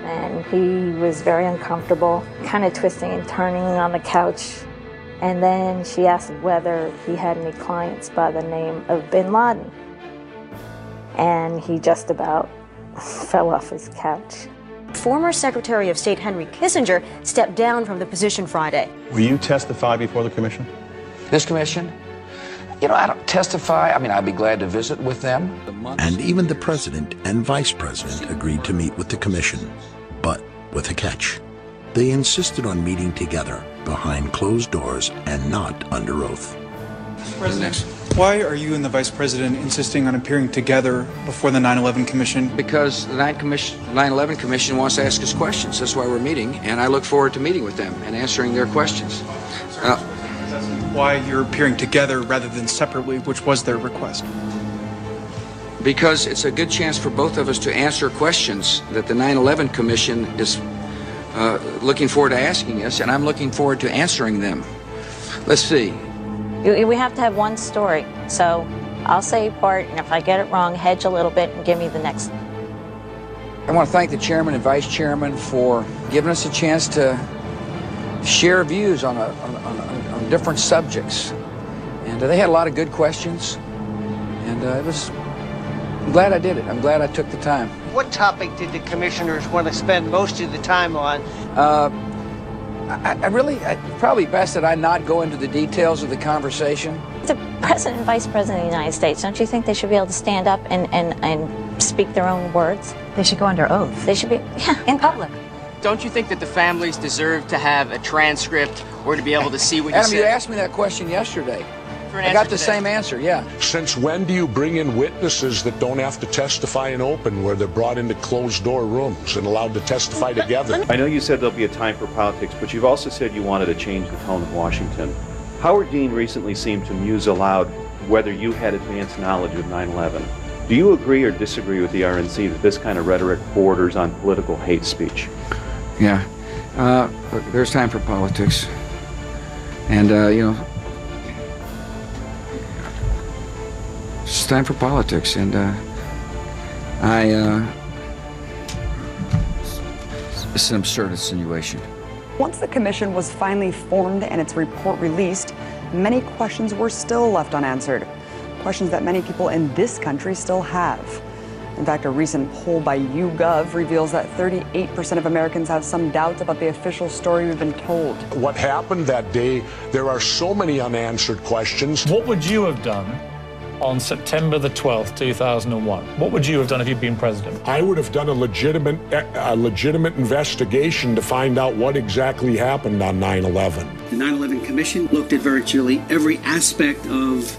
And he was very uncomfortable, kind of twisting and turning on the couch. And then she asked whether he had any clients by the name of Bin Laden. And he just about fell off his couch. Former Secretary of State Henry Kissinger stepped down from the position Friday. Will you testify before the commission? This commission? You know, I don't testify. I mean, I'd be glad to visit with them. And even the president and vice president agreed to meet with the commission, but with a catch. They insisted on meeting together behind closed doors and not under oath. Mr. President, why are you and the Vice President insisting on appearing together before the 9/11 Commission? Because the 9/11 Commission wants to ask us questions. That's why we're meeting, and I look forward to meeting with them and answering their questions. Why you're appearing together rather than separately, which was their request? Because it's a good chance for both of us to answer questions that the 9/11 Commission is looking forward to asking us, and I'm looking forward to answering them. Let's see. We have to have one story. So I'll say part, and if I get it wrong, hedge a little bit and give me the next. I want to thank the chairman and vice chairman for giving us a chance to share views on different subjects. And they had a lot of good questions. And I'm glad I did it. I'm glad I took the time. What topic did the commissioners want to spend most of the time on? Probably best that I not go into the details of the conversation. The president and vice president of the United States, don't you think they should be able to stand up and speak their own words? They should go under oath. They should be, yeah, in public. Don't you think that the families deserve to have a transcript or to be able to see what you said? Adam, you asked me that question yesterday. I got the same answer, yeah. Since when do you bring in witnesses that don't have to testify in open, where they're brought into closed-door rooms and allowed to testify together? I know you said there'll be a time for politics, but you've also said you wanted to change the tone of Washington. Howard Dean recently seemed to muse aloud whether you had advanced knowledge of 9/11. Do you agree or disagree with the RNC that this kind of rhetoric borders on political hate speech? Yeah. Look, there's time for politics. And, it's time for politics, and it's an absurd insinuation. Once the commission was finally formed and its report released, many questions were still left unanswered. Questions that many people in this country still have. In fact, a recent poll by YouGov reveals that 38% of Americans have some doubts about the official story we've been told. What happened that day, there are so many unanswered questions. What would you have done on September the 12th, 2001? What would you have done if you'd been president? I would have done a legitimate investigation to find out what exactly happened on 9/11. The 9/11 Commission looked at virtually every aspect of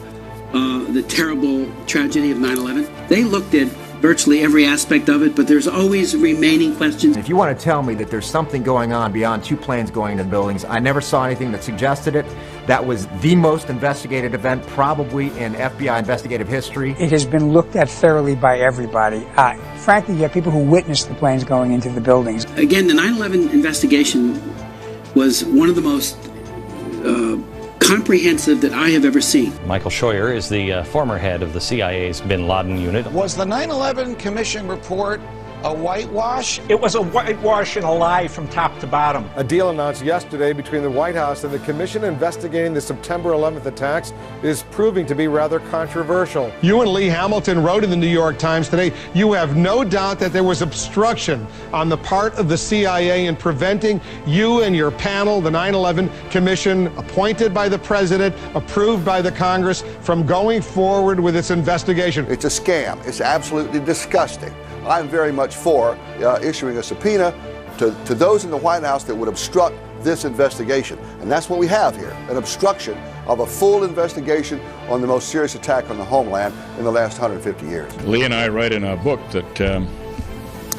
the terrible tragedy of 9/11. They looked at virtually every aspect of it, but there's always remaining questions. If you want to tell me that there's something going on beyond two planes going into the buildings, I never saw anything that suggested it. That was the most investigated event probably in FBI investigative history. It has been looked at thoroughly by everybody. Frankly, you have people who witnessed the planes going into the buildings. Again, the 9/11 investigation was one of the most comprehensive that I have ever seen. Michael Scheuer is the former head of the CIA's Bin Laden unit. Was the 9/11 Commission report a whitewash? It was a whitewash and a lie from top to bottom. A deal announced yesterday between the White House and the commission investigating the September 11th attacks is proving to be rather controversial. You and Lee Hamilton wrote in the New York Times today, you have no doubt that there was obstruction on the part of the CIA in preventing you and your panel, the 9/11 Commission, appointed by the President, approved by the Congress, from going forward with its investigation. It's a scam. It's absolutely disgusting. I'm very much for issuing a subpoena to those in the White House that would obstruct this investigation. And that's what we have here, an obstruction of a full investigation on the most serious attack on the homeland in the last 150 years. Lee and I write in our book that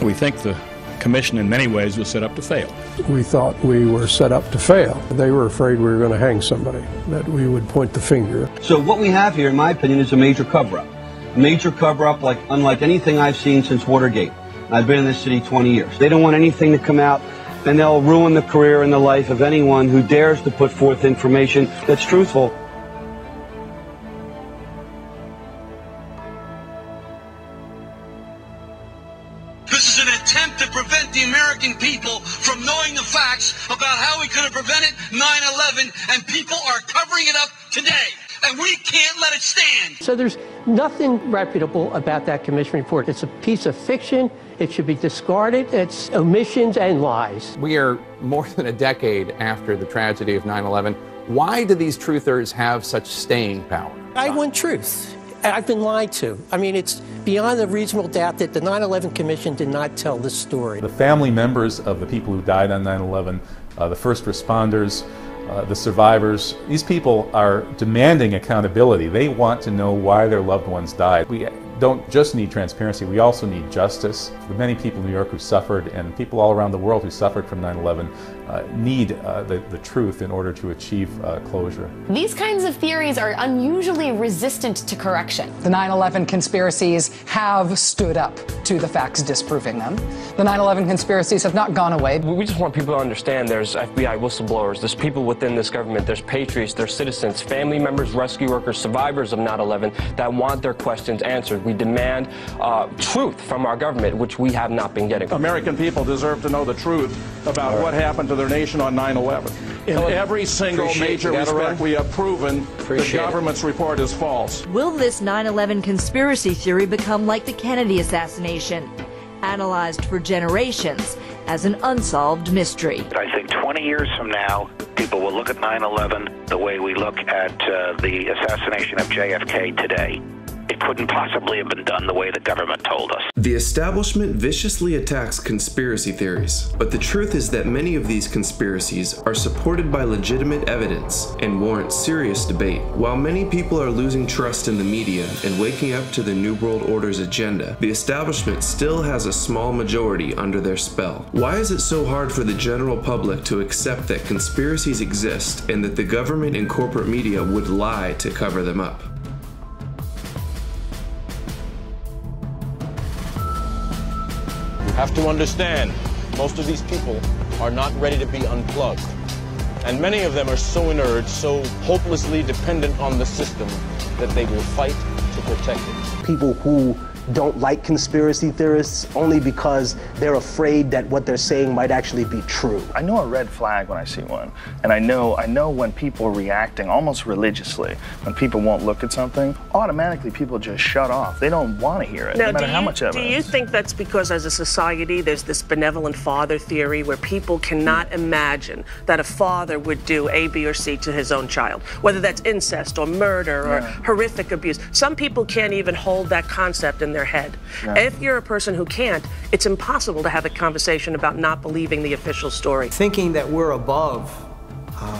we think the commission in many ways was set up to fail. We thought we were set up to fail. They were afraid we were going to hang somebody, that we would point the finger. So what we have here, in my opinion, is a major cover-up. A major cover-up unlike anything I've seen since Watergate. I've been in this city 20 years. They don't want anything to come out, and they'll ruin the career and the life of anyone who dares to put forth information that's truthful. This is an attempt to prevent the American people from knowing the facts about how we could have prevented 9/11, and people are covering it up today. And we can't let it stand. So there's nothing reputable about that commission report. It's a piece of fiction. It should be discarded. It's omissions and lies. We are more than a decade after the tragedy of 9/11. Why do these truthers have such staying power? I want truth. I've been lied to. I mean, it's beyond a reasonable doubt that the 9/11 Commission did not tell this story. The family members of the people who died on 9/11, the first responders, the survivors, these people are demanding accountability. They want to know why their loved ones died. We don't just need transparency, we also need justice. The many people in New York who suffered and people all around the world who suffered from 9/11 need the truth in order to achieve closure. These kinds of theories are unusually resistant to correction. The 9/11 conspiracies have stood up to the facts disproving them. The 9/11 conspiracies have not gone away. We just want people to understand there's FBI whistleblowers, there's people within this government, there's patriots, there's citizens, family members, rescue workers, survivors of 9/11 that want their questions answered. We demand truth from our government, which we have not been getting. American people deserve to know the truth about what happened to their nation on 9/11. In every single major respect, we have proven the government's report is false. Will this 9/11 conspiracy theory become like the Kennedy assassination, analyzed for generations as an unsolved mystery? I think 20 years from now, people will look at 9/11 the way we look at the assassination of JFK today. It couldn't possibly have been done the way the government told us. The establishment viciously attacks conspiracy theories, but the truth is that many of these conspiracies are supported by legitimate evidence and warrant serious debate. While many people are losing trust in the media and waking up to the New World Order's agenda, the establishment still has a small majority under their spell. Why is it so hard for the general public to accept that conspiracies exist and that the government and corporate media would lie to cover them up? You have to understand, most of these people are not ready to be unplugged. And many of them are so inert, so hopelessly dependent on the system that they will fight to protect it. People who don't like conspiracy theorists only because they're afraid that what they're saying might actually be true. I know a red flag when I see one, and I know when people are reacting almost religiously. When people won't look at something, automatically people just shut off. They don't want to hear it, no matter how much evidence. Do you think that's because as a society there's this benevolent father theory where people cannot imagine that a father would do A, B, or C to his own child, whether that's incest or murder or horrific abuse? Some people can't even hold that concept in their head. Yeah. If you're a person who can't, it's impossible to have a conversation about not believing the official story. Thinking that we're above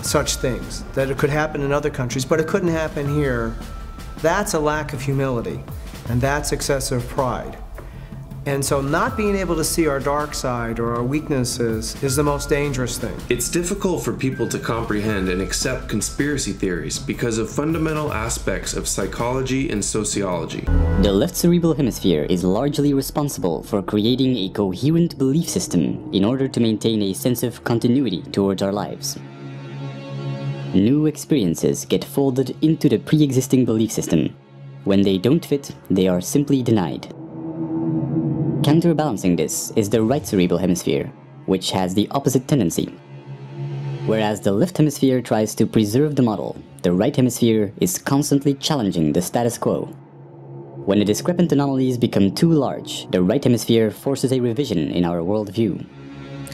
such things, that it could happen in other countries, but it couldn't happen here, that's a lack of humility, and that's excessive pride. And so not being able to see our dark side or our weaknesses is the most dangerous thing. It's difficult for people to comprehend and accept conspiracy theories because of fundamental aspects of psychology and sociology. The left cerebral hemisphere is largely responsible for creating a coherent belief system in order to maintain a sense of continuity towards our lives. New experiences get folded into the pre-existing belief system. When they don't fit, they are simply denied. Counterbalancing this is the right cerebral hemisphere, which has the opposite tendency. Whereas the left hemisphere tries to preserve the model, the right hemisphere is constantly challenging the status quo. When the discrepant anomalies become too large, the right hemisphere forces a revision in our worldview.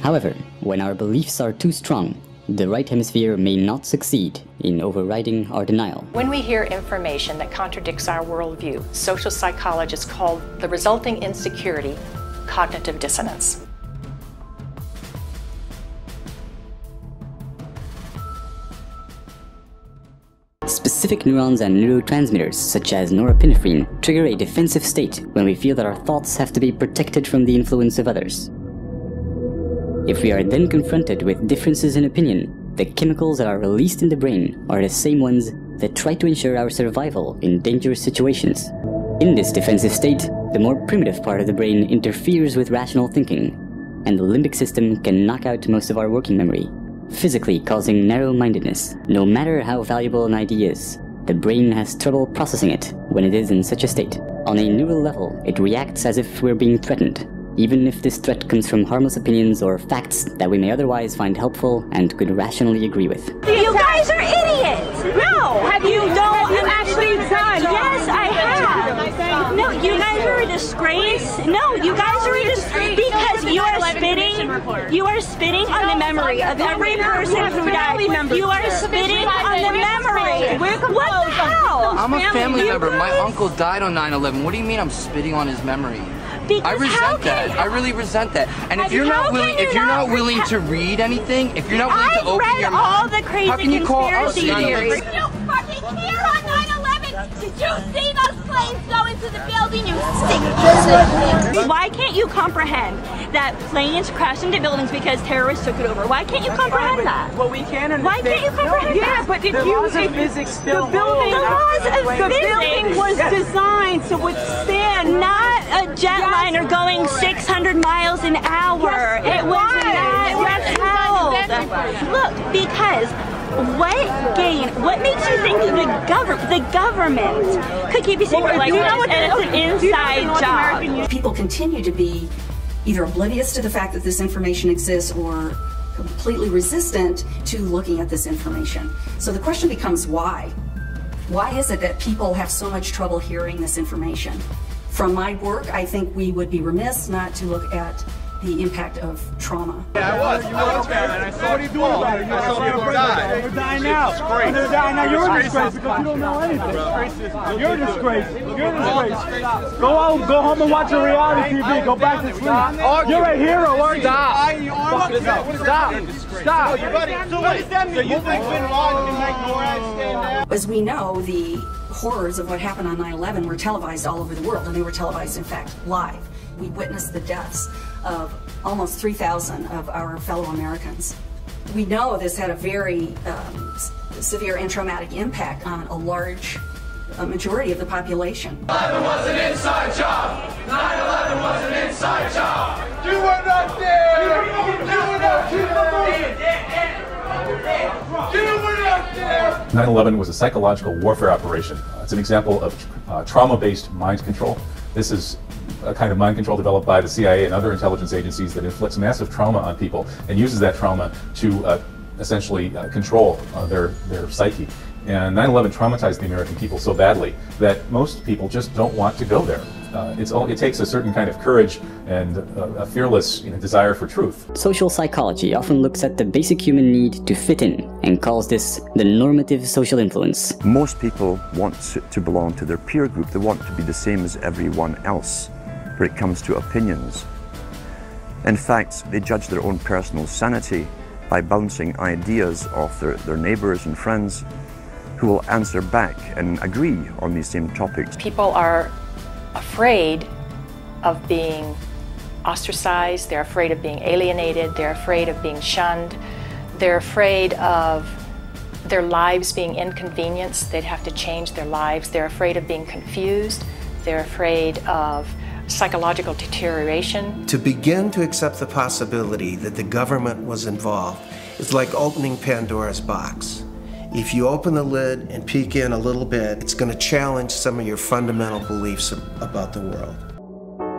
However, when our beliefs are too strong, the right hemisphere may not succeed in overriding our denial. When we hear information that contradicts our worldview, social psychologists call the resulting insecurity cognitive dissonance. Specific neurons and neurotransmitters, such as norepinephrine, trigger a defensive state when we feel that our thoughts have to be protected from the influence of others. If we are then confronted with differences in opinion, the chemicals that are released in the brain are the same ones that try to ensure our survival in dangerous situations. In this defensive state, the more primitive part of the brain interferes with rational thinking, and the limbic system can knock out most of our working memory, physically causing narrow-mindedness. No matter how valuable an idea is, the brain has trouble processing it when it is in such a state. On a neural level, it reacts as if we're being threatened, even if this threat comes from harmless opinions or facts that we may otherwise find helpful and could rationally agree with. You guys are idiots! No! Have you actually done? Yes, I have! No, you guys are a disgrace. No, you guys are a disgrace because you are spitting on the memory of every person who died. You are spitting on the memory. What the hell? I'm a family member. My uncle died on 9/11. What do you mean I'm spitting on his memory? I resent that. I really resent that. And if you're not willing to read anything, if you're not willing to open your mouth, how can you call us idiots? Were you fucking here on 9/11? Did you see those planes go into the building, you sick. Why can't you comprehend that planes crash into buildings because terrorists took it over? Why can't you comprehend that? Well, we can understand. Why can't you comprehend that? Yeah, but if you say physics still the building was designed to withstand, not a jetliner going 600 miles an hour. Yes, it was not upheld. Look, because what makes you think the government could keep you secret like this, and it's an inside job? People continue to be either oblivious to the fact that this information exists or completely resistant to looking at this information. So the question becomes why? Why is it that people have so much trouble hearing this information? From my work, I think we would be remiss not to look at the impact of trauma. Yeah, I was there, and I saw what are you doing about it? I saw people die. They're dying now. They're dying now. You're a disgrace because you don't know anything. You're a disgrace. You're a disgrace. Go out, go home and watch your reality TV. Go back to sleep. You're a hero, aren't you? Stop. So what does that mean? So you think Bin Laden can make NORAD stand down? As we know, the horrors of what happened on 9/11 were televised all over the world, and they were televised, in fact, live. We witnessed the deaths of almost 3,000 of our fellow Americans. We know this had a very severe and traumatic impact on a large majority of the population. 9/11 was an inside job. 9/11 was an inside job. You were not there. You were not there. 9/11 was a psychological warfare operation. It's an example of trauma-based mind control. This is a kind of mind control developed by the CIA and other intelligence agencies that inflicts massive trauma on people and uses that trauma to essentially control their psyche. And 9/11 traumatized the American people so badly that most people just don't want to go there. It takes a certain kind of courage and a fearless desire for truth. Social psychology often looks at the basic human need to fit in and calls this the normative social influence. Most people want to belong to their peer group. They want to be the same as everyone else when it comes to opinions. In fact, they judge their own personal sanity by bouncing ideas off their neighbors and friends who will answer back and agree on these same topics. People are afraid of being ostracized, they're afraid of being alienated, they're afraid of being shunned, they're afraid of their lives being inconvenienced, they'd have to change their lives, they're afraid of being confused, they're afraid of psychological deterioration. To begin to accept the possibility that the government was involved is like opening Pandora's box. If you open the lid and peek in a little bit, it's going to challenge some of your fundamental beliefs about the world.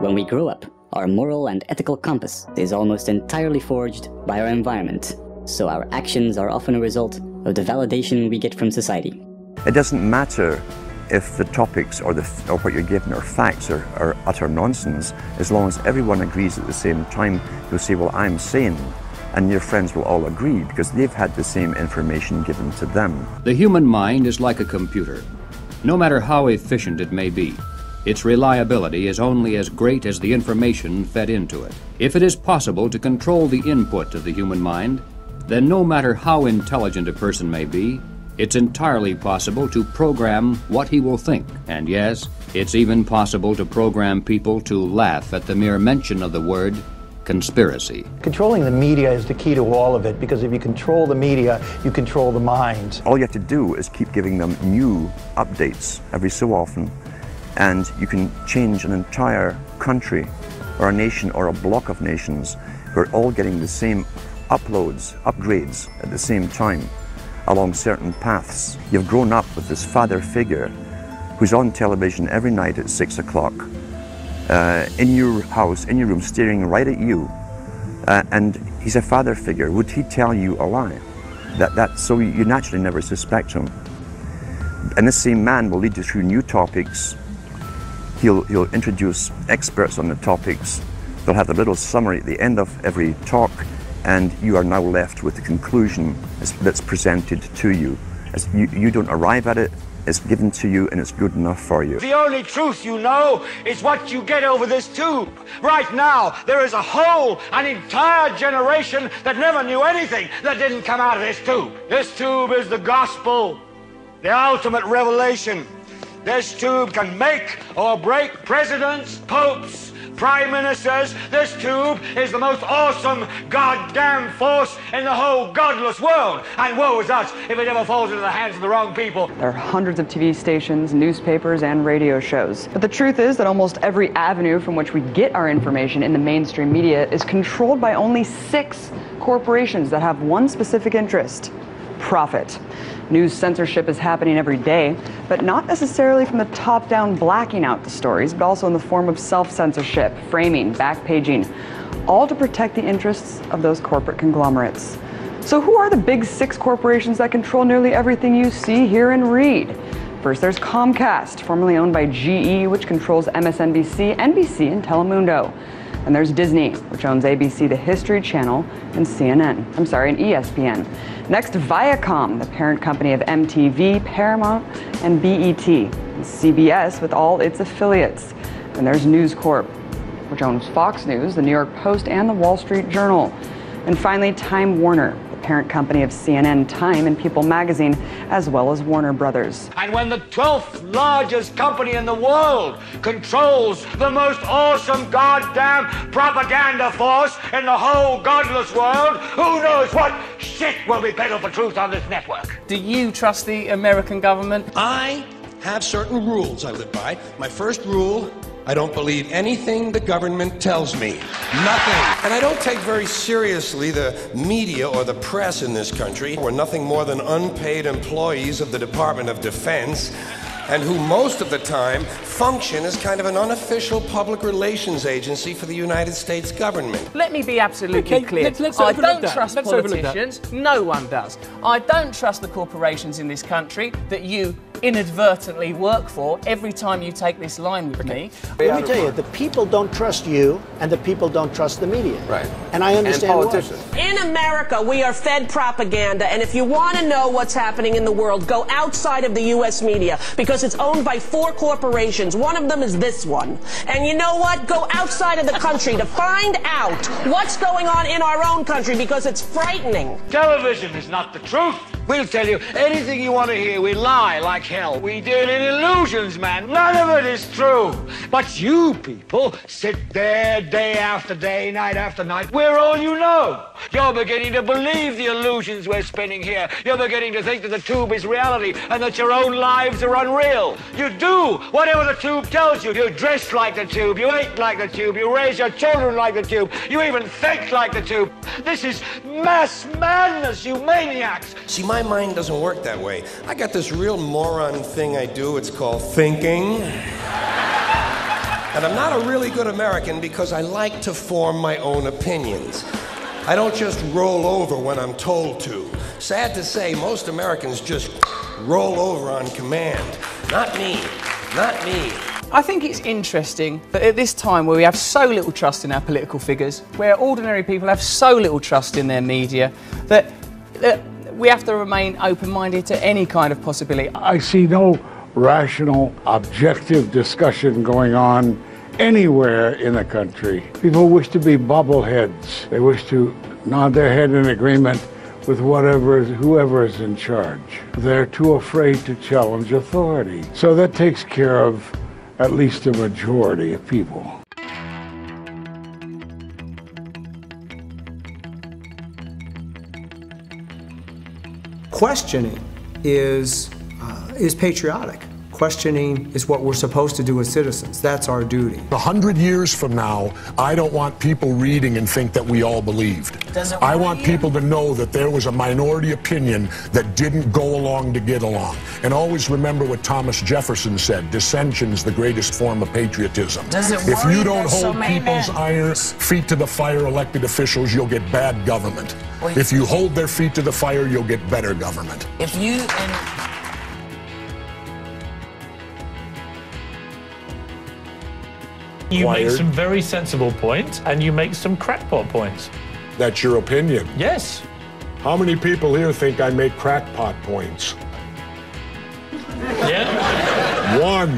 When we grow up, our moral and ethical compass is almost entirely forged by our environment, so our actions are often a result of the validation we get from society. It doesn't matter if the topics or what you're given are facts or utter nonsense, as long as everyone agrees at the same time. You'll say, well, I'm sane. And your friends will all agree because they've had the same information given to them. The human mind is like a computer. No matter how efficient it may be, its reliability is only as great as the information fed into it. If it is possible to control the input of the human mind, then no matter how intelligent a person may be, it's entirely possible to program what he will think. And yes, it's even possible to program people to laugh at the mere mention of the word conspiracy. Controlling the media is the key to all of it, because if you control the media, you control the mind. All you have to do is keep giving them new updates every so often, and you can change an entire country or a nation or a block of nations who are all getting the same upgrades at the same time along certain paths. You've grown up with this father figure who's on television every night at 6 o'clock. In your house, in your room, staring right at you, and he's a father figure. Would he tell you a lie? So you naturally never suspect him. And this same man will lead you through new topics. He'll introduce experts on the topics. They'll have a little summary at the end of every talk, and you are now left with the conclusion that's presented to you. You don't arrive at it. It's given to you and it's good enough for you. The only truth you know is what you get over this tube. Right now, there is an entire generation that never knew anything that didn't come out of this tube. This tube is the gospel, the ultimate revelation. This tube can make or break presidents, popes, prime ministers. This tube is the most awesome goddamn force in the whole godless world. And woe is us if it ever falls into the hands of the wrong people. There are hundreds of TV stations, newspapers, and radio shows. But the truth is that almost every avenue from which we get our information in the mainstream media is controlled by only 6 corporations that have one specific interest: profit. News censorship is happening every day, but not necessarily from the top down blacking out the stories, but also in the form of self-censorship, framing, backpaging, all to protect the interests of those corporate conglomerates. So who are the big 6 corporations that control nearly everything you see, hear, and read? First, there's Comcast, formerly owned by GE, which controls MSNBC, NBC, and Telemundo. And there's Disney, which owns ABC, the History Channel, and and ESPN. Next, Viacom, the parent company of MTV, Paramount, and BET. And CBS with all its affiliates. And there's News Corp, which owns Fox News, the New York Post, and the Wall Street Journal. And finally, Time Warner, the parent company of CNN, Time, and People magazine, as well as Warner Brothers. And when the 12th largest company in the world controls the most awesome goddamn propaganda force in the whole godless world, who knows what shit will be peddled for truth on this network? Do you trust the American government? I have certain rules I live by. My first rule: I don't believe anything the government tells me. Nothing. And I don't take very seriously the media or the press in this country. We're nothing more than unpaid employees of the Department of Defense, and who most of the time function as kind of an unofficial public relations agency for the United States government. Let me be absolutely clear. I don't trust politicians. No one does. I don't trust the corporations in this country that you inadvertently work for every time you take this line with me. Let me tell you, the people don't trust you, and the people don't trust the media. Right. And I understand and politicians. why. In America, we are fed propaganda, and if you want to know what's happening in the world, go outside of the U.S. media, because it's owned by 4 corporations. One of them is this one. And you know what? Go outside of the country to find out what's going on in our own country, because it's frightening. Television is not the truth. We'll tell you anything you want to hear. We lie like hell. We deal in illusions, man. None of it is true. But you people sit there day after day, night after night. We're all you know. You're beginning to believe the illusions we're spinning here. You're beginning to think that the tube is reality and that your own lives are unreal. You do whatever the tube tells you. You dress like the tube. You eat like the tube. You raise your children like the tube. You even think like the tube. This is mass madness, you maniacs. See, my mind doesn't work that way. I got this real moron thing I do. It's called thinking. And I'm not a really good American because I like to form my own opinions. I don't just roll over when I'm told to. Sad to say, most Americans just roll over on command. Not me. Not me. I think it's interesting that at this time where we have so little trust in our political figures, where ordinary people have so little trust in their media, that we have to remain open-minded to any kind of possibility. I see no rational, objective discussion going on anywhere in the country. People wish to be bubbleheads. They wish to nod their head in agreement with whoever is in charge. They're too afraid to challenge authority. So that takes care of at least a majority of people. Questioning is patriotic. Questioning is what we're supposed to do as citizens. That's our duty. 100 years from now, I don't want people reading and think that we all believed. I want people to know that there was a minority opinion that didn't go along to get along. And always remember what Thomas Jefferson said, dissension's the greatest form of patriotism. If you don't hold people's feet to the fire, elected officials, you'll get bad government. If you hold their feet to the fire, you'll get better government. If you... You make some very sensible points, and you make some crackpot points. That's your opinion? Yes. How many people here think I make crackpot points? Yeah. 1.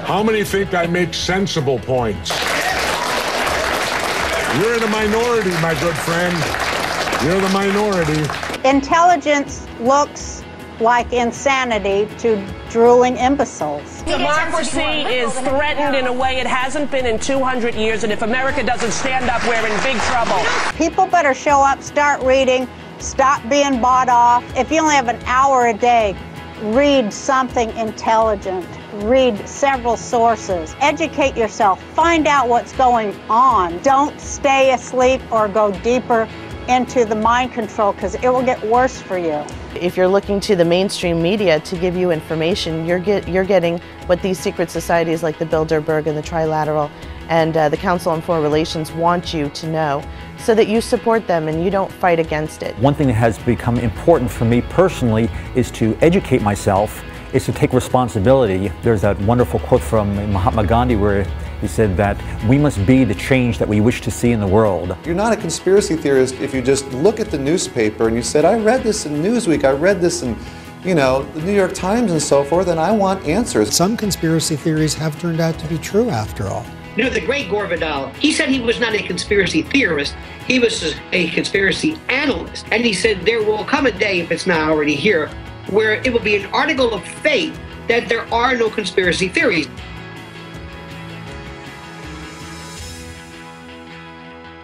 How many think I make sensible points? You're in a minority, my good friend. You're the minority. Intelligence looks like insanity to drooling imbeciles. Democracy is threatened in a way it hasn't been in 200 years, and if America doesn't stand up, we're in big trouble. People better show up, start reading, stop being bought off. If you only have an hour a day, read something intelligent. Read several sources. Educate yourself. Find out what's going on. Don't stay asleep or go deeper into the mind control, because it will get worse for you. If you're looking to the mainstream media to give you information, you're getting what these secret societies like the Bilderberg and the Trilateral and the Council on Foreign Relations want you to know, so that you support them and you don't fight against it. One thing that has become important for me personally is to educate myself, is to take responsibility. There's that wonderful quote from Mahatma Gandhi where he said that we must be the change that we wish to see in the world. You're not a conspiracy theorist if you just look at the newspaper and you said, I read this in Newsweek, I read this in, you know, the New York Times and so forth, and I want answers. Some conspiracy theories have turned out to be true after all. You know, the great Gore Vidal, he said he was not a conspiracy theorist, he was a conspiracy analyst. And he said there will come a day, if it's not already here, where it will be an article of faith that there are no conspiracy theories.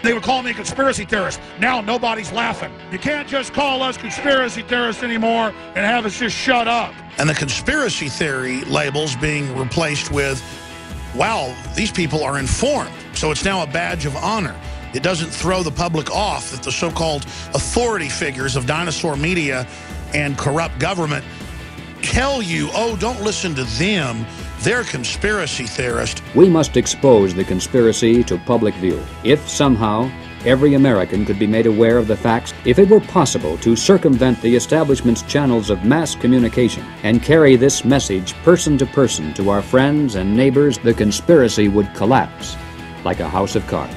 They would call me a conspiracy theorist. Now nobody's laughing. You can't just call us conspiracy theorists anymore and have us just shut up. And the conspiracy theory labels being replaced with, wow, these people are informed. So it's now a badge of honor. It doesn't throw the public off that the so-called authority figures of dinosaur media and corrupt government tell you, oh, don't listen to them. They're conspiracy theorists. We must expose the conspiracy to public view. If somehow every American could be made aware of the facts, if it were possible to circumvent the establishment's channels of mass communication and carry this message person to our friends and neighbors, the conspiracy would collapse like a house of cards.